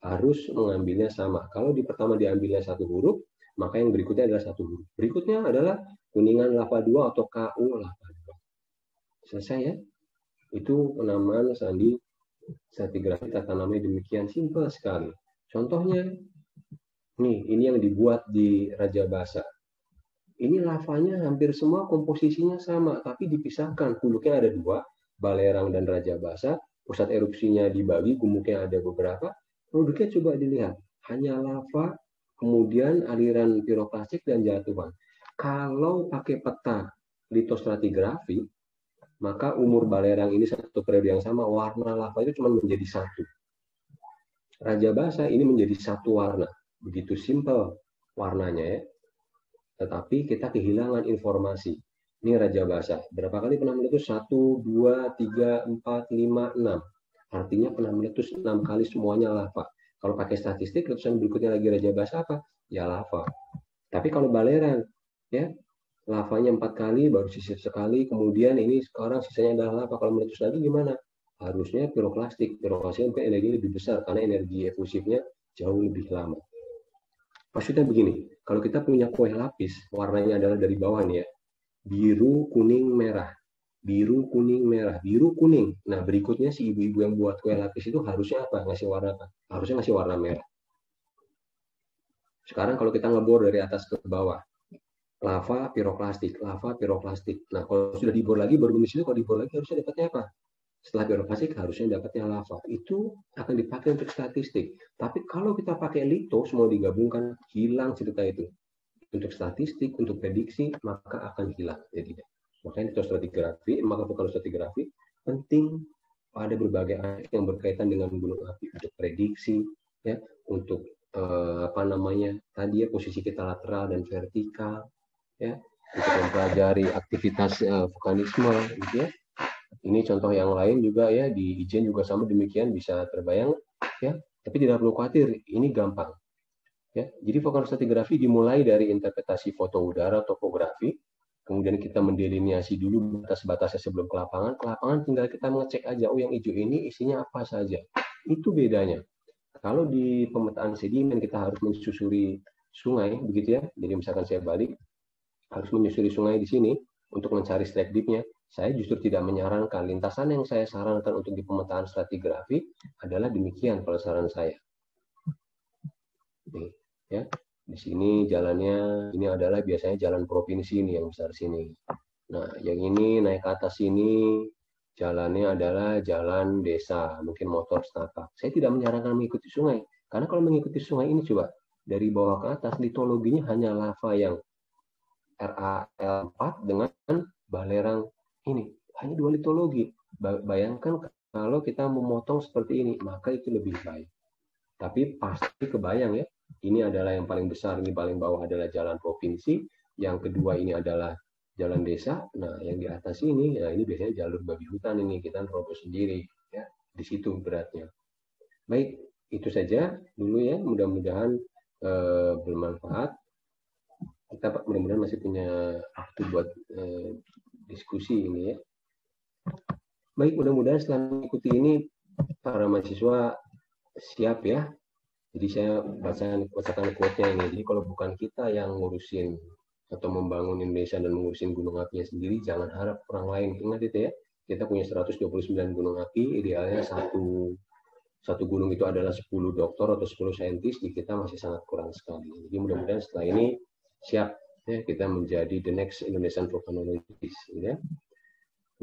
[SPEAKER 1] Harus mengambilnya sama. Kalau di pertama diambilnya 1 huruf, maka yang berikutnya adalah 1 huruf. Berikutnya adalah Kuningan lava 2 atau KU lava 2. Selesai ya. Itu penamaan sandi stratigrafi tata namanya demikian simpel sekali. Contohnya, nih, ini yang dibuat di Raja Basa. Ini lavanya hampir semua komposisinya sama, tapi dipisahkan. Gumuknya ada 2, Balerang dan Raja Basa. Pusat erupsinya dibagi, gumuknya ada beberapa. Produknya coba dilihat, hanya lava, kemudian aliran piroklastik dan jatuhan. Kalau pakai peta litostratigrafi, maka umur Balerang ini satu periode yang sama, warna lava itu cuma menjadi 1. Raja Basa ini menjadi 1 warna. Begitu simpel warnanya ya. Tetapi kita kehilangan informasi. Ini Raja Basa. Berapa kali pernah meletus? 1, 2, 3, 4, 5, 6. Artinya pernah meletus 6 kali semuanya lava. Kalau pakai statistik, letusan berikutnya lagi Raja Basa apa? Ya lava. Tapi kalau Balerang, ya lavanya 4 kali, baru sisir sekali, kemudian ini sekarang sisanya adalah lava. Kalau meletus lagi gimana? Harusnya piroklastik. Piroklastik energi lebih besar, karena energi efusifnya jauh lebih lama. Maksudnya begini, kalau kita punya kue lapis, warnanya adalah dari bawah nih ya, biru, kuning, merah. Biru, kuning, merah. Biru, kuning. Nah, berikutnya si ibu-ibu yang buat kue lapis itu harusnya apa? Ngasih warna apa? Harusnya ngasih warna merah. Sekarang kalau kita ngebor dari atas ke bawah, lava, piroklastik, lava, piroklastik. Nah, kalau sudah dibor lagi, baru di situ kalau dibor lagi harusnya dapatnya apa? Setelah piroklastik harusnya dapatnya lava. Itu akan dipakai untuk statistik. Tapi kalau kita pakai lito, semua digabungkan, hilang cerita itu. Untuk statistik, untuk prediksi, maka akan hilang. Jadi, makanya itu stratigrafi, maka bukan stratigrafi, penting pada berbagai aspek yang berkaitan dengan gunung api, untuk prediksi, ya, untuk tadi ya, posisi kita lateral dan vertikal, ya, untuk mempelajari aktivitas vulkanisme, gitu ya. Ini contoh yang lain juga ya, di Ijen juga sama demikian, bisa terbayang ya, tapi tidak perlu khawatir, ini gampang. Ya, jadi vulkanostratigrafi dimulai dari interpretasi foto udara, topografi, kemudian kita mendelineasi dulu batas-batasnya sebelum ke lapangan. Ke lapangan tinggal kita mengecek aja, oh yang hijau ini isinya apa saja. Itu bedanya. Kalau di pemetaan sedimen kita harus menyusuri sungai, begitu ya. Jadi misalkan saya balik, harus menyusuri sungai di sini untuk mencari strike dip-nya. Saya justru tidak menyarankan. Lintasan yang saya sarankan untuk di pemetaan stratigrafi adalah demikian kalau saran saya. Nih, ya. Di sini jalannya, ini adalah biasanya jalan provinsi ini yang besar sini. Nah, yang ini naik ke atas sini, jalannya adalah jalan desa, mungkin motor setapak. Saya tidak menyarankan mengikuti sungai, karena kalau mengikuti sungai ini coba, dari bawah ke atas, litologinya hanya lava yang RAL4 dengan Balerang ini. Hanya 2 litologi. Bayangkan kalau kita memotong seperti ini, maka itu lebih baik. Tapi pasti kebayang ya, ini adalah yang paling besar, ini paling bawah adalah jalan provinsi, yang kedua ini adalah jalan desa. Nah, yang di atas ini, ya ini biasanya jalur babi hutan ini, kita terobos sendiri. Ya, di situ beratnya. Baik, itu saja dulu ya, mudah-mudahan bermanfaat. Kita mudah-mudahan masih punya waktu buat diskusi ini ya. Baik, mudah-mudahan setelah mengikuti ini para mahasiswa siap ya. Jadi saya bacakan quote-nya ini. Jadi kalau bukan kita yang ngurusin atau membangun Indonesia dan mengurusin gunung apinya sendiri, jangan harap orang lain. Ingat itu ya. kita punya 129 gunung api, idealnya satu gunung itu adalah 10 dokter atau 10 saintis, di kita masih sangat kurang sekali. Jadi mudah-mudahan setelah ini siap ya kita menjadi the next Indonesian volcanologist ya.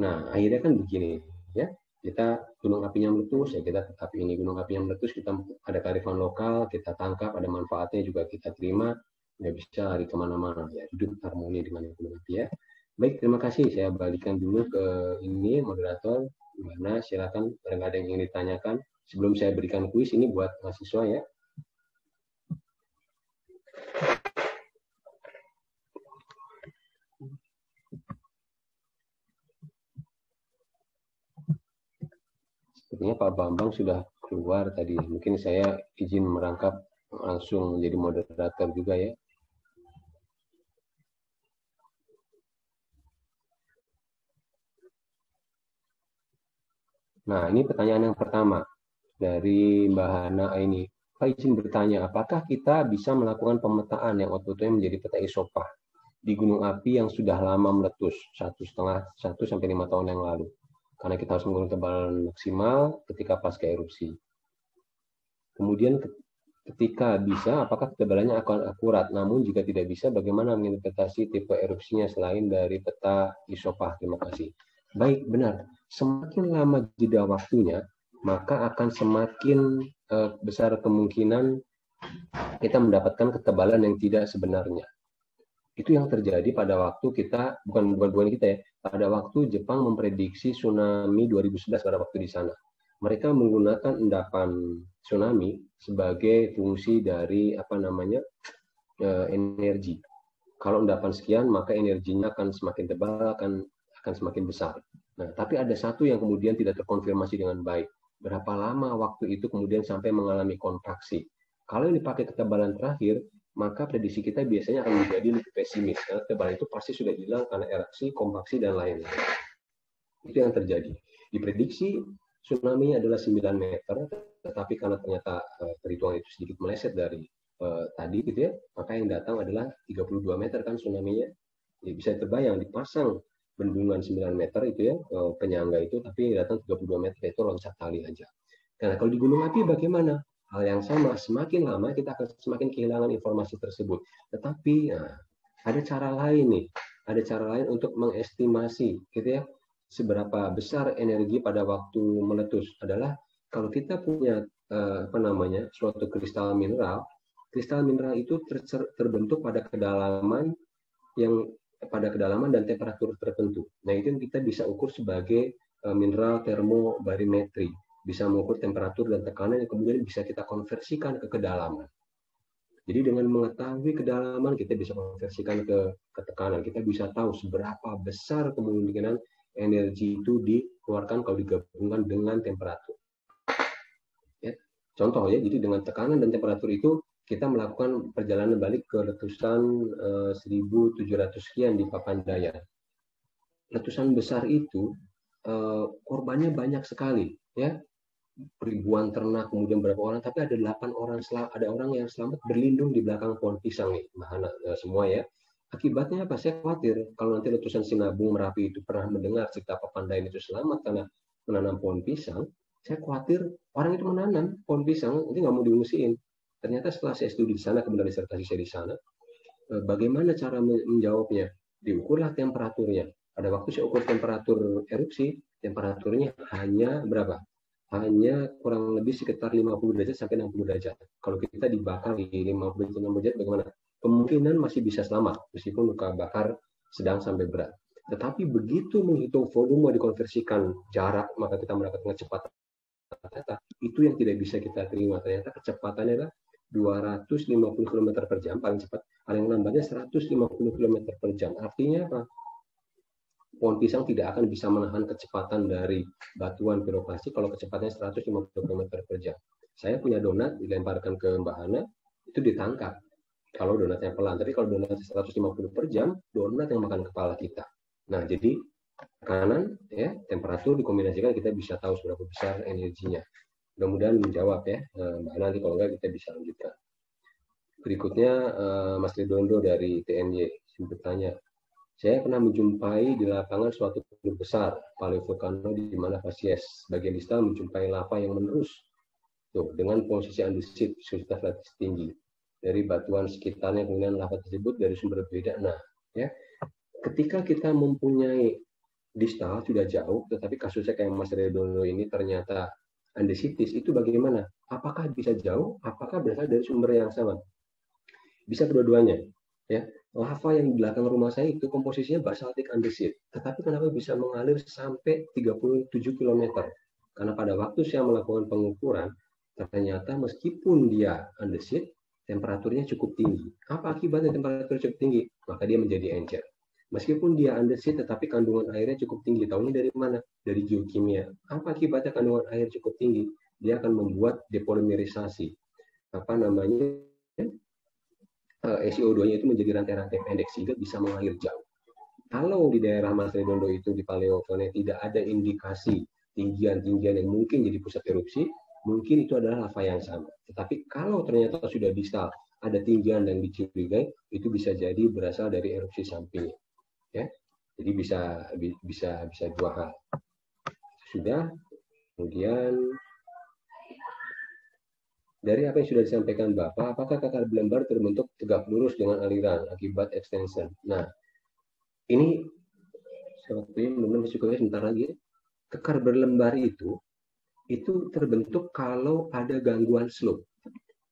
[SPEAKER 1] Nah, akhirnya kan begini ya. Kita gunung apinya meletus ya kita api ini gunung api yang meletus, kita ada kearifan lokal, kita tangkap, ada manfaatnya juga kita terima, nggak bisa lari kemana-mana ya, hidup harmoni dengan gunung api ya. Baik, terima kasih. Saya balikan dulu ke ini moderator. Gimana? Silakan, ada yang ingin ditanyakan sebelum saya berikan kuis ini buat mahasiswa ya. Sepertinya Pak Bambang sudah keluar tadi. Mungkin saya izin merangkap langsung menjadi moderator juga ya. Nah, ini pertanyaan yang pertama dari Mbak Hana ini. Pak izin bertanya, apakah kita bisa melakukan pemetaan yang outputnya menjadi peta isopah di gunung api yang sudah lama meletus, 1,5–1–5 tahun yang lalu? Karena kita harus menggunakan tebalan maksimal ketika pasca erupsi. Kemudian ketika bisa, apakah ketebalannya akan akurat? Namun jika tidak bisa, bagaimana menginterpretasi tipe erupsinya selain dari peta isopah? Terima kasih. Baik, benar. Semakin lama jeda waktunya, maka akan semakin besar kemungkinan kita mendapatkan ketebalan yang tidak sebenarnya. Itu yang terjadi pada waktu kita, bukan kita ya, pada waktu Jepang memprediksi tsunami 2011 pada waktu di sana. Mereka menggunakan endapan tsunami sebagai fungsi dari energi. Kalau endapan sekian, maka energinya akan semakin tebal, akan semakin besar. Nah, tapi ada satu yang kemudian tidak terkonfirmasi dengan baik. Berapa lama waktu itu kemudian sampai mengalami kontraksi? Kalau ini pakai ketebalan terakhir, maka prediksi kita biasanya akan menjadi lebih pesimis. Karena ketebalan itu pasti sudah hilang karena eraksi, kompaksi, dan lain-lain. Itu yang terjadi. Diprediksi tsunami adalah 9 meter, tetapi karena ternyata perhitungan itu sedikit meleset dari tadi gitu ya, maka yang datang adalah 32 meter kan tsunami-nya. Ya, bisa terbayang dipasang bendungan 9 meter itu ya, penyangga itu, tapi yang datang 32 meter itu loncat tali aja. Karena kalau di gunung api bagaimana? Hal yang sama, semakin lama kita akan semakin kehilangan informasi tersebut. Tetapi ada cara lain nih, ada cara lain untuk mengestimasi gitu ya, seberapa besar energi pada waktu meletus adalah kalau kita punya suatu kristal mineral itu terbentuk pada kedalaman dan temperatur tertentu. Nah, itu yang kita bisa ukur sebagai mineral termobarimetri, bisa mengukur temperatur dan tekanan yang kemudian bisa kita konversikan ke kedalaman. Jadi dengan mengetahui kedalaman, kita bisa konversikan ke tekanan. Kita bisa tahu seberapa besar kemungkinan energi itu dikeluarkan kalau digabungkan dengan temperatur. Ya. Contoh ya, jadi dengan tekanan dan temperatur itu kita melakukan perjalanan balik ke letusan 1700 sekian di Papandayan. Letusan besar itu korbannya banyak sekali, ya, ribuan ternak, kemudian berapa orang, tapi ada 8 orang ada orang yang selamat berlindung di belakang pohon pisang nih, semua ya. Akibatnya apa? Saya khawatir kalau nanti letusan Sinabung, Merapi itu pernah mendengar cerita Papandayan itu selamat karena menanam pohon pisang. Saya khawatir orang itu menanam pohon pisang, itu nggak mau diungsiin. Ternyata setelah saya studi di sana, kemudian disertasi saya di sana, bagaimana cara menjawabnya? Diukurlah temperaturnya. Pada waktu saya ukur temperatur erupsi, temperaturnya hanya berapa? Hanya kurang lebih sekitar 50 derajat sampai 60 derajat. Kalau kita dibakar di 50 derajat 60 derajat, bagaimana? Kemungkinan masih bisa selamat, meskipun luka bakar sedang sampai berat. Tetapi begitu menghitung volume dikonversikan jarak, maka kita mendapatkan kecepatan. Itu yang tidak bisa kita terima. Ternyata kecepatannya adalah 250 km per jam, paling cepat. Paling lambatnya 150 km per jam. Artinya apa? Pohon pisang tidak akan bisa menahan kecepatan dari batuan pirokrasi kalau kecepatannya 150 km per jam. Saya punya donat, dilemparkan ke Mbak Hana, itu ditangkap. Kalau donatnya pelan. Tapi kalau donatnya 150 per jam, donat yang makan kepala kita. Nah, jadi tekanan, ya, temperatur dikombinasikan, kita bisa tahu seberapa besar energinya. Mudah-mudahan menjawab ya, Mbak Hana, nanti kalau enggak kita bisa lanjutkan. Berikutnya Mas Ridondo dari TNY bertanya, Saya pernah menjumpai di lapangan suatu gunung besar, Paleovolcano di mana Pasies bagian distal menjumpai lava yang menerus tuh, dengan posisi andesit, viscositas relatif tinggi. Dari batuan sekitarnya, kemudian lava tersebut dari sumber berbeda. Nah, ya, ketika kita mempunyai distal sudah jauh, tetapi kasusnya kayak Mas Redondo ini ternyata andesitis, itu bagaimana? Apakah bisa jauh? Apakah berasal dari sumber yang sama? Bisa kedua-duanya. Ya, lava yang di belakang rumah saya itu komposisinya basaltik andesit, tetapi kenapa bisa mengalir sampai 37 km? Karena pada waktu saya melakukan pengukuran, ternyata meskipun dia andesit, temperaturnya cukup tinggi. Apa akibatnya temperatur cukup tinggi? Maka dia menjadi encer. Meskipun dia andesit, tetapi kandungan airnya cukup tinggi. Tahunya dari mana? Dari geokimia. Apa akibatnya kandungan air cukup tinggi? Dia akan membuat depolimerisasi. Apa namanya? SiO2-nya itu menjadi rantai-rantai pendek sehingga bisa mengalir jauh. Kalau di daerah Mas Redondo itu di Paleovolcano tidak ada indikasi tinggian-tinggian yang mungkin jadi pusat erupsi, mungkin itu adalah lava yang sama. Tetapi kalau ternyata sudah distal ada tinggian yang dicurigai, itu bisa jadi berasal dari erupsi samping. Ya, jadi bisa dua hal. Sudah, kemudian dari apa yang sudah disampaikan Bapak, apakah kakar belembar terbentuk tegak lurus dengan aliran akibat extension? Nah, ini sepertinya benar-benar cukup sebentar lagi. Kekar berlembar itu terbentuk kalau ada gangguan slope.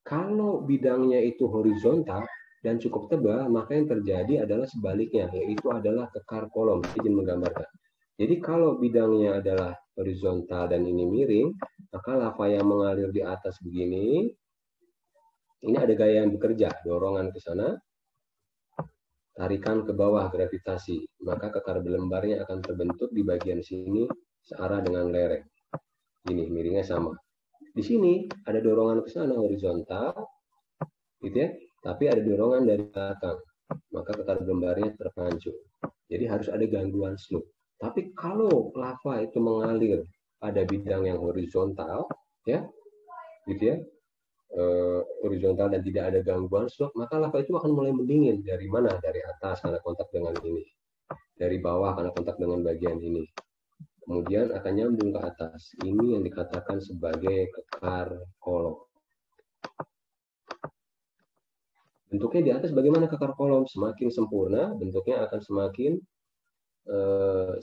[SPEAKER 1] Kalau bidangnya itu horizontal dan cukup tebal, maka yang terjadi adalah sebaliknya, yaitu adalah kekar kolom. Izin menggambarkan. Jadi kalau bidangnya adalah horizontal dan ini miring, maka lava yang mengalir di atas begini, ini ada gaya yang bekerja, dorongan ke sana, tarikan ke bawah gravitasi, maka kekar belembarnya akan terbentuk di bagian sini searah dengan lereng. Ini miringnya sama. Di sini ada dorongan ke sana horizontal, gitu ya, tapi ada dorongan dari belakang, maka kekar belembarnya terpancung. Jadi harus ada gangguan slope. Tapi kalau lava itu mengalir pada bidang yang horizontal, ya, gitu ya, horizontal dan tidak ada gangguan slope, maka lava itu akan mulai mendingin. Dari mana? Dari atas karena kontak dengan ini. Dari bawah karena kontak dengan bagian ini. Kemudian akan nyambung ke atas. Ini yang dikatakan sebagai kekar kolom. Bentuknya di atas bagaimana kekar kolom? Semakin sempurna, bentuknya akan semakin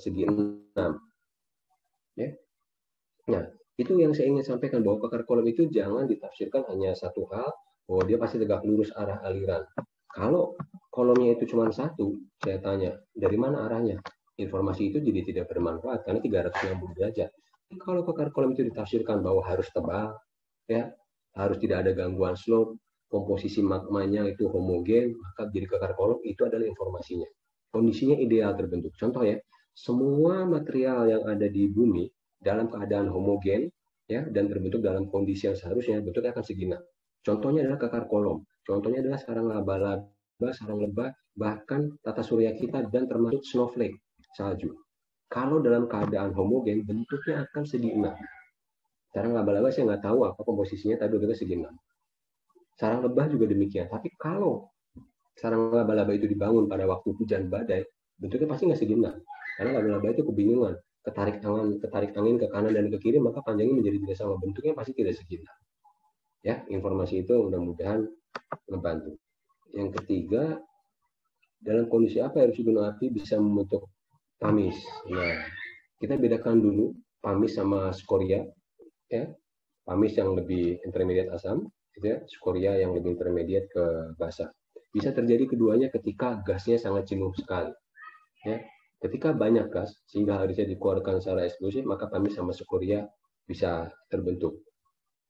[SPEAKER 1] segi 6. Ya. Nah, itu yang saya ingin sampaikan, bahwa kekar kolom itu jangan ditafsirkan hanya satu hal, bahwa dia pasti tegak lurus arah aliran. Kalau kolomnya itu cuma satu, saya tanya, dari mana arahnya? Informasi itu jadi tidak bermanfaat, karena 360 derajat. Kalau kekar kolom itu ditafsirkan bahwa harus tebal, ya, harus tidak ada gangguan slope, komposisi magmanya itu homogen, maka jadi kekar kolom itu adalah informasinya. Kondisinya ideal terbentuk. Contoh ya, semua material yang ada di bumi dalam keadaan homogen, ya, dan terbentuk dalam kondisi yang seharusnya, bentuknya akan segini. Contohnya adalah kekar kolom. Contohnya adalah sarang laba-laba, sarang lebah, bahkan tata surya kita, dan termasuk snowflake, salju. Kalau dalam keadaan homogen, bentuknya akan segi 6. Sarang laba-laba saya nggak tahu apa komposisinya, tapi bentuknya segi 6. Sarang lebah juga demikian. Tapi kalau sarang laba-laba itu dibangun pada waktu hujan badai, bentuknya pasti nggak segi 6. Karena laba-laba itu kebingungan. Ketarik angin ke kanan dan ke kiri, maka panjangnya menjadi tidak sama. Bentuknya pasti tidak segi 6. Ya, informasi itu mudah-mudahan membantu. Yang ketiga, dalam kondisi apa erupsi gunung api bisa membentuk pamis? Nah, kita bedakan dulu pamis sama skoria. Ya, pamis yang lebih intermediate asam, gitu ya, skoria yang lebih intermediate ke basah. Bisa terjadi keduanya ketika gasnya sangat jenuh sekali. Ya, ketika banyak gas sehingga harusnya dikeluarkan secara eksplosif, maka pamis sama skoria bisa terbentuk.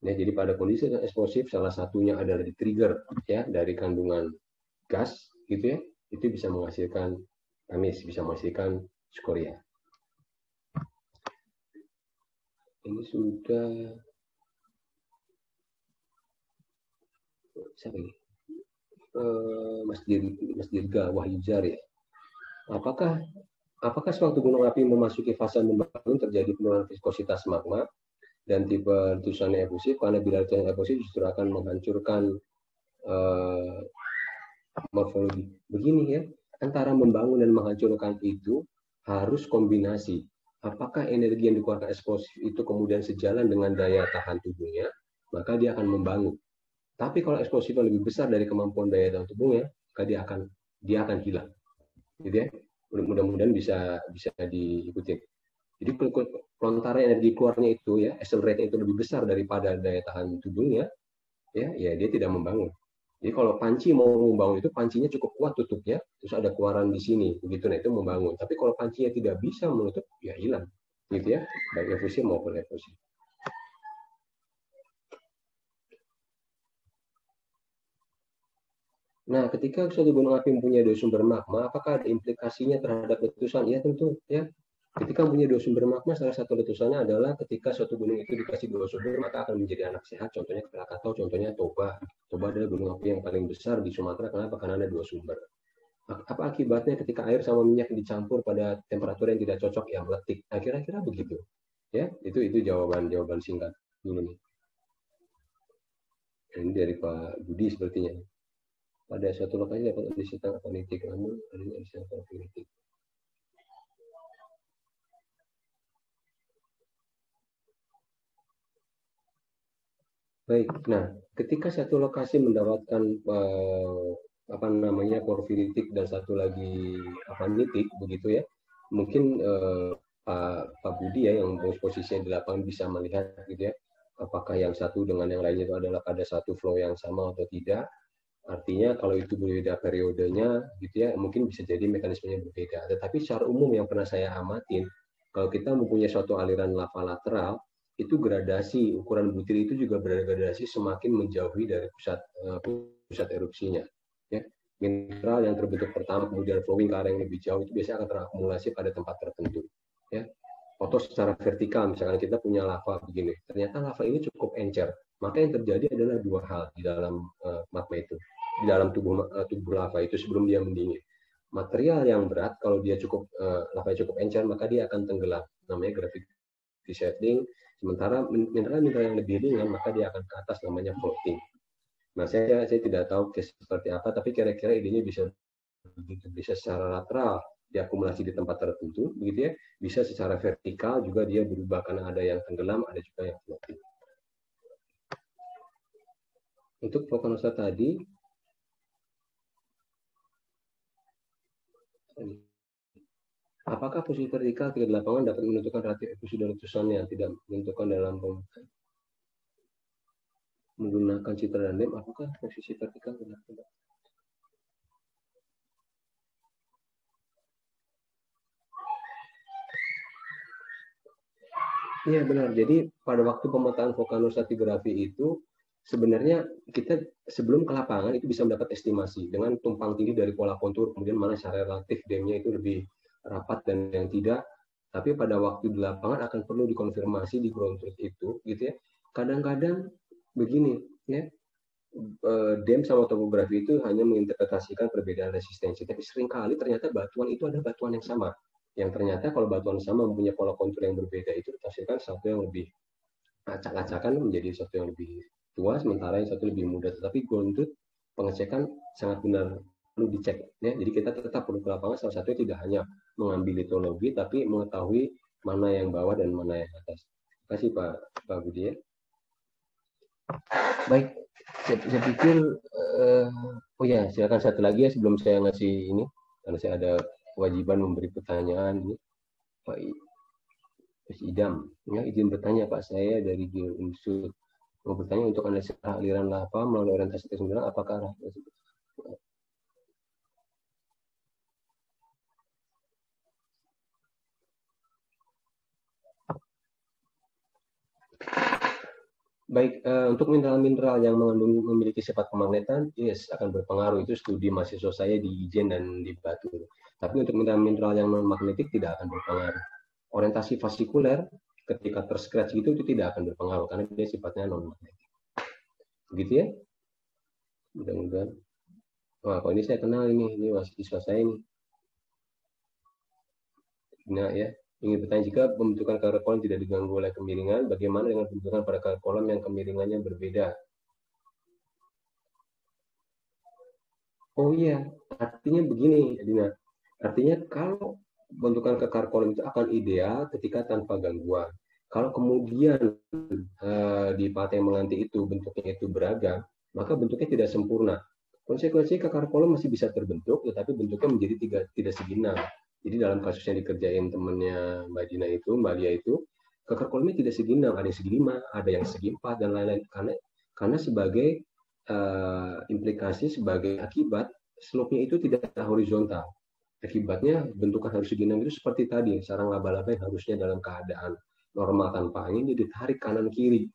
[SPEAKER 1] Ya, jadi pada kondisi eksplosif salah satunya adalah di-trigger, ya, dari kandungan gas, gitu ya, itu bisa menghasilkan pamis, bisa menghasilkan skoria. Ini sudah siapa ini? Mas Dirga Wahyujar ya. Apakah sewaktu gunung api memasuki fase membangun terjadi penurunan viskositas magma dan tipe letusannya efusif, karena bila letusan efusif justru akan menghancurkan morfologi. Begini ya, antara membangun dan menghancurkan itu harus kombinasi. Apakah energi yang dikeluarkan eksplosif itu kemudian sejalan dengan daya tahan tubuhnya, maka dia akan membangun. Tapi kalau eksplosifnya lebih besar dari kemampuan daya tahan tubuhnya, maka dia akan hilang. Gitu ya. Mudah-mudahan bisa diikuti. Jadi pelontaran energi keluarnya itu ya, accelerate itu lebih besar daripada daya tahan tubuhnya, ya dia tidak membangun. Jadi kalau panci mau membangun itu pancinya cukup kuat tutupnya, terus ada keluaran di sini, begitu, nah itu membangun. Tapi kalau pancinya tidak bisa menutup, ya hilang, gitu ya, baik efusi maupun efusi. Nah, ketika suatu gunung api mempunyai dua sumber magma, apakah ada implikasinya terhadap letusan? Ya tentu, ya. Ketika mempunyai dua sumber magma, salah satu letusannya adalah ketika suatu gunung itu dikasih dua sumber, maka akan menjadi anak sehat. Contohnya Krakatau, contohnya Toba. Toba adalah gunung api yang paling besar di Sumatera. Kenapa? Karena ada dua sumber. Apa akibatnya ketika air sama minyak dicampur pada temperatur yang tidak cocok, ya meletik. Nah, kira-kira begitu. Ya, itu jawaban singkat dulu nih. Ini dari Pak Budi sepertinya. Pada suatu lokasi dapat kondisi tangkap politik, namun adanya istilah politik. Baik, nah ketika satu lokasi mendapatkan porfiritik dan satu lagi nitik begitu ya, mungkin Pak Budi ya yang posisinya di lapangan bisa melihat gitu ya, apakah yang satu dengan yang lainnya itu adalah pada satu flow yang sama atau tidak. Artinya kalau itu berbeda periodenya gitu ya, mungkin bisa jadi mekanismenya berbeda. Tetapi secara umum yang pernah saya amatin, kalau kita mempunyai suatu aliran lava lateral, itu gradasi ukuran butir itu juga bergradasi semakin menjauhi dari pusat erupsinya. Ya. Mineral yang terbentuk pertama kemudian flowing ke arah yang lebih jauh itu biasanya akan terakumulasi pada tempat tertentu. Ya. Atau secara vertikal, misalkan kita punya lava begini, ternyata lava ini cukup encer, maka yang terjadi adalah dua hal di dalam magma itu, di dalam tubuh lava itu sebelum dia mendingin. Material yang berat kalau dia lava cukup encer maka dia akan tenggelam, namanya gravity settling. Sementara mineral-mineral yang lebih ringan maka dia akan ke atas, namanya floating. Nah, saya tidak tahu seperti apa, tapi kira-kira idenya bisa secara lateral diakumulasi di tempat tertentu, begitu ya. Bisa secara vertikal juga dia berubah karena ada yang tenggelam, ada juga yang floating. Untuk vulkanolosa tadi, apakah posisi vertikal di lapangan dapat menentukan relatif efusi dan letusannya? Tidak menentukan dalam menggunakan citra dan lem, apakah posisi vertikal tidak? Iya benar. Jadi pada waktu pemetaan vulkanostratigrafi itu sebenarnya kita sebelum ke lapangan itu bisa mendapat estimasi dengan tumpang tindih dari pola kontur, kemudian mana secara relatif dam-nya itu lebih rapat dan yang tidak. Tapi pada waktu di lapangan akan perlu dikonfirmasi di ground truth itu, gitu ya. Kadang-kadang begini, ya, dam sama topografi itu hanya menginterpretasikan perbedaan resistensi, tapi seringkali ternyata batuan itu ada batuan yang sama. Yang ternyata kalau batuan sama mempunyai pola kontur yang berbeda itu ditafsirkan satu yang lebih acak-acakan menjadi satu yang lebih tua, sementara yang satu lebih muda. Tetapi ground truth pengecekan sangat benar perlu dicek. Ya. Jadi kita tetap perlu ke lapangan, salah satunya tidak hanya mengambil litologi, tapi mengetahui mana yang bawah dan mana yang atas. Terima kasih Pak Budi ya. Baik, saya pikir, oh ya silakan satu lagi ya sebelum saya ngasih ini, karena saya ada kewajiban memberi pertanyaan ini. Pak Idam, ya, izin bertanya Pak, saya dari Unsur mau bertanya untuk analisis aliran lava melalui orientasi T9, apakah baik, untuk mineral-mineral yang memiliki sifat kemagnetan, yes, akan berpengaruh. Itu studi mahasiswa saya di Ijen dan di Batu. Tapi untuk mineral-mineral yang non-magnetik tidak akan berpengaruh. Orientasi fasikuler ketika terscratch itu tidak akan berpengaruh karena dia sifatnya non-magnetik. Begitu ya? Mudah-mudahan. Wah, kalau ini saya kenal ini mahasiswa saya ini. Nah ya, ingin bertanya, jika pembentukan kadar kolom tidak diganggu oleh kemiringan, bagaimana dengan pembentukan pada kadar kolom yang kemiringannya berbeda? Oh iya, artinya begini, Dina. Artinya kalau bentukan kekar kolom itu akan ideal ketika tanpa gangguan. Kalau kemudian di paten menganti itu bentuknya itu beragam, maka bentuknya tidak sempurna. Konsekuensi kekar kolom masih bisa terbentuk, tetapi bentuknya menjadi tidak seginam. Jadi dalam kasus yang dikerjain temennya Mbak Dina itu, Mbak Lia itu, kekar kolomnya tidak seginam, ada yang segi 5, ada yang segi 4, dan lain-lain. Karena sebagai implikasi, sebagai akibat, slope-nya itu tidak horizontal. Akibatnya bentukan harus seginam itu seperti tadi, sarang laba-laba yang harusnya dalam keadaan normal tanpa angin jadi ditarik kanan kiri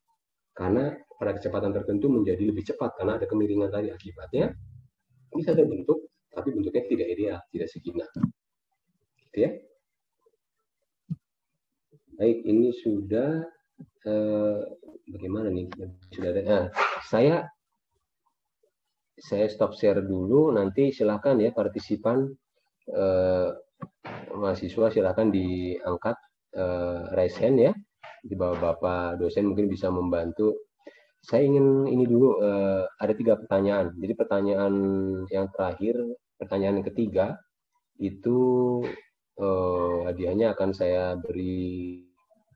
[SPEAKER 1] karena pada kecepatan tertentu menjadi lebih cepat karena ada kemiringan tadi. Akibatnya bisa terbentuk tapi bentuknya tidak ideal, tidak seginam. Gitu ya. Baik, ini sudah bagaimana nih? Sudah ada. Nah, saya stop share dulu, nanti silakan ya partisipan mahasiswa silakan diangkat raise hand ya. Di bawah Bapak dosen mungkin bisa membantu. Saya ingin ini dulu, ada 3 pertanyaan. Jadi pertanyaan yang terakhir, pertanyaan yang ketiga, itu hadiahnya akan saya beri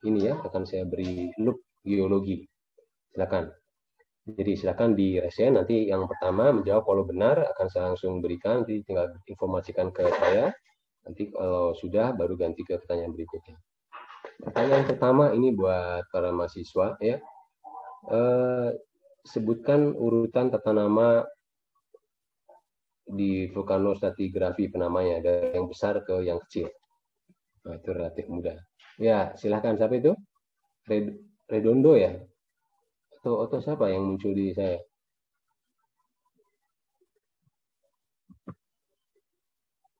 [SPEAKER 1] ini ya, akan saya beri loop geologi. Silakan. Jadi silakan di resen, nanti yang pertama menjawab kalau benar akan saya langsung berikan, nanti tinggal informasikan ke saya. Nanti kalau sudah baru ganti ke pertanyaan berikutnya. Pertanyaan pertama ini buat para mahasiswa ya. Sebutkan urutan tata nama di vulkanostratigrafi penamanya dari yang besar ke yang kecil. Nah, itu relatif mudah. Ya, silahkan. Siapa itu? Redondo ya? Atau siapa yang muncul di saya?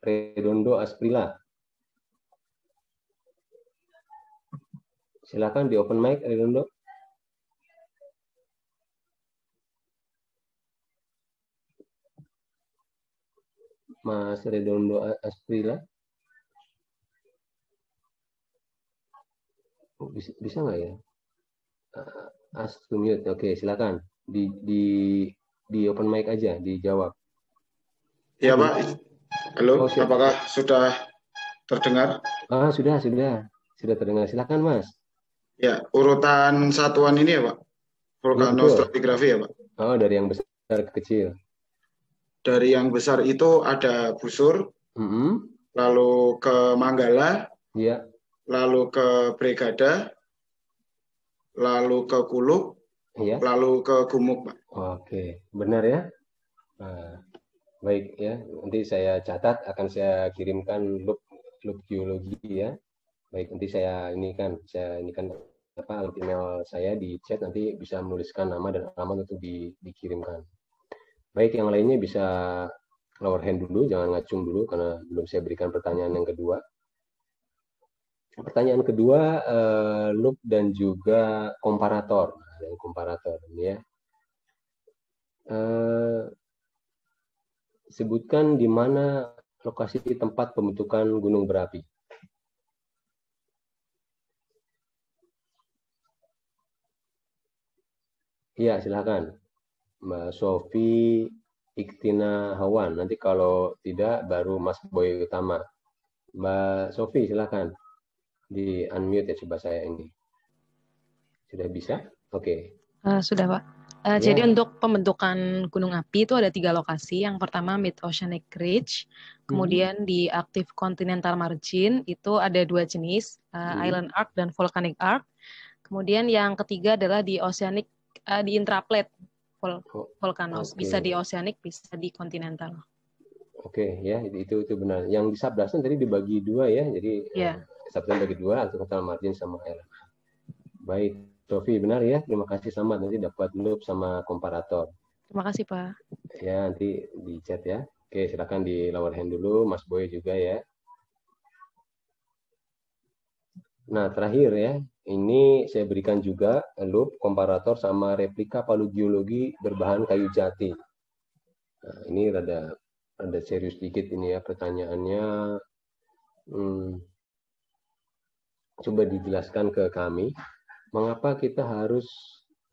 [SPEAKER 1] Redondo Asprilla. Silahkan di open mic, Redondo. Mas Redondo Asprilla. Bisa nggak ya? Ask to mute. Oke, silakan. Di open mic aja, dijawab.
[SPEAKER 2] Ya, Pak. Halo, apakah sudah terdengar?
[SPEAKER 1] Sudah terdengar. Silakan, Mas.
[SPEAKER 2] Ya, urutan satuan ini ya, Pak. Vulkanostratigrafi ya, Pak.
[SPEAKER 1] Oh, dari yang besar ke kecil.
[SPEAKER 2] Dari yang besar itu ada Busur, lalu ke Manggala, lalu ke Brigada, lalu ke Kuluk, lalu ke Gumuk, Pak.
[SPEAKER 1] Oke, benar ya. Baik ya, nanti saya catat, akan saya kirimkan loop geologi ya. Baik, nanti saya ini kan alamat email saya di chat, nanti bisa menuliskan nama dan alamat untuk dikirimkan. Baik, yang lainnya bisa lower hand dulu, jangan ngacung dulu karena belum saya berikan pertanyaan yang kedua. Pertanyaan kedua, loop dan juga komparator. Dan komparator ini ya. Sebutkan di mana lokasi tempat pembentukan gunung berapi. Iya, silakan. Mbak Sofi Iktina Hawan. Nanti kalau tidak, baru Mas Boy Utama. Mbak Sofi, silakan. Di unmute ya, coba saya ini. Sudah bisa? Oke.
[SPEAKER 3] Sudah, Pak. Jadi untuk pembentukan gunung api itu ada 3 lokasi. Yang pertama Mid-Oceanic Ridge, kemudian di Active Continental Margin itu ada 2 jenis, Island Arc dan Volcanic Arc. Kemudian yang ketiga adalah di Oceanic, di Intraplate Volcanoes. Bisa di Oceanic, bisa di Continental.
[SPEAKER 1] Oke, ya itu benar. Yang di subduction tadi dibagi 2 ya, jadi subduction bagi 2, Continental Margin sama Island Arc. Baik. Sofi, benar ya? Terima kasih, selamat. Nanti dapat loop sama komparator.
[SPEAKER 3] Terima kasih, Pak.
[SPEAKER 1] Ya, nanti di chat ya. Oke, silakan di lower hand dulu, Mas Boy juga ya. Nah, terakhir ya, ini saya berikan juga loop, komparator, sama replika palu geologi berbahan kayu jati. Nah, ini rada serius dikit ini ya pertanyaannya. Coba dijelaskan ke kami. Mengapa kita harus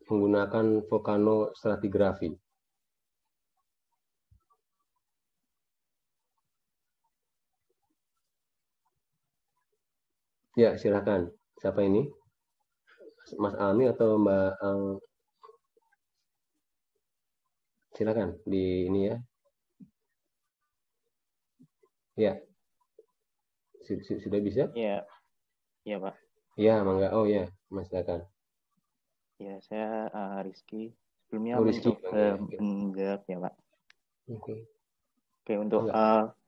[SPEAKER 1] menggunakan vulkanostratigrafi? Ya, silakan. Siapa ini? Mas Almi atau Mbak Ang? Silakan di ini ya. Ya, sudah bisa?
[SPEAKER 4] Iya, iya Pak.
[SPEAKER 1] Ya, mangga. Oh ya, Mas silakan.
[SPEAKER 4] Ya, saya Rizky. Sebelumnya
[SPEAKER 1] Oh, Rizky,
[SPEAKER 4] menjawab ya Pak.
[SPEAKER 1] Oke.
[SPEAKER 4] Oke, untuk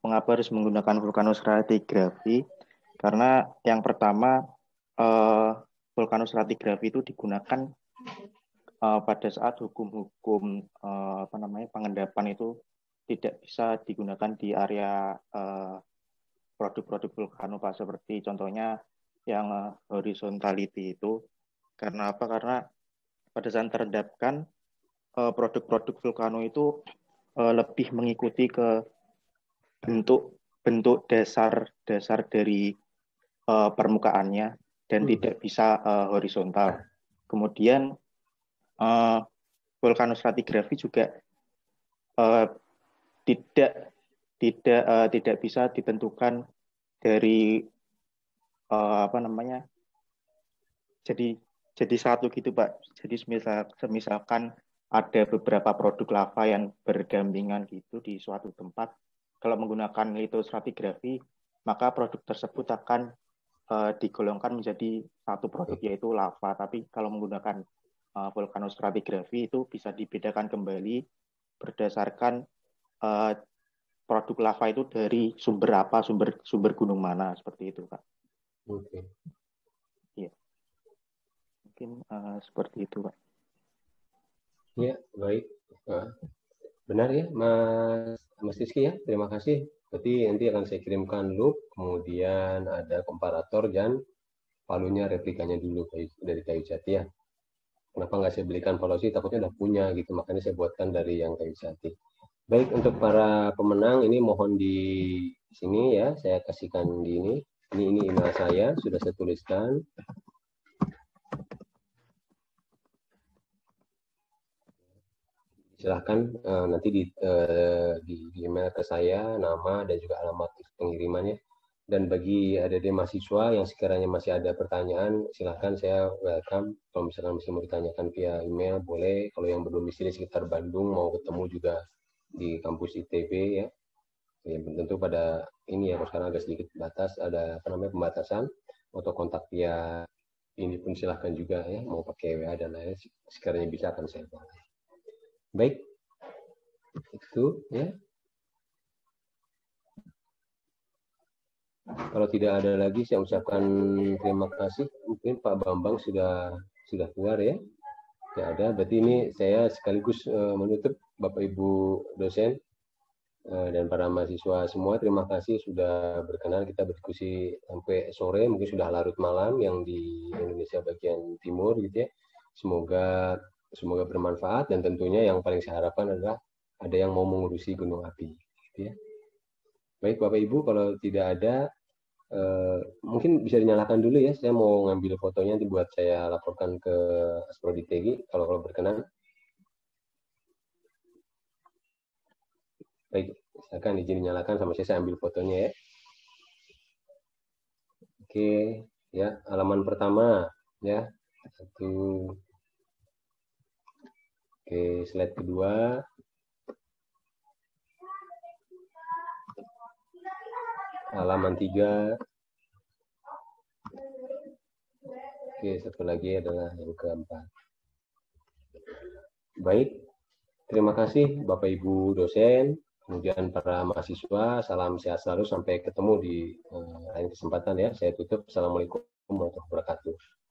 [SPEAKER 4] mengapa harus menggunakan vulkanostratigrafi? Karena yang pertama, vulkanostratigrafi itu digunakan pada saat hukum-hukum pengendapan itu tidak bisa digunakan di area produk-produk vulkano, Pak. Seperti contohnya yang horizontality itu. Karena apa? Karena pada saat terendapkan produk-produk vulkano itu lebih mengikuti ke bentuk dasar dari permukaannya dan tidak bisa horizontal. Kemudian vulkanostratigrafi juga tidak bisa ditentukan dari jadi satu gitu Pak. Jadi misalkan ada beberapa produk lava yang berdampingan gitu di suatu tempat, kalau menggunakan lithostratigrafi maka produk tersebut akan digolongkan menjadi satu produk yaitu lava. Tapi kalau menggunakan vulkanostratigrafi itu bisa dibedakan kembali berdasarkan produk lava itu dari sumber apa, sumber gunung mana, seperti itu Pak.
[SPEAKER 1] Oke.
[SPEAKER 4] Iya. Mungkin seperti itu Pak.
[SPEAKER 1] Ya, baik. Benar ya, Mas Rizky ya. Terima kasih. Berarti nanti akan saya kirimkan loop, kemudian ada komparator dan palunya replikanya dulu dari kayu jati ya. Kenapa nggak saya belikan palu sih? Takutnya udah punya gitu, makanya saya buatkan dari yang kayu jati. Baik, untuk para pemenang ini mohon di sini ya, saya kasihkan di ini. Ini email saya, sudah saya tuliskan. Silahkan nanti di email ke saya nama dan juga alamat pengirimannya. Dan bagi adik-adik mahasiswa yang sekiranya masih ada pertanyaan, silahkan, saya welcome. Kalau misalkan masih mau ditanyakan via email boleh. Kalau yang berdomisili sekitar Bandung mau ketemu juga di kampus ITB ya. Ya tentu pada ini ya, sekarang agak sedikit batas, ada pembatasan. Atau kontak via ini pun silahkan juga ya, mau pakai WA dan lain-lain sekiranya bisa akan saya bantu. Baik, itu ya. Kalau tidak ada lagi, saya ucapkan terima kasih. Mungkin Pak Bambang sudah keluar ya. Tidak ada, berarti ini saya sekaligus menutup Bapak Ibu dosen dan para mahasiswa semua. Terima kasih sudah berkenan kita berdiskusi sampai sore, mungkin sudah larut malam yang di Indonesia bagian timur gitu ya. Semoga bermanfaat, dan tentunya yang paling saya harapkan adalah ada yang mau mengurusi gunung api. Gitu ya. Baik Bapak Ibu, kalau tidak ada, mungkin bisa dinyalakan dulu ya. Saya mau ngambil fotonya, nanti buat saya laporkan ke Asprodi TG, kalau berkenan. Baik, silakan izin dinyalakan sama saya ambil fotonya ya. Oke, ya halaman pertama ya. Satu. Oke, slide kedua. Halaman 3. Oke, satu lagi adalah yang keempat. Baik, terima kasih Bapak Ibu dosen, kemudian para mahasiswa. Salam sehat selalu, sampai ketemu di lain kesempatan ya. Saya tutup. Assalamualaikum warahmatullahi wabarakatuh.